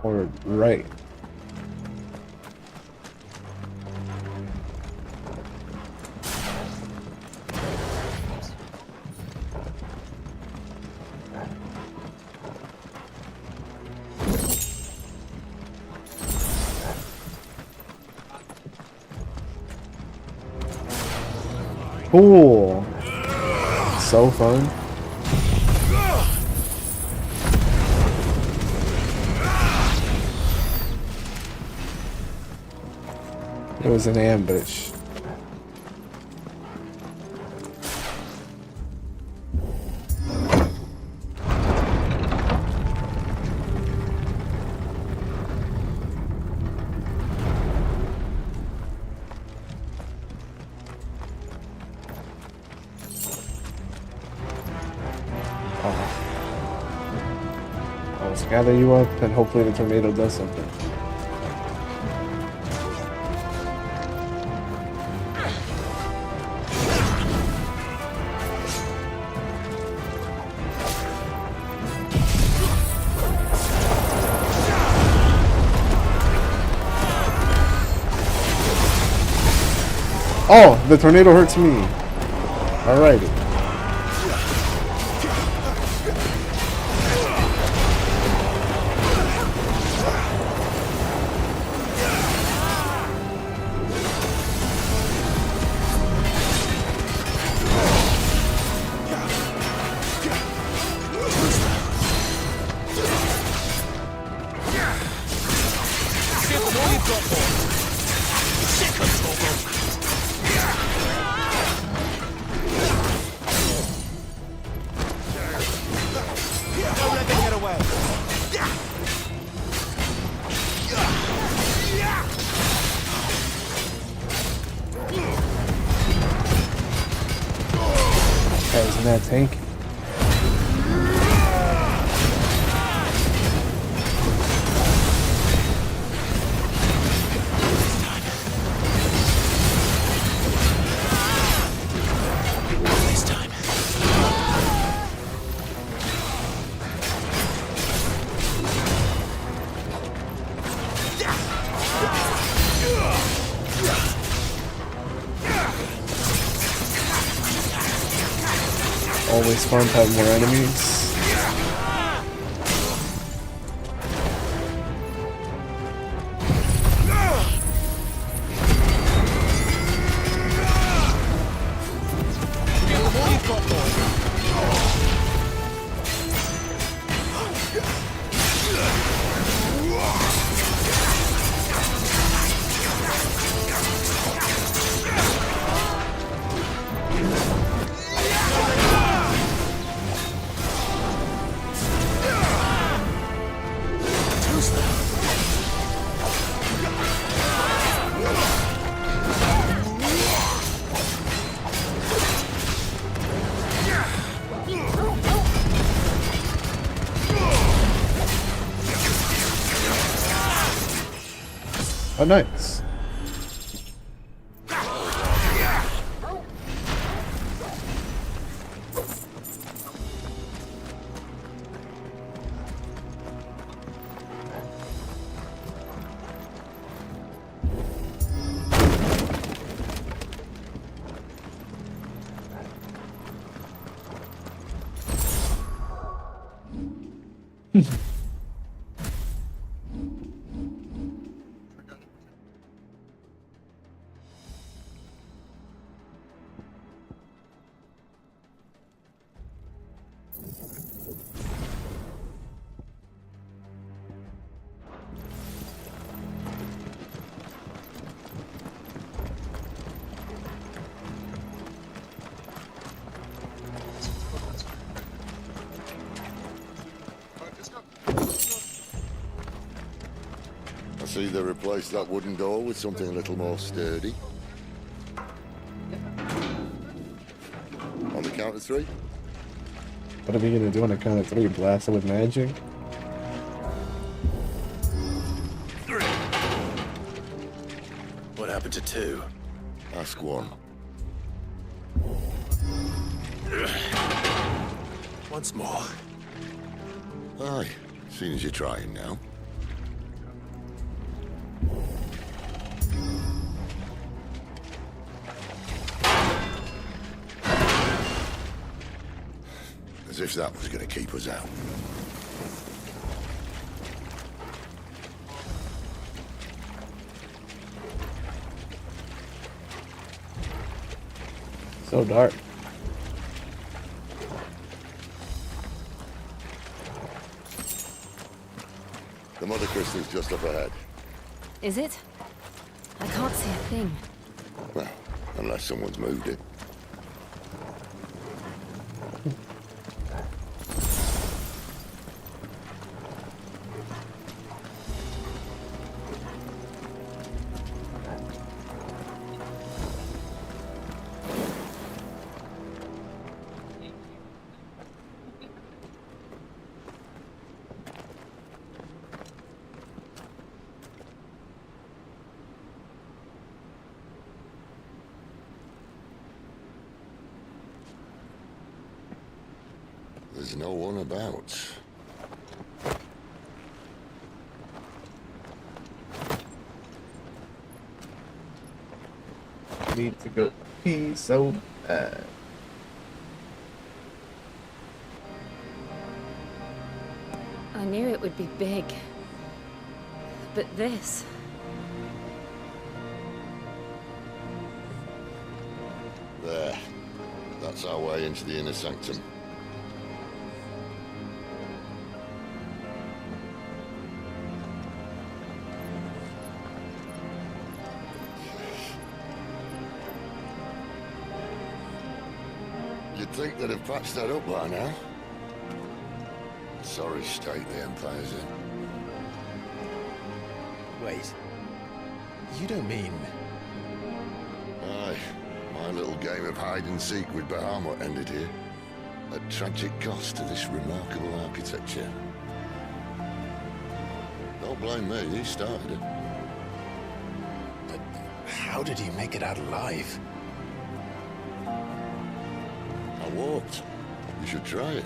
or right. Cool. So fun. It was an ambush. Let's gather you up and hopefully the tornado does something. Oh, the tornado hurts me. Alrighty. That was mad tanky. This time. Always fun to have more enemies. Oh, nice. I see they replaced that wooden door with something a little more sturdy. On the count of three? What are we gonna do on the count of three? Blast it with magic? What happened to two? Ask one. Once more. Aye, seeing as you're trying now. As if that was going to keep us out. So dark. The mother crystal's just up ahead. Is it? I can't see a thing. Well, unless someone's moved it. There's no one about. Need to go pee so bad. I knew it would be big. But this... There. That's our way into the inner sanctum. You'd think they'd have patched that up by now. Sorry state the Empire's in. Wait. You don't mean... Aye. My little game of hide-and-seek with Bahamut ended here. At tragic cost to this remarkable architecture. Don't blame me, he started it. But how did he make it out alive? I walked. You should try it.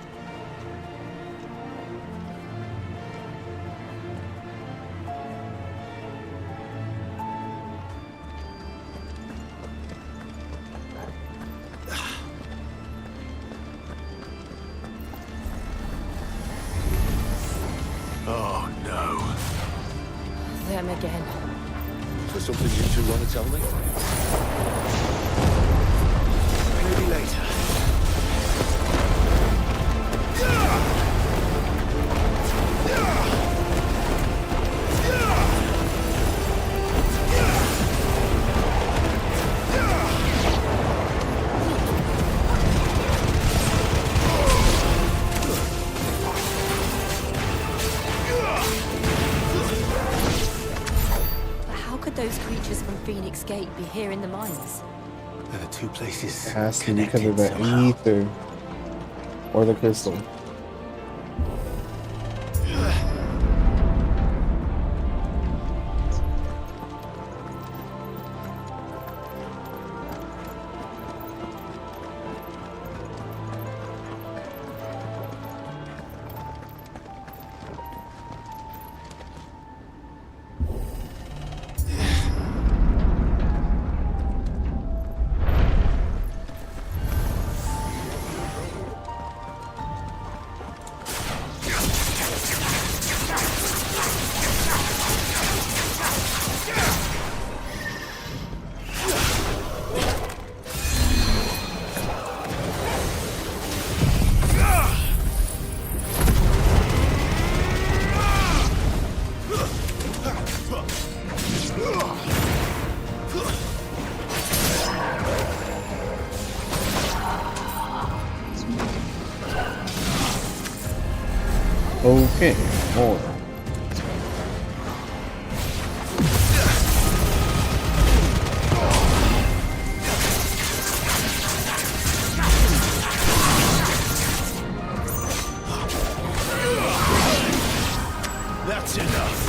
Oh, no. Them again. Is there something you two want to tell me? Maybe later. How could those creatures from Phoenix Gate be here in the mines? There are two places It has to be because of the ether or the crystal. Okay, more. That's enough.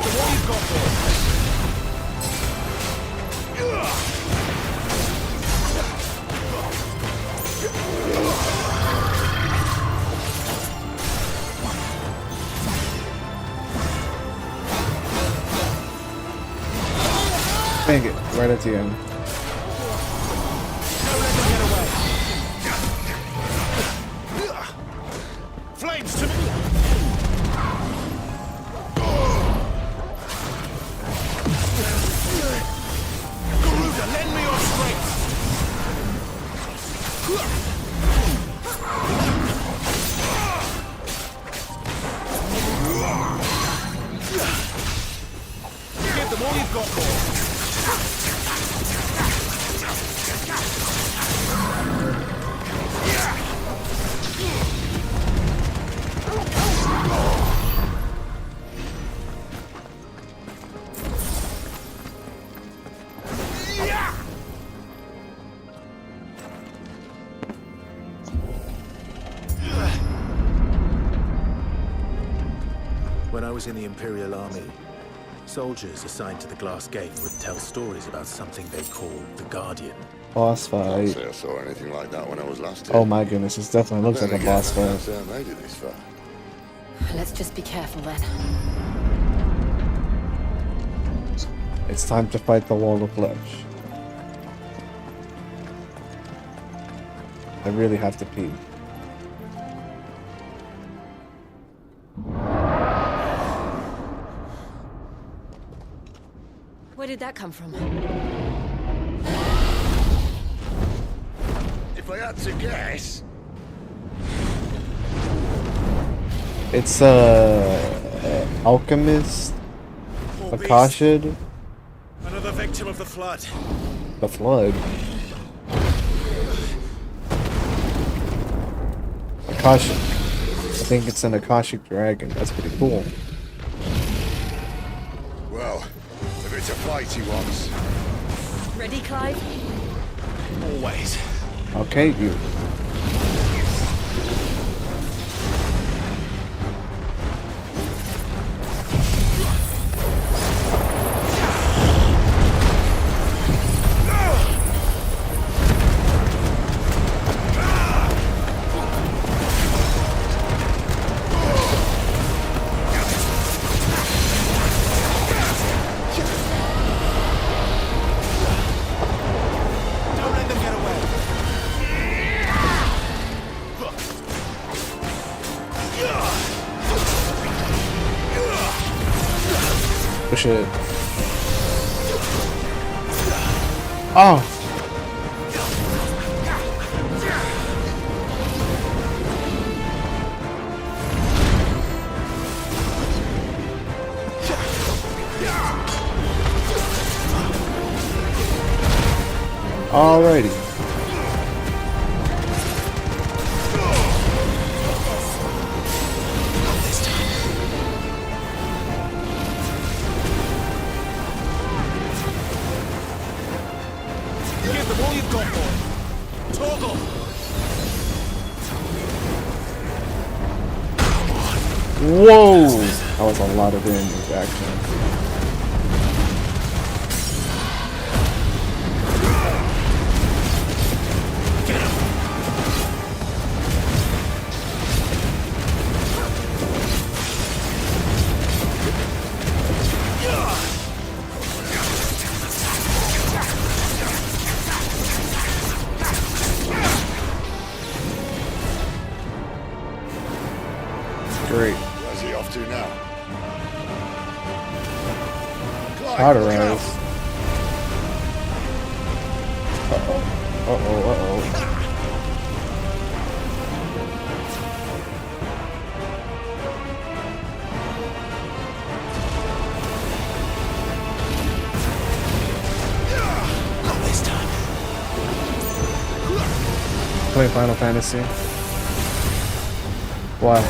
them all you've got, boy. Dang it, right at the end. Flames to me! Garuda, lend me your strength! Give them all you've got, boy! When I was in the Imperial Army, soldiers assigned to the Glass Gate would tell stories about something they called the Guardian. Boss Can't fight. say I saw anything like that when I was last here. Oh my goodness, this definitely looks Then like a again, boss I can't fight. say I made it this far. Let's just be careful then. It's time to fight the wall of flesh. I really have to pee. Where did that come from? If I had to guess, It's alchemist, Akashid, Another victim of the flood. the flood. Akashic. I think it's an Akashic dragon. That's pretty cool. well, if it's a fight he wants. Ready, Clive? Always. Okay, you. Don't let them get away. Push it. Oh. Alrighty. Give them all you've got, boy. Toggle. Whoa! That was a lot of damage, actually. Great. Where's he off to now? Cauterize. Uh-oh. Uh-oh, uh-oh. Not this time. Play Final Fantasy. Why?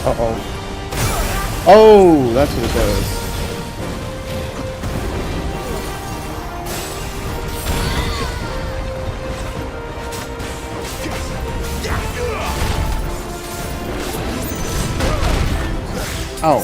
Uh-oh. Oh, that's what it does. Oh.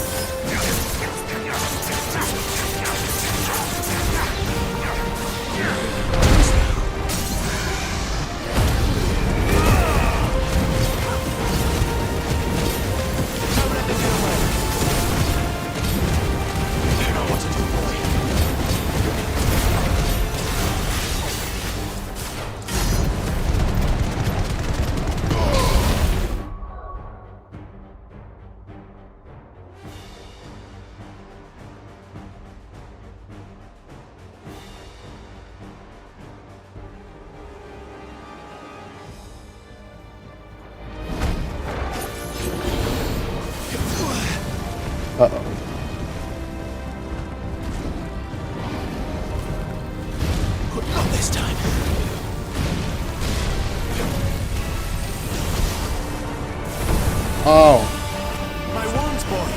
Uh-oh. Not this time. Oh. My wounds, boy.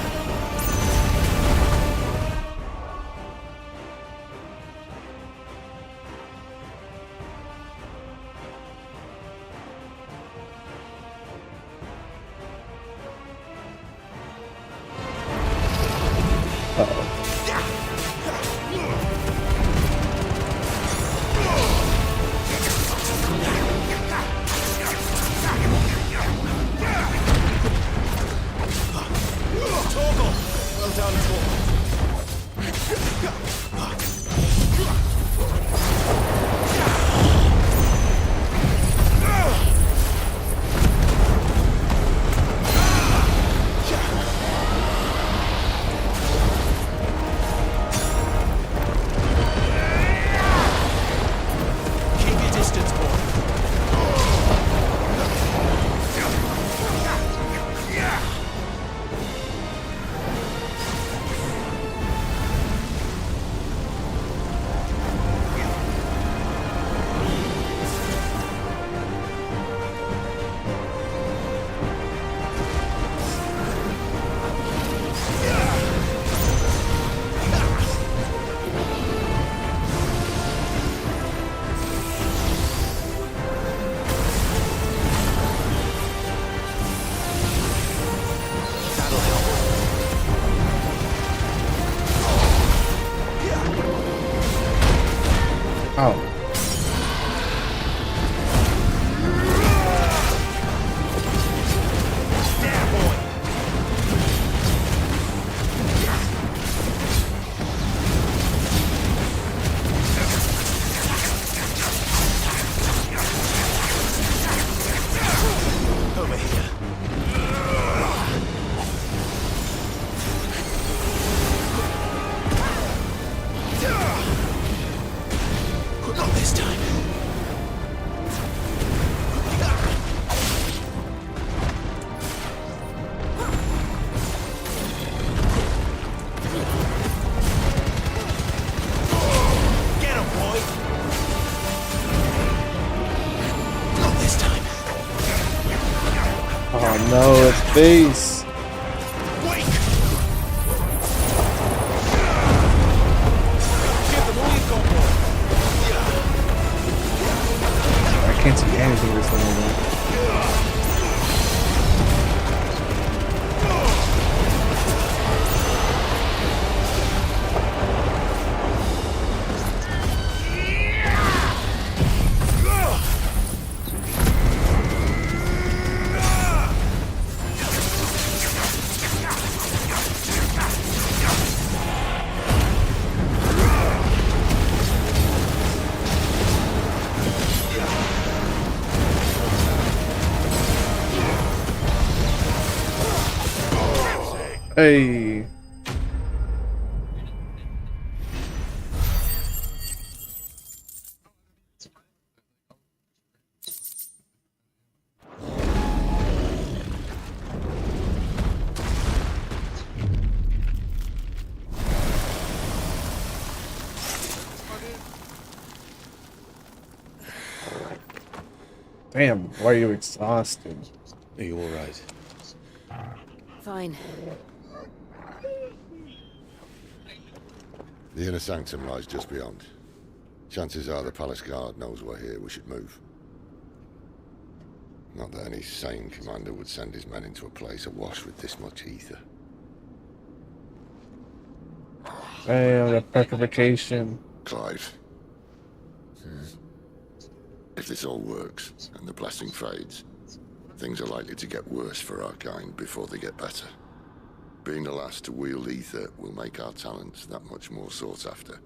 Oh. Over here. Not this time. Get him, boy. Not this time. Oh no, it's face. I can't see anything this moment. Hey. Damn, why are you exhausted? Are you all right? Fine. The inner sanctum lies just beyond. Chances are the palace guard knows we're here. We should move. Not that any sane commander would send his men into a place awash with this much ether. Damn, the petrification. Clive. If this all works, and the blessing fades, things are likely to get worse for our kind before they get better. Being the last to wield ether will make our talents that much more sought after.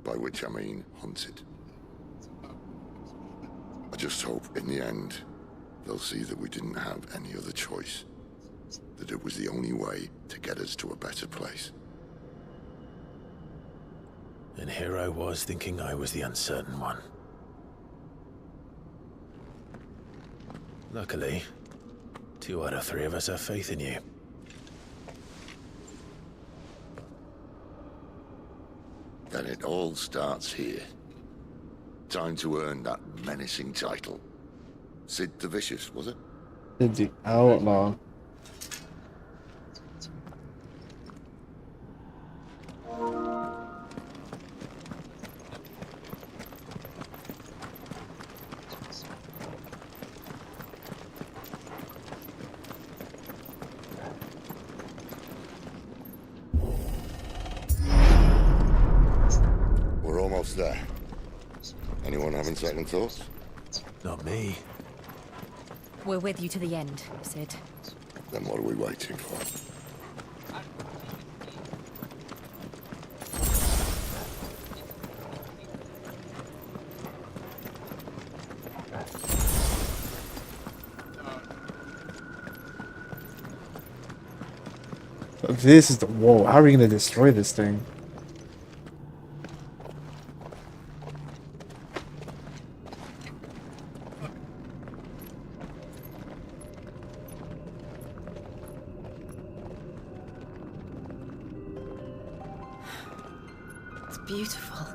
By which I mean hunted. I just hope, in the end, they'll see that we didn't have any other choice. That it was the only way to get us to a better place. And here I was thinking I was the uncertain one. Luckily, 2 out of 3 of us have faith in you. Then it all starts here. Time to earn that menacing title. Sid the Vicious, was it? Sid the Outlaw. We're almost there. Anyone having second thoughts? Not me. We're with you to the end, Sid. Then what are we waiting for? This is the whoa. How are we gonna destroy this thing? It's beautiful.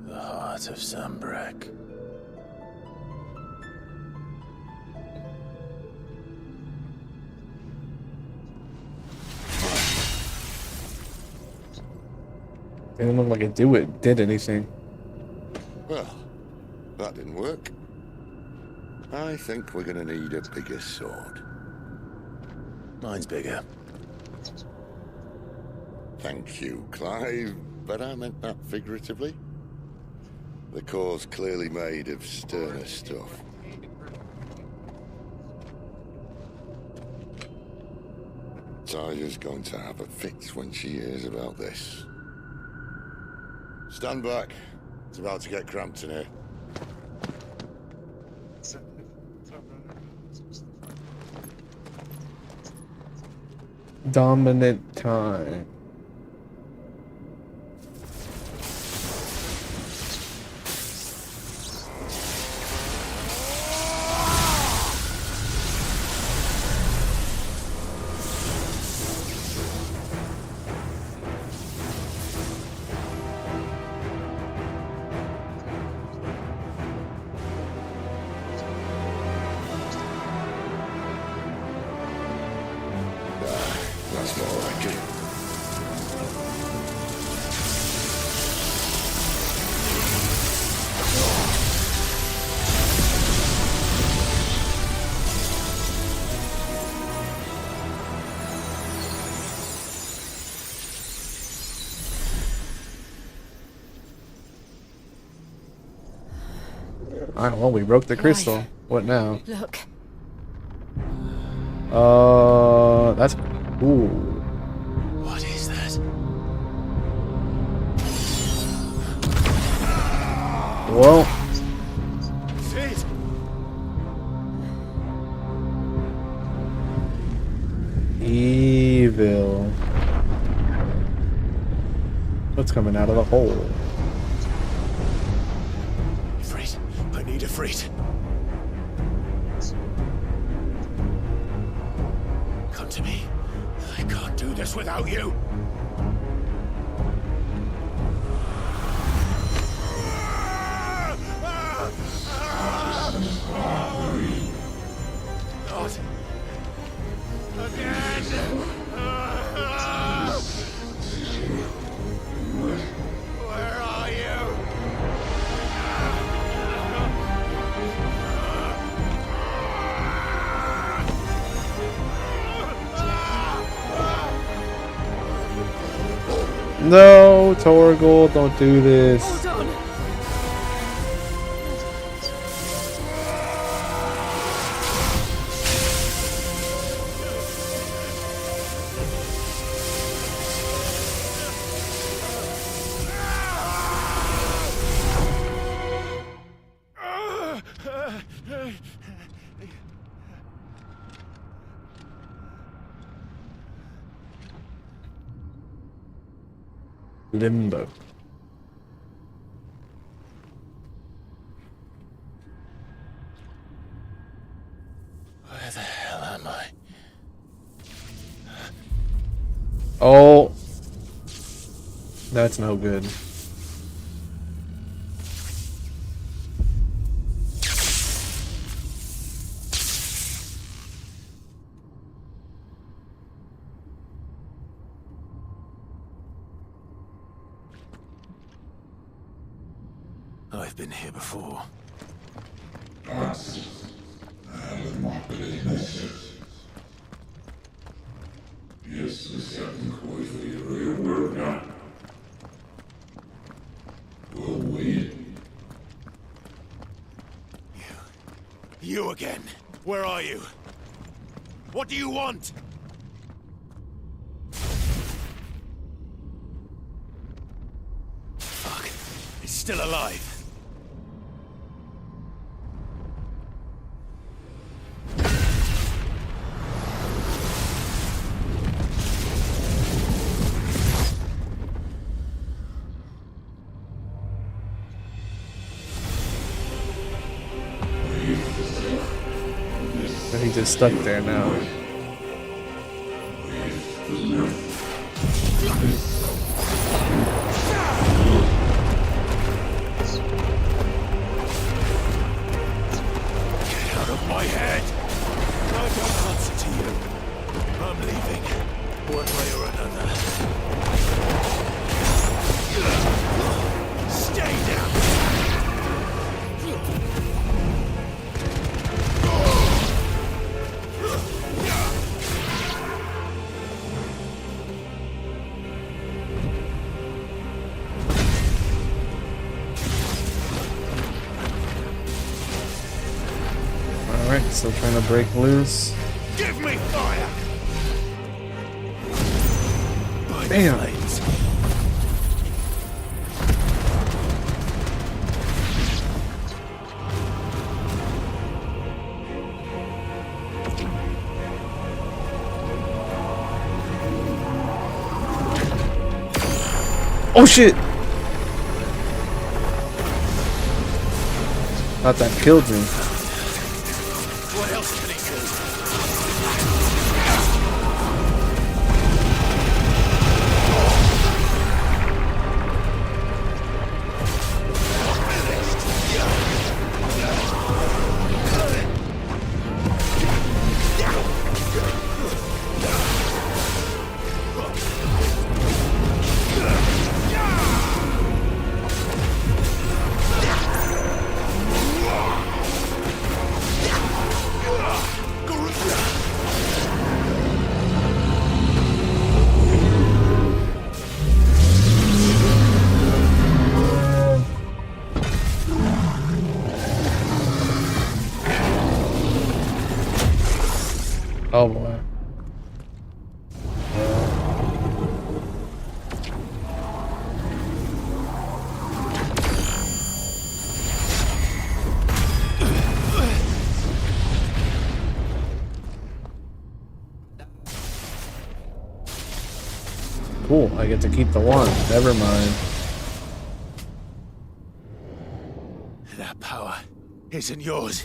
The heart of Sambrek. Didn't look like it did anything. Well, that didn't work. I think we're gonna need a bigger sword. Mine's bigger. Thank you, Clive, but I meant that figuratively. The core's clearly made of sterner stuff. Tyler's going to have a fit when she hears about this. Stand back. It's about to get cramped in here. Dominant time. That's more like it. Alright, well, we broke the crystal. What now? Look. That's... Ooh. What is that? Well... Sid! Evil. What's coming out of the hole? Freight. I need a freight. Come to me. I can't do this without you. Not No, Torgal, don't do this. Hold on. Limbo. Where the hell am I? Oh, that's no good. I've been here before. You again? Where are you? What do you want? Fuck. It's still alive. He's just stuck there now. Get out of my head! I don't answer to you. I'm leaving. One way or another. Stay down! Alright, still trying to break loose. Give me fire! By the Damn. flames. Oh shit! Thought that killed me. What else can he Oh boy. Cool, I get to keep the one. Never mind. That power isn't yours.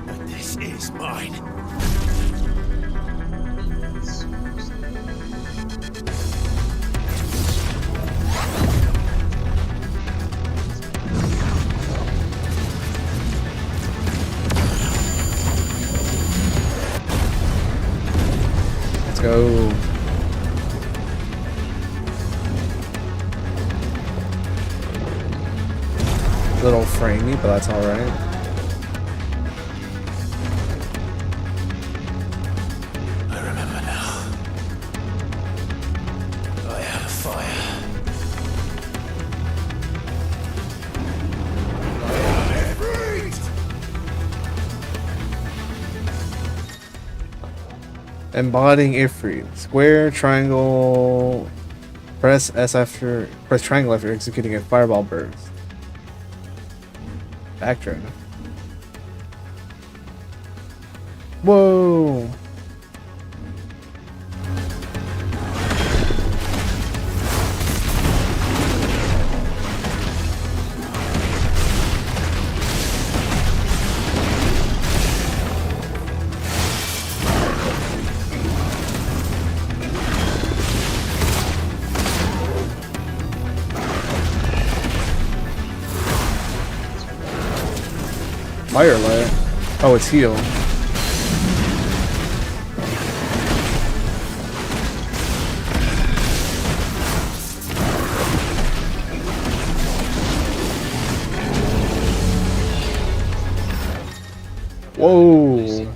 But this is mine. little framey, but that's alright. I remember now. I had a fire. Embodying Ifrit. Square, triangle. Press triangle after executing a fireball burst. Backtrack. Whoa! Firelight. Oh, it's heal. Whoa.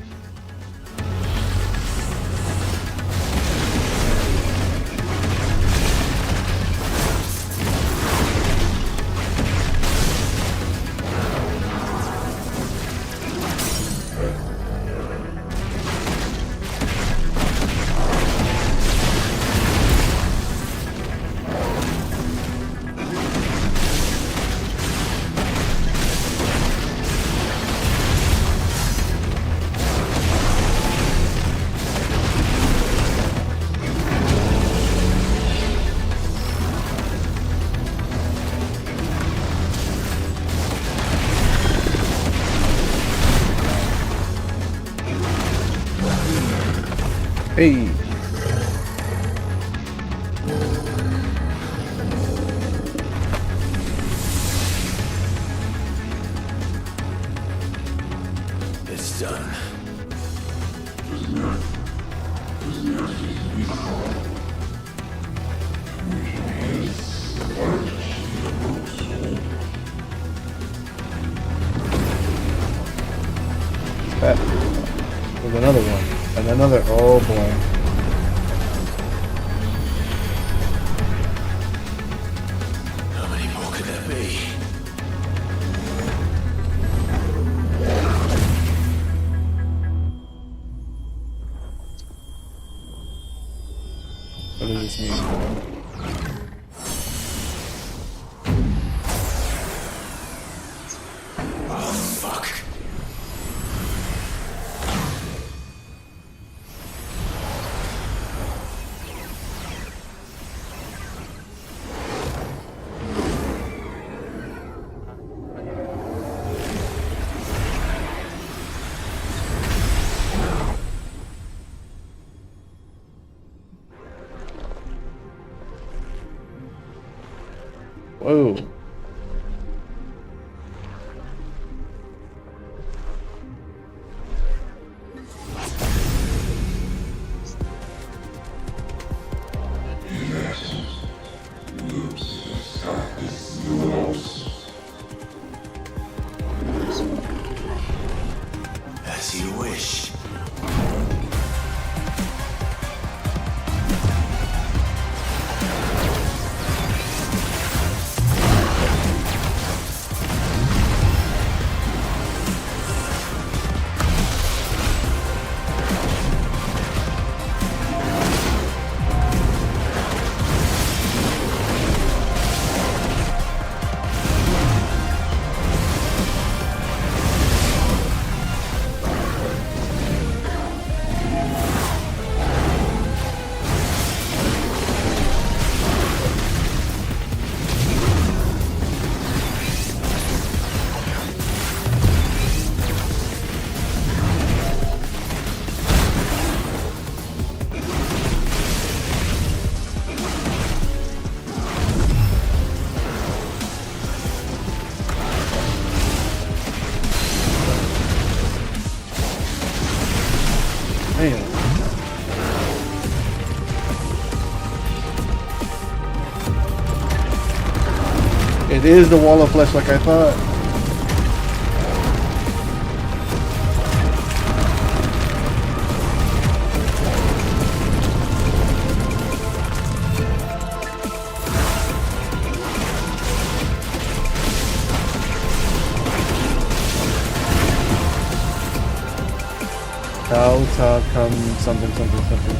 Hey. It's done. There's another one. And another. Oh boy. How many more could there be? What does this mean? Oh, fuck. Whoa. As you wish. Man. It is the wall of flesh like I thought. Calta come something something something.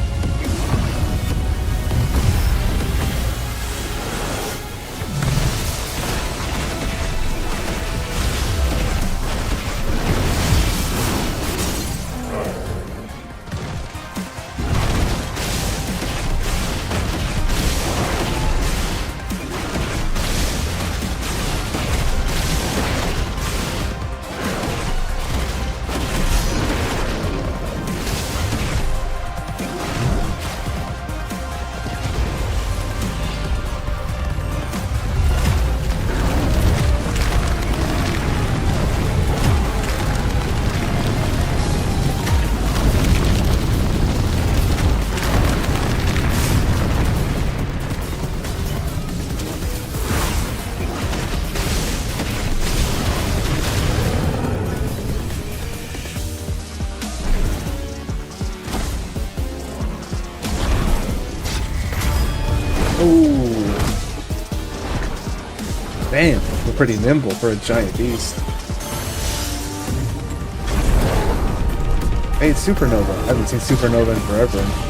Damn, we're pretty nimble for a giant beast. Hey, it's Supernova. I haven't seen Supernova in forever.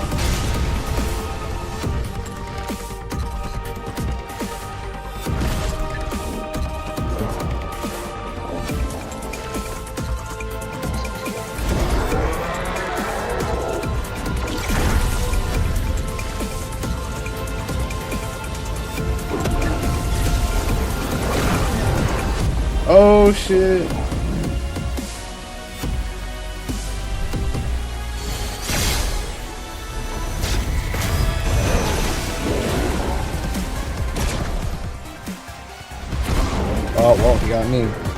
Oh shit. Oh well, he got me.